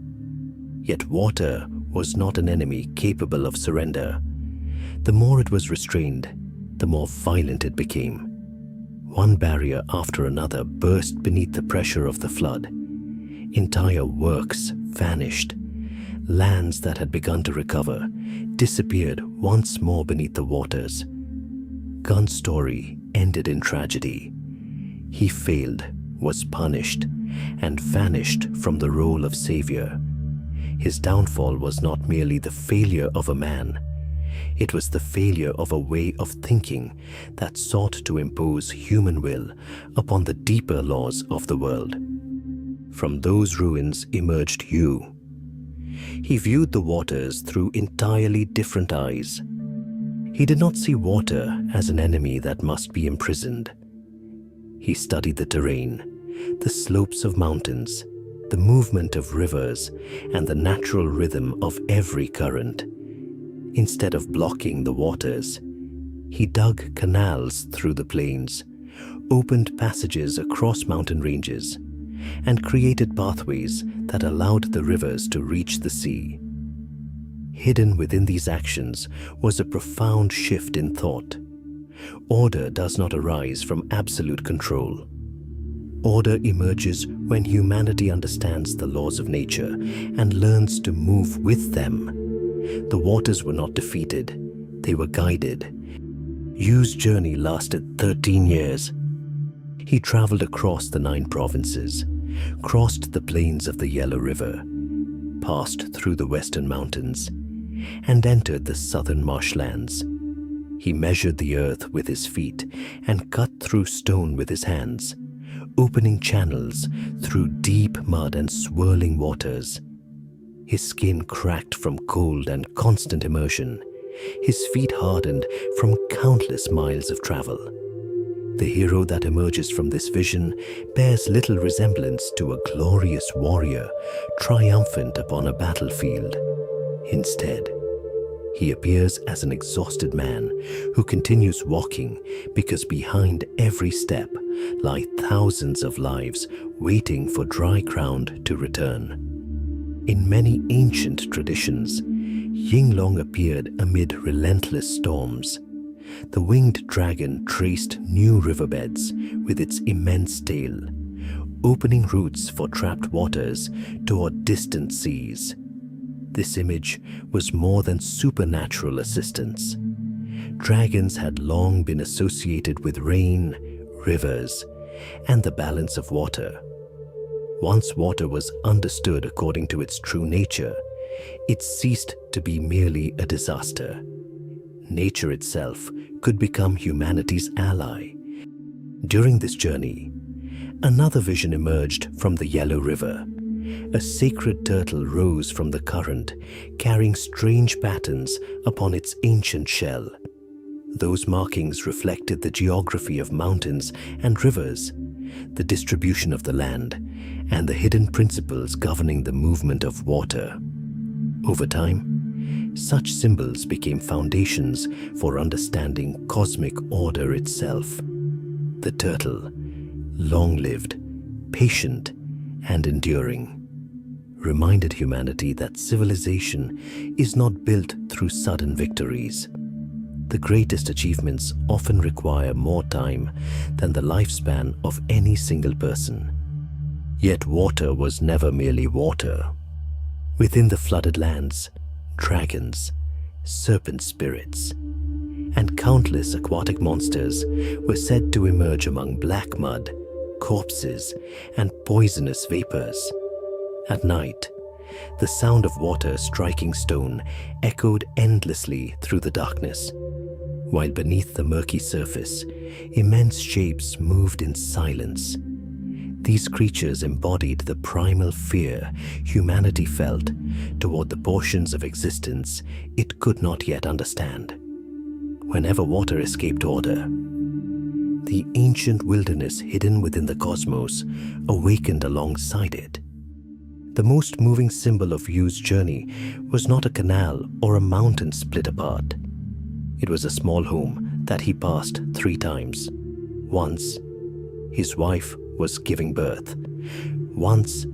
Yet water was not an enemy capable of surrender. The more it was restrained, the more violent it became. One barrier after another burst beneath the pressure of the flood. Entire works vanished. Lands that had begun to recover disappeared once more beneath the waters. Gun's story ended in tragedy. He failed, was punished, and vanished from the role of savior. His downfall was not merely the failure of a man. It was the failure of a way of thinking that sought to impose human will upon the deeper laws of the world. From those ruins emerged Chiyou. He viewed the waters through entirely different eyes. He did not see water as an enemy that must be imprisoned. He studied the terrain, the slopes of mountains, the movement of rivers, and the natural rhythm of every current. Instead of blocking the waters, he dug canals through the plains, opened passages across mountain ranges, and created pathways that allowed the rivers to reach the sea. Hidden within these actions was a profound shift in thought. Order does not arise from absolute control. Order emerges when humanity understands the laws of nature and learns to move with them. The waters were not defeated, they were guided. Chiyou's journey lasted 13 years. He traveled across the 9 provinces, crossed the plains of the Yellow River, passed through the western mountains, and entered the southern marshlands. He measured the earth with his feet and cut through stone with his hands, opening channels through deep mud and swirling waters. His skin cracked from cold and constant immersion. His feet hardened from countless miles of travel. The hero that emerges from this vision bears little resemblance to a glorious warrior triumphant upon a battlefield. Instead, he appears as an exhausted man who continues walking because behind every step lie thousands of lives waiting for dry ground to return. In many ancient traditions, Yinglong appeared amid relentless storms. The winged dragon traced new riverbeds with its immense tail, opening routes for trapped waters toward distant seas. This image was more than supernatural assistance. Dragons had long been associated with rain, rivers, and the balance of water. Once water was understood according to its true nature, it ceased to be merely a disaster. Nature itself could become humanity's ally. During this journey, another vision emerged from the Yellow River. A sacred turtle rose from the current, carrying strange patterns upon its ancient shell. Those markings reflected the geography of mountains and rivers, the distribution of the land, and the hidden principles governing the movement of water. Over time, such symbols became foundations for understanding cosmic order itself. The turtle, long-lived, patient, and enduring, reminded humanity that civilization is not built through sudden victories. The greatest achievements often require more time than the lifespan of any single person. Yet water was never merely water. Within the flooded lands, dragons, serpent spirits, and countless aquatic monsters were said to emerge among black mud, corpses, and poisonous vapors. At night, the sound of water striking stone echoed endlessly through the darkness, while beneath the murky surface, immense shapes moved in silence. These creatures embodied the primal fear humanity felt toward the portions of existence it could not yet understand. Whenever water escaped order, the ancient wilderness hidden within the cosmos awakened alongside it. The most moving symbol of Chiyou's journey was not a canal or a mountain split apart. It was a small home that he passed 3 times. Once, his wife was giving birth. Once,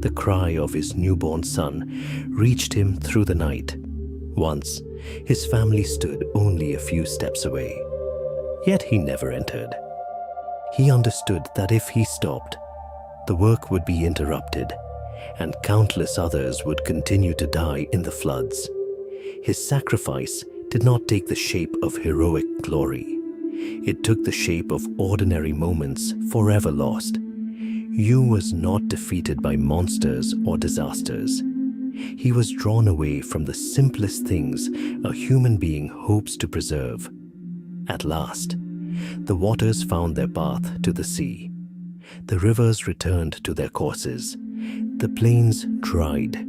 the cry of his newborn son reached him through the night. Once, his family stood only a few steps away. Yet he never entered. He understood that if he stopped, the work would be interrupted, and countless others would continue to die in the floods. His sacrifice did not take the shape of heroic glory. It took the shape of ordinary moments forever lost. Yu was not defeated by monsters or disasters. He was drawn away from the simplest things a human being hopes to preserve. At last, the waters found their path to the sea. The rivers returned to their courses. The plains dried.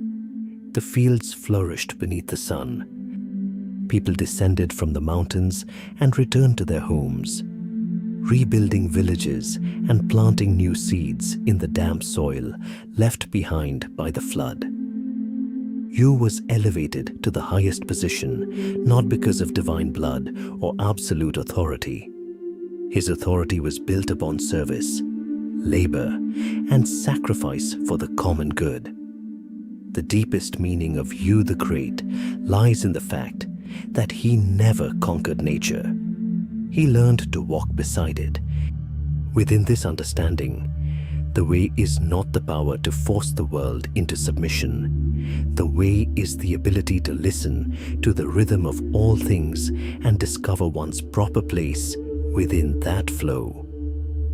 The fields flourished beneath the sun. People descended from the mountains and returned to their homes, rebuilding villages and planting new seeds in the damp soil left behind by the flood. Yu was elevated to the highest position, not because of divine blood or absolute authority. His authority was built upon service, labor, and sacrifice for the common good. The deepest meaning of Yu the Great lies in the fact that he never conquered nature. He learned to walk beside it. Within this understanding, the way is not the power to force the world into submission. The way is the ability to listen to the rhythm of all things and discover one's proper place within that flow.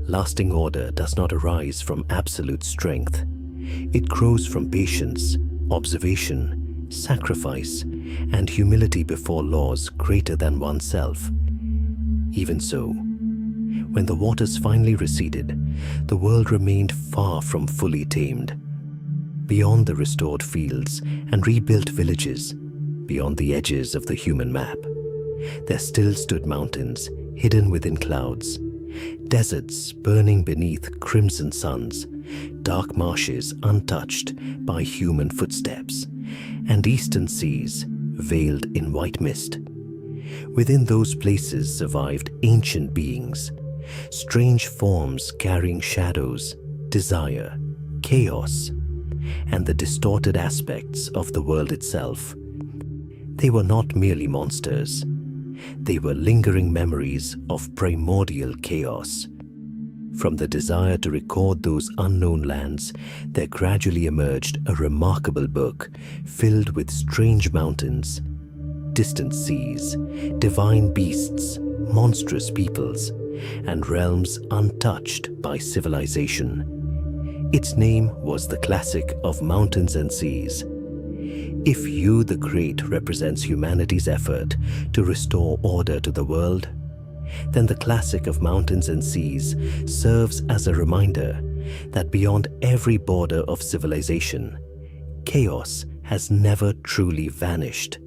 Lasting order does not arise from absolute strength. It grows from patience, observation, sacrifice, and humility before laws greater than oneself. Even so, when the waters finally receded, the world remained far from fully tamed. Beyond the restored fields and rebuilt villages, beyond the edges of the human map, there still stood mountains hidden within clouds, deserts burning beneath crimson suns, dark marshes untouched by human footsteps, and eastern seas veiled in white mist. Within those places survived ancient beings, strange forms carrying shadows, desire, chaos, and the distorted aspects of the world itself. They were not merely monsters. They were lingering memories of primordial chaos. From the desire to record those unknown lands, there gradually emerged a remarkable book filled with strange mountains, distant seas, divine beasts, monstrous peoples, and realms untouched by civilization. Its name was the Classic of Mountains and Seas. If Yu the Great represents humanity's effort to restore order to the world, then the Classic of Mountains and Seas serves as a reminder that beyond every border of civilization, chaos has never truly vanished.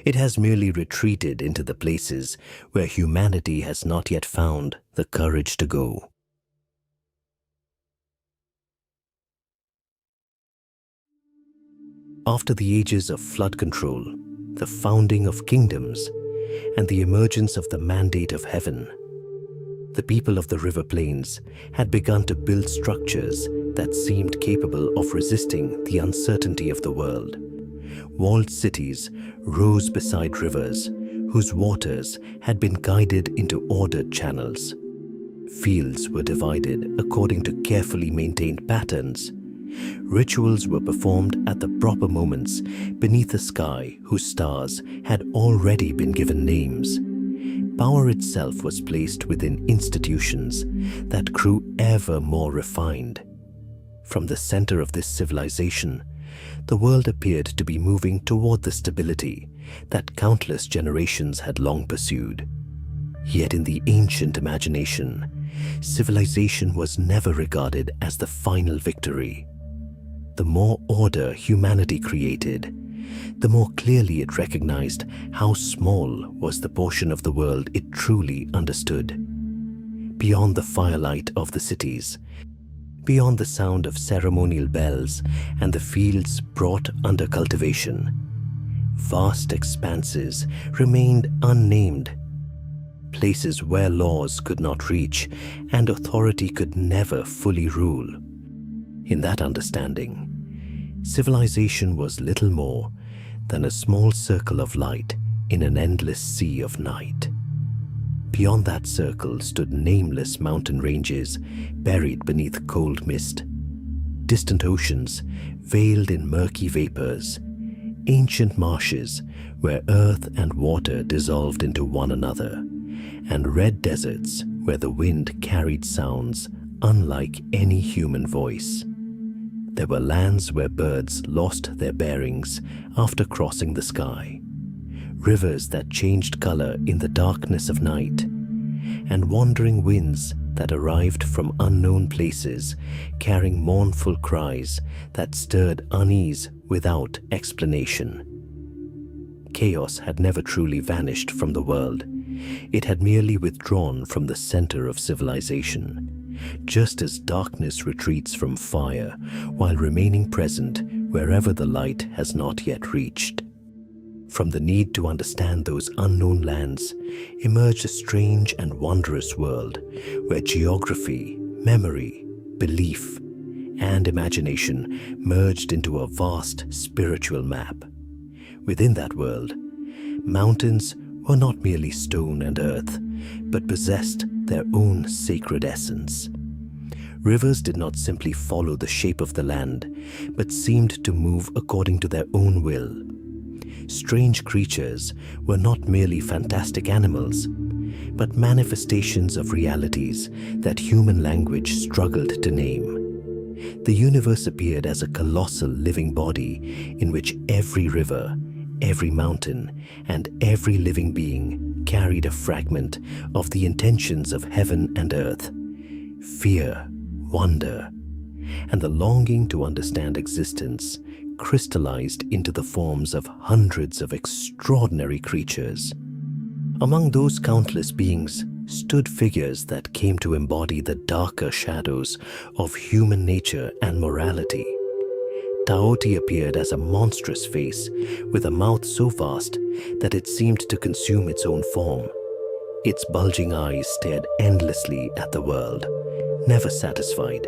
It has merely retreated into the places where humanity has not yet found the courage to go. After the ages of flood control, the founding of kingdoms, and the emergence of the mandate of heaven, the people of the river plains had begun to build structures that seemed capable of resisting the uncertainty of the world. Walled cities rose beside rivers whose waters had been guided into ordered channels. Fields were divided according to carefully maintained patterns. Rituals were performed at the proper moments beneath a sky whose stars had already been given names. Power itself was placed within institutions that grew ever more refined. From the center of this civilization, the world appeared to be moving toward the stability that countless generations had long pursued. Yet in the ancient imagination, civilization was never regarded as the final victory. The more order humanity created, the more clearly it recognized how small was the portion of the world it truly understood. Beyond the firelight of the cities, beyond the sound of ceremonial bells and the fields brought under cultivation, vast expanses remained unnamed. places where laws could not reach and authority could never fully rule. In that understanding, civilization was little more than a small circle of light in an endless sea of night. Beyond that circle stood nameless mountain ranges buried beneath cold mist, distant oceans veiled in murky vapors, ancient marshes where earth and water dissolved into one another, and red deserts where the wind carried sounds unlike any human voice. There were lands where birds lost their bearings after crossing the sky, rivers that changed color in the darkness of night, and wandering winds that arrived from unknown places carrying mournful cries that stirred unease without explanation. Chaos had never truly vanished from the world. It had merely withdrawn from the center of civilization, just as darkness retreats from fire while remaining present wherever the light has not yet reached. From the need to understand those unknown lands emerged a strange and wondrous world where geography, memory, belief, and imagination merged into a vast spiritual map. Within that world, mountains were not merely stone and earth, but possessed their own sacred essence. Rivers did not simply follow the shape of the land, but seemed to move according to their own will. Strange creatures were not merely fantastic animals, but manifestations of realities that human language struggled to name. The universe appeared as a colossal living body in which every river, every mountain, and every living being carried a fragment of the intentions of heaven and earth. Fear, wonder, and the longing to understand existence crystallized into the forms of hundreds of extraordinary creatures. Among those countless beings stood figures that came to embody the darker shadows of human nature and morality. Taoti appeared as a monstrous face with a mouth so vast that it seemed to consume its own form. Its bulging eyes stared endlessly at the world, never satisfied,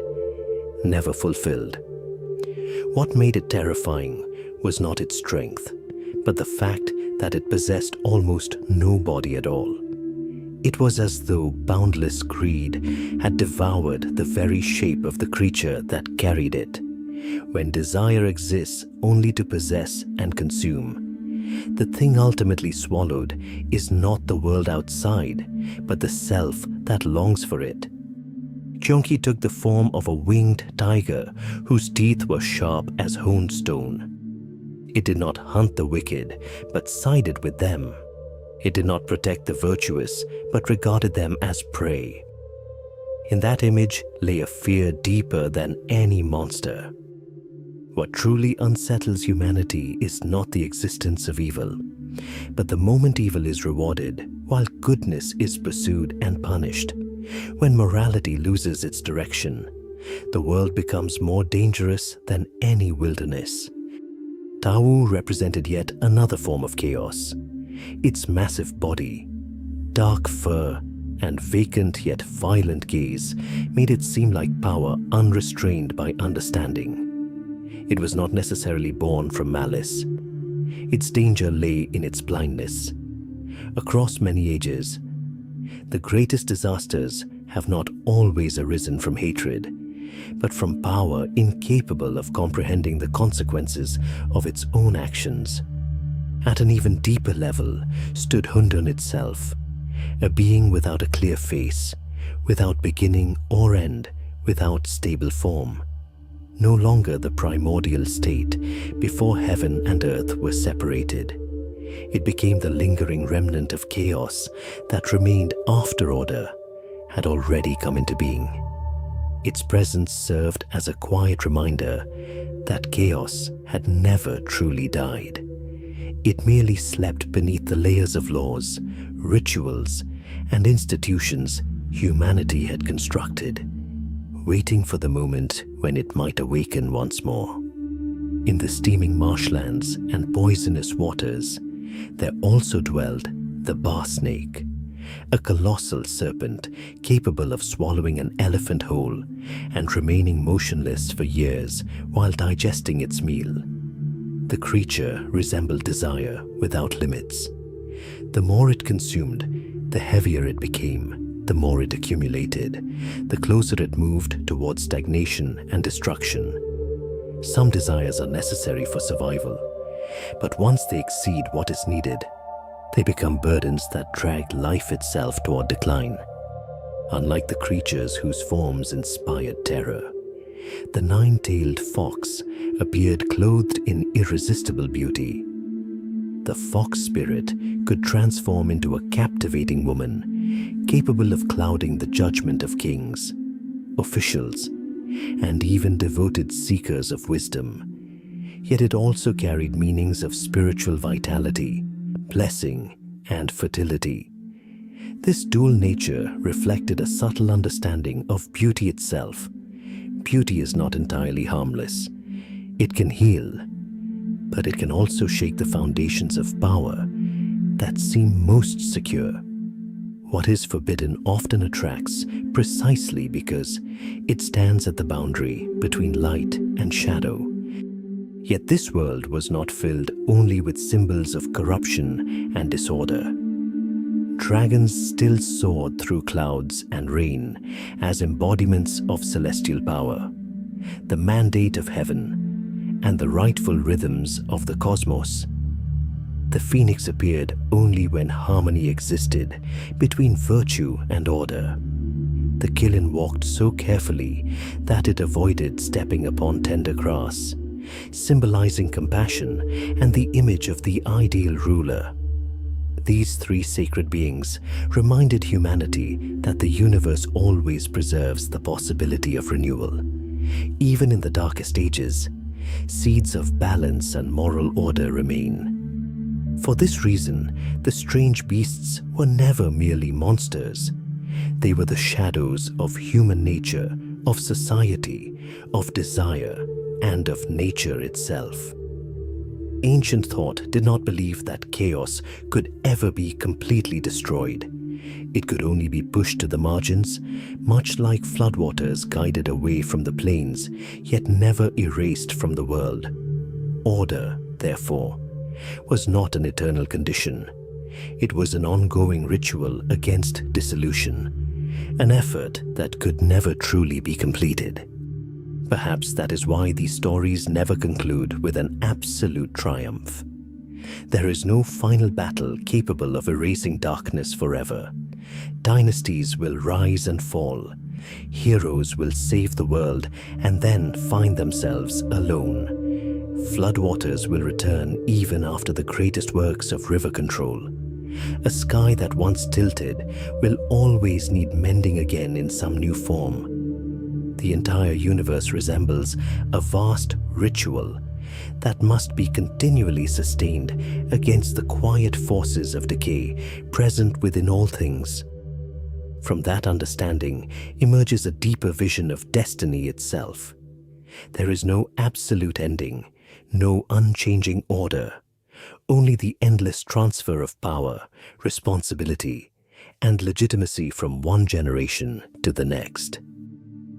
never fulfilled. What made it terrifying was not its strength, but the fact that it possessed almost no body at all. It was as though boundless greed had devoured the very shape of the creature that carried it. When desire exists only to possess and consume, the thing ultimately swallowed is not the world outside, but the self that longs for it. Chang'e took the form of a winged tiger whose teeth were sharp as honed stone. It did not hunt the wicked, but sided with them. It did not protect the virtuous, but regarded them as prey. In that image lay a fear deeper than any monster. What truly unsettles humanity is not the existence of evil, but the moment evil is rewarded while goodness is pursued and punished. When morality loses its direction, the world becomes more dangerous than any wilderness. Tao represented yet another form of chaos. Its massive body, dark fur, and vacant yet violent gaze made it seem like power unrestrained by understanding. It was not necessarily born from malice. Its danger lay in its blindness. Across many ages, the greatest disasters have not always arisen from hatred, but from power incapable of comprehending the consequences of its own actions. At an even deeper level stood Hundun itself, a being without a clear face, without beginning or end, without stable form. No longer the primordial state before heaven and earth were separated. It became the lingering remnant of chaos that remained after order had already come into being. Its presence served as a quiet reminder that chaos had never truly died. It merely slept beneath the layers of laws, rituals, and institutions humanity had constructed, waiting for the moment when it might awaken once more. In the steaming marshlands and poisonous waters, there also dwelled the bar snake, a colossal serpent capable of swallowing an elephant whole and remaining motionless for years while digesting its meal. The creature resembled desire without limits. The more it consumed, the heavier it became, the more it accumulated, the closer it moved towards stagnation and destruction. Some desires are necessary for survival, but once they exceed what is needed, they become burdens that drag life itself toward decline. Unlike the creatures whose forms inspired terror, the nine-tailed fox appeared clothed in irresistible beauty. The fox spirit could transform into a captivating woman, capable of clouding the judgment of kings, officials, and even devoted seekers of wisdom. Yet it also carried meanings of spiritual vitality, blessing, and fertility. This dual nature reflected a subtle understanding of beauty itself. Beauty is not entirely harmless. It can heal, but it can also shake the foundations of power that seem most secure. What is forbidden often attracts precisely because it stands at the boundary between light and shadow. Yet this world was not filled only with symbols of corruption and disorder. Dragons still soared through clouds and rain as embodiments of celestial power, the mandate of heaven, and the rightful rhythms of the cosmos. The phoenix appeared only when harmony existed between virtue and order. The Kilin walked so carefully that it avoided stepping upon tender grass, symbolizing compassion and the image of the ideal ruler. These three sacred beings reminded humanity that the universe always preserves the possibility of renewal. Even in the darkest ages, seeds of balance and moral order remain. For this reason, the strange beasts were never merely monsters. They were the shadows of human nature, of society, of desire, and of nature itself. Ancient thought did not believe that chaos could ever be completely destroyed. It could only be pushed to the margins, much like floodwaters guided away from the plains, yet never erased from the world. Order, therefore, was not an eternal condition. It was an ongoing ritual against dissolution, an effort that could never truly be completed. Perhaps that is why these stories never conclude with an absolute triumph. There is no final battle capable of erasing darkness forever. Dynasties will rise and fall. Heroes will save the world and then find themselves alone. Floodwaters will return even after the greatest works of river control. A sky that once tilted will always need mending again in some new form. The entire universe resembles a vast ritual that must be continually sustained against the quiet forces of decay present within all things. From that understanding emerges a deeper vision of destiny itself. There is no absolute ending, no unchanging order, only the endless transfer of power, responsibility, and legitimacy from one generation to the next.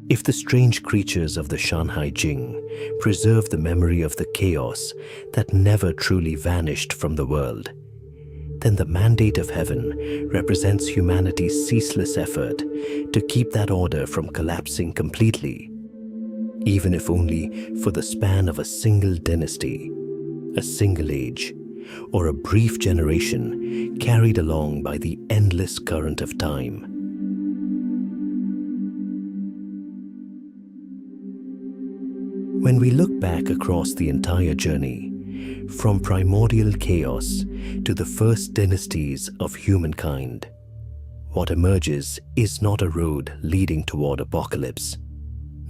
If the strange creatures of the Shanghai Jing preserve the memory of the chaos that never truly vanished from the world, then the mandate of heaven represents humanity's ceaseless effort to keep that order from collapsing completely, even if only for the span of a single dynasty, a single age, or a brief generation carried along by the endless current of time. When we look back across the entire journey, from primordial chaos to the first dynasties of humankind, what emerges is not a road leading toward apocalypse,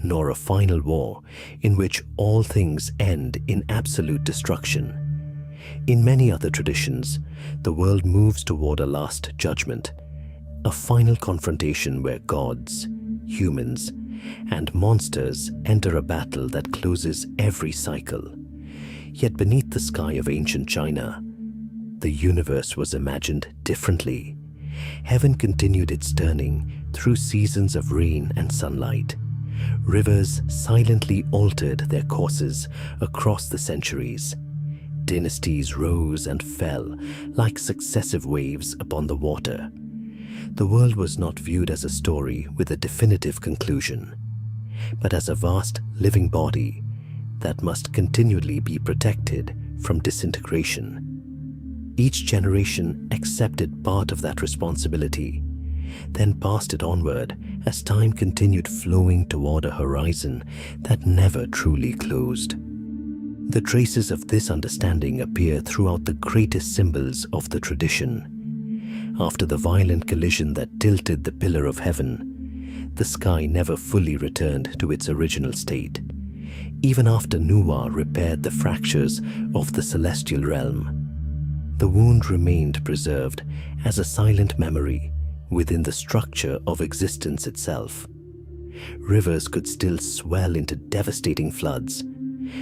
nor a final war in which all things end in absolute destruction. In many other traditions, the world moves toward a last judgment, a final confrontation where gods, humans, and monsters enter a battle that closes every cycle. Yet beneath the sky of ancient China, the universe was imagined differently. Heaven continued its turning through seasons of rain and sunlight. Rivers silently altered their courses across the centuries. Dynasties rose and fell like successive waves upon the water. The world was not viewed as a story with a definitive conclusion, but as a vast living body that must continually be protected from disintegration. Each generation accepted part of that responsibility, then passed it onward as time continued flowing toward a horizon that never truly closed. The traces of this understanding appear throughout the greatest symbols of the tradition. After the violent collision that tilted the pillar of heaven, the sky never fully returned to its original state. Even after Nüwa repaired the fractures of the celestial realm, the wound remained preserved as a silent memory within the structure of existence itself. Rivers could still swell into devastating floods.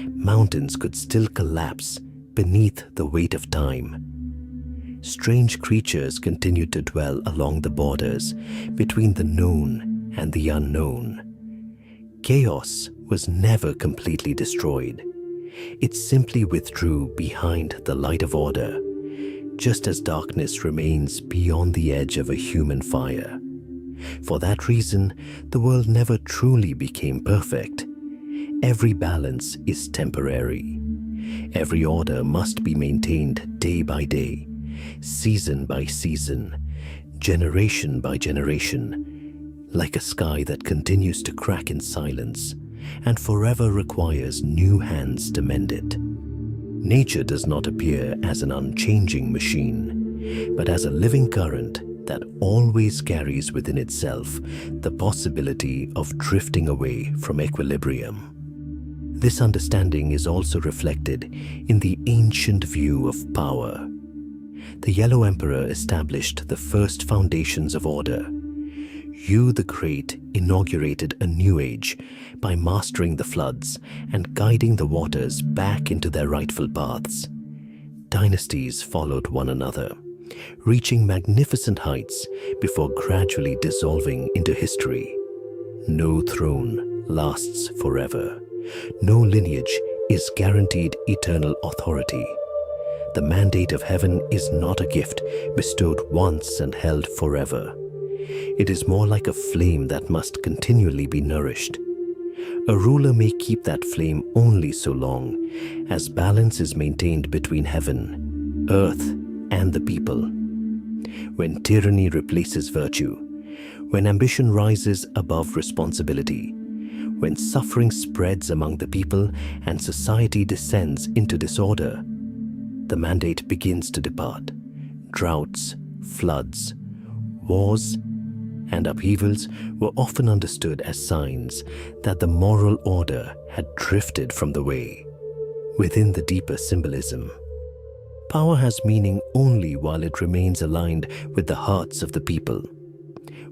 Mountains could still collapse beneath the weight of time. Strange creatures continued to dwell along the borders between the known and the unknown. Chaos was never completely destroyed. It simply withdrew behind the light of order, just as darkness remains beyond the edge of a human fire. For that reason, the world never truly became perfect. Every balance is temporary. Every order must be maintained day by day, season by season, generation by generation, like a sky that continues to crack in silence and forever requires new hands to mend it. Nature does not appear as an unchanging machine, but as a living current that always carries within itself the possibility of drifting away from equilibrium. This understanding is also reflected in the ancient view of power. The Yellow Emperor established the first foundations of order. Yu the Great inaugurated a new age by mastering the floods and guiding the waters back into their rightful paths. Dynasties followed one another, reaching magnificent heights before gradually dissolving into history. No throne lasts forever. No lineage is guaranteed eternal authority. The mandate of heaven is not a gift bestowed once and held forever. It is more like a flame that must continually be nourished. A ruler may keep that flame only so long as balance is maintained between heaven, earth, and the people. When tyranny replaces virtue, when ambition rises above responsibility, when suffering spreads among the people and society descends into disorder, the mandate begins to depart. Droughts, floods, wars, and upheavals were often understood as signs that the moral order had drifted from the way. Within the deeper symbolism, power has meaning only while it remains aligned with the hearts of the people.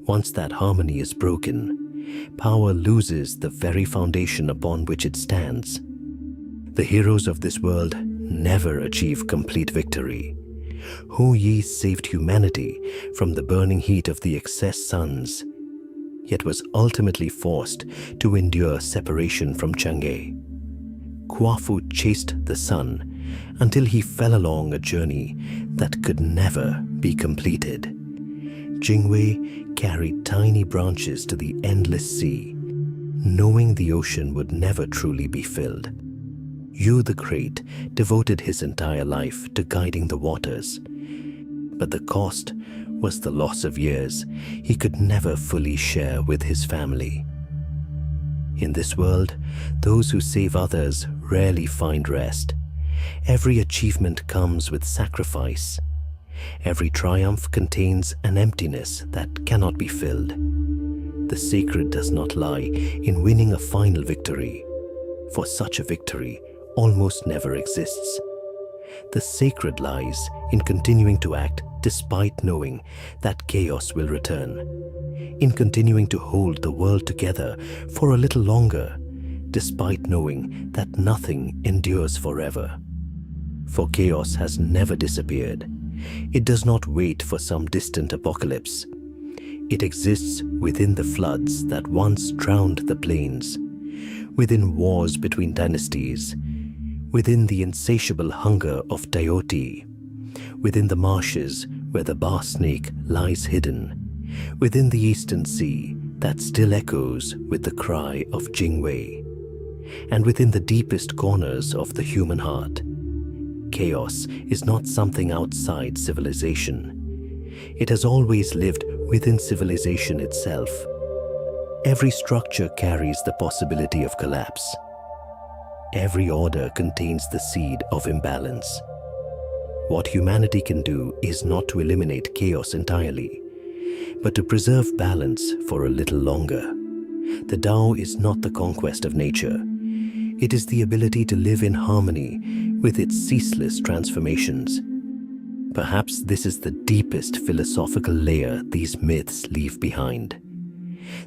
Once that harmony is broken, power loses the very foundation upon which it stands. The heroes of this world never achieve complete victory. Hu Yi saved humanity from the burning heat of the excess suns, yet was ultimately forced to endure separation from Chang'e. Kuafu chased the sun until he fell along a journey that could never be completed. Jingwei carried tiny branches to the endless sea, knowing the ocean would never truly be filled. Yu the Great devoted his entire life to guiding the waters, but the cost was the loss of years he could never fully share with his family. In this world, those who save others rarely find rest. Every achievement comes with sacrifice. Every triumph contains an emptiness that cannot be filled. The sacred does not lie in winning a final victory, for such a victory almost never exists. The sacred lies in continuing to act despite knowing that chaos will return, in continuing to hold the world together for a little longer, despite knowing that nothing endures forever. For chaos has never disappeared. It does not wait for some distant apocalypse. It exists within the floods that once drowned the plains, within wars between dynasties, within the insatiable hunger of Tayoti, within the marshes where the bar snake lies hidden, within the eastern sea that still echoes with the cry of Jingwei, and within the deepest corners of the human heart. Chaos is not something outside civilization. It has always lived within civilization itself. Every structure carries the possibility of collapse. Every order contains the seed of imbalance. What humanity can do is not to eliminate chaos entirely, but to preserve balance for a little longer. The Tao is not the conquest of nature. It is the ability to live in harmony with its ceaseless transformations. Perhaps this is the deepest philosophical layer these myths leave behind.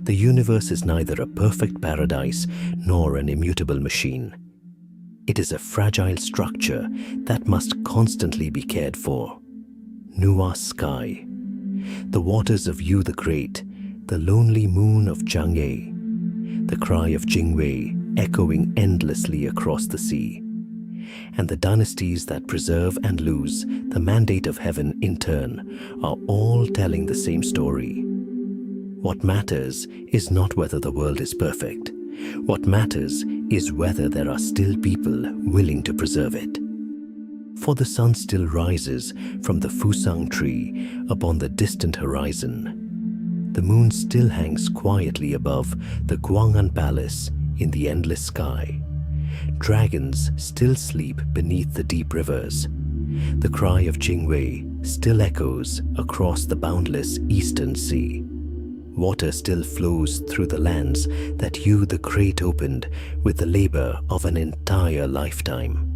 The universe is neither a perfect paradise nor an immutable machine. It is a fragile structure that must constantly be cared for. Nüwa sky, the waters of Yu the Great, the lonely moon of Chang'e, the cry of Jingwei echoing endlessly across the sea, and the dynasties that preserve and lose the mandate of heaven in turn are all telling the same story. What matters is not whether the world is perfect. What matters is whether there are still people willing to preserve it. For the sun still rises from the Fusang tree upon the distant horizon. The moon still hangs quietly above the Guang'an Palace in the endless sky. Dragons still sleep beneath the deep rivers. The cry of Jingwei still echoes across the boundless eastern sea. Water still flows through the lands that Yu the Great opened with the labor of an entire lifetime.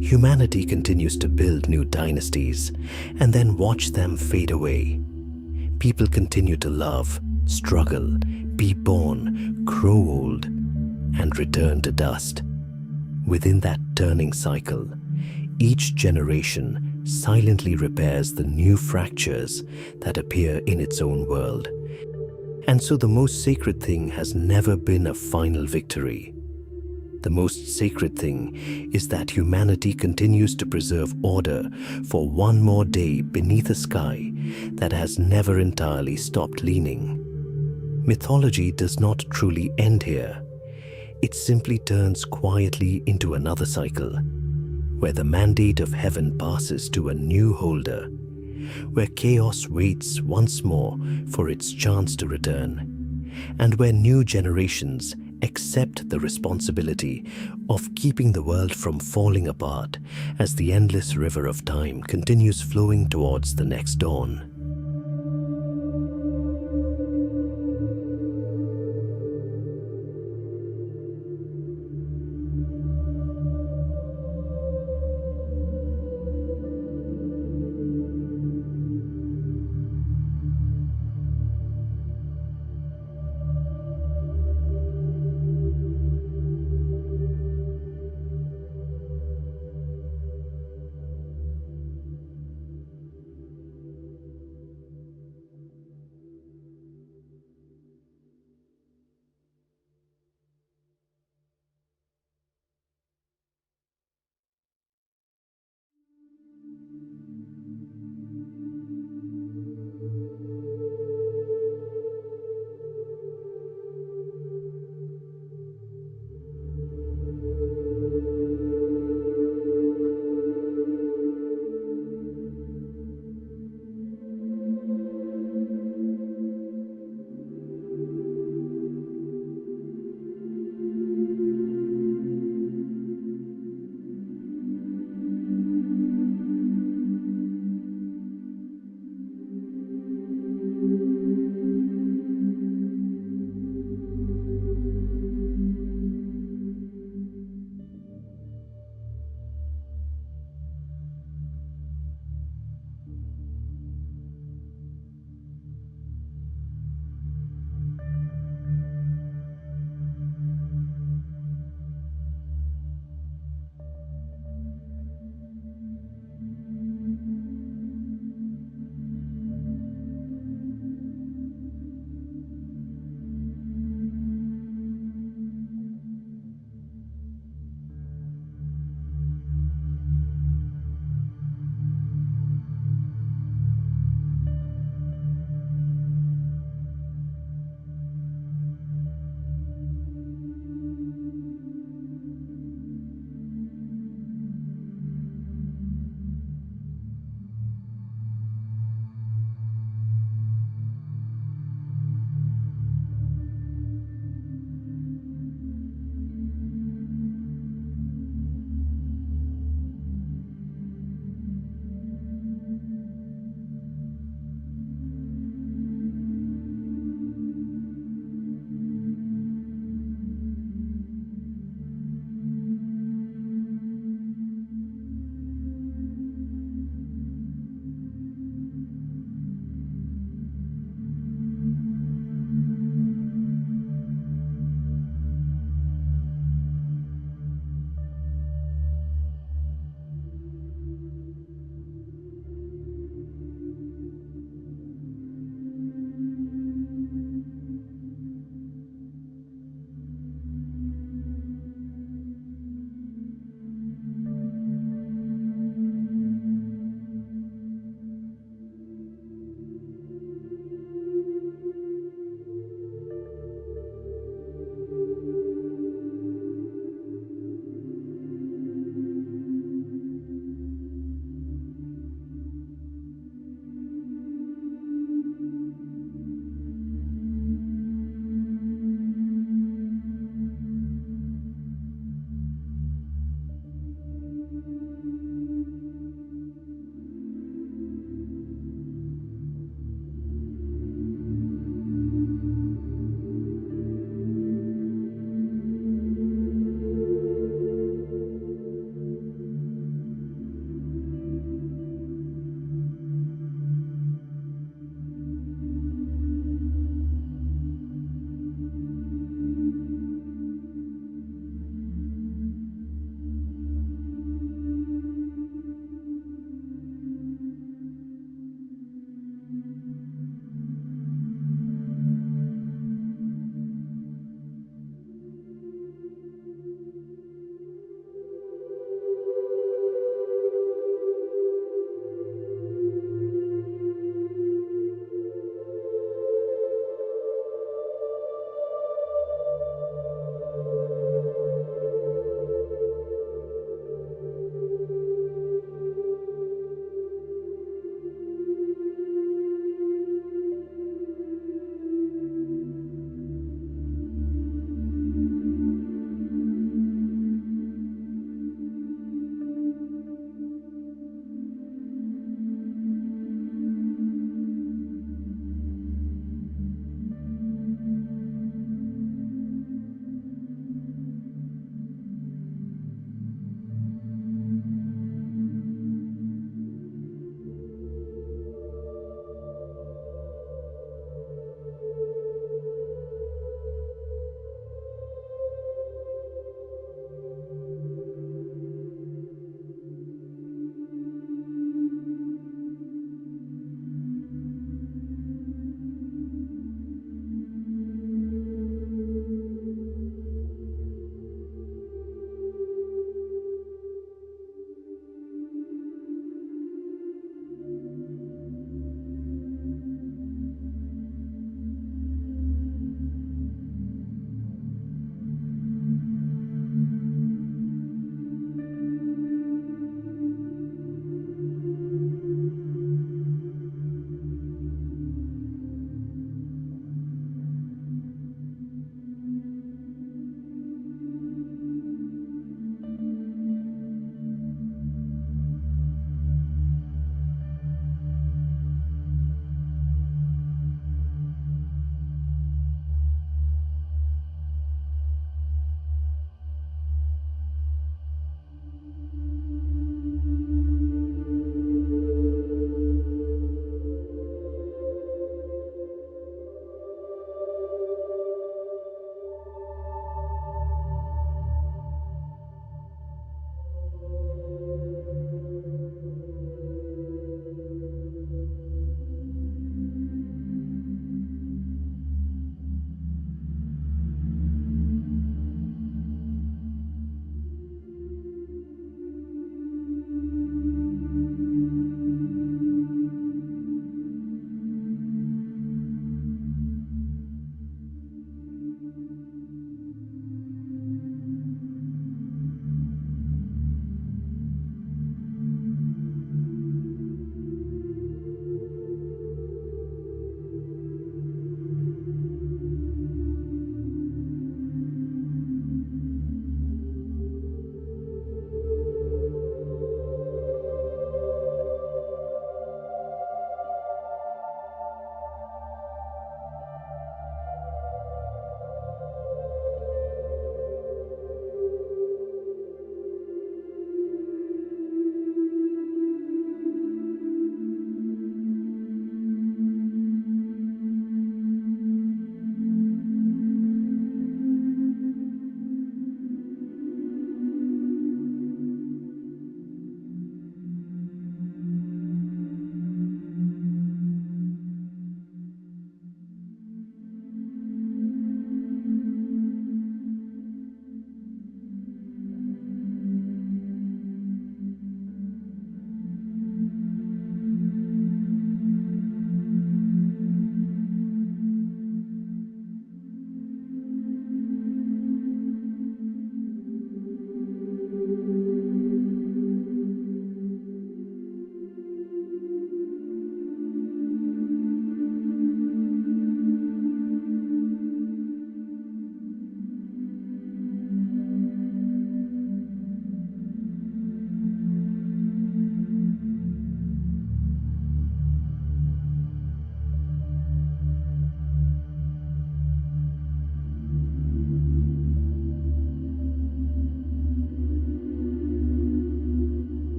Humanity continues to build new dynasties and then watch them fade away. People continue to love, struggle, be born, grow old, and return to dust. Within that turning cycle, each generation silently repairs the new fractures that appear in its own world. And so the most sacred thing has never been a final victory. The most sacred thing is that humanity continues to preserve order for one more day beneath a sky that has never entirely stopped leaning. Mythology does not truly end here. It simply turns quietly into another cycle, where the mandate of heaven passes to a new holder, where chaos waits once more for its chance to return, and where new generations accept the responsibility of keeping the world from falling apart as the endless river of time continues flowing towards the next dawn.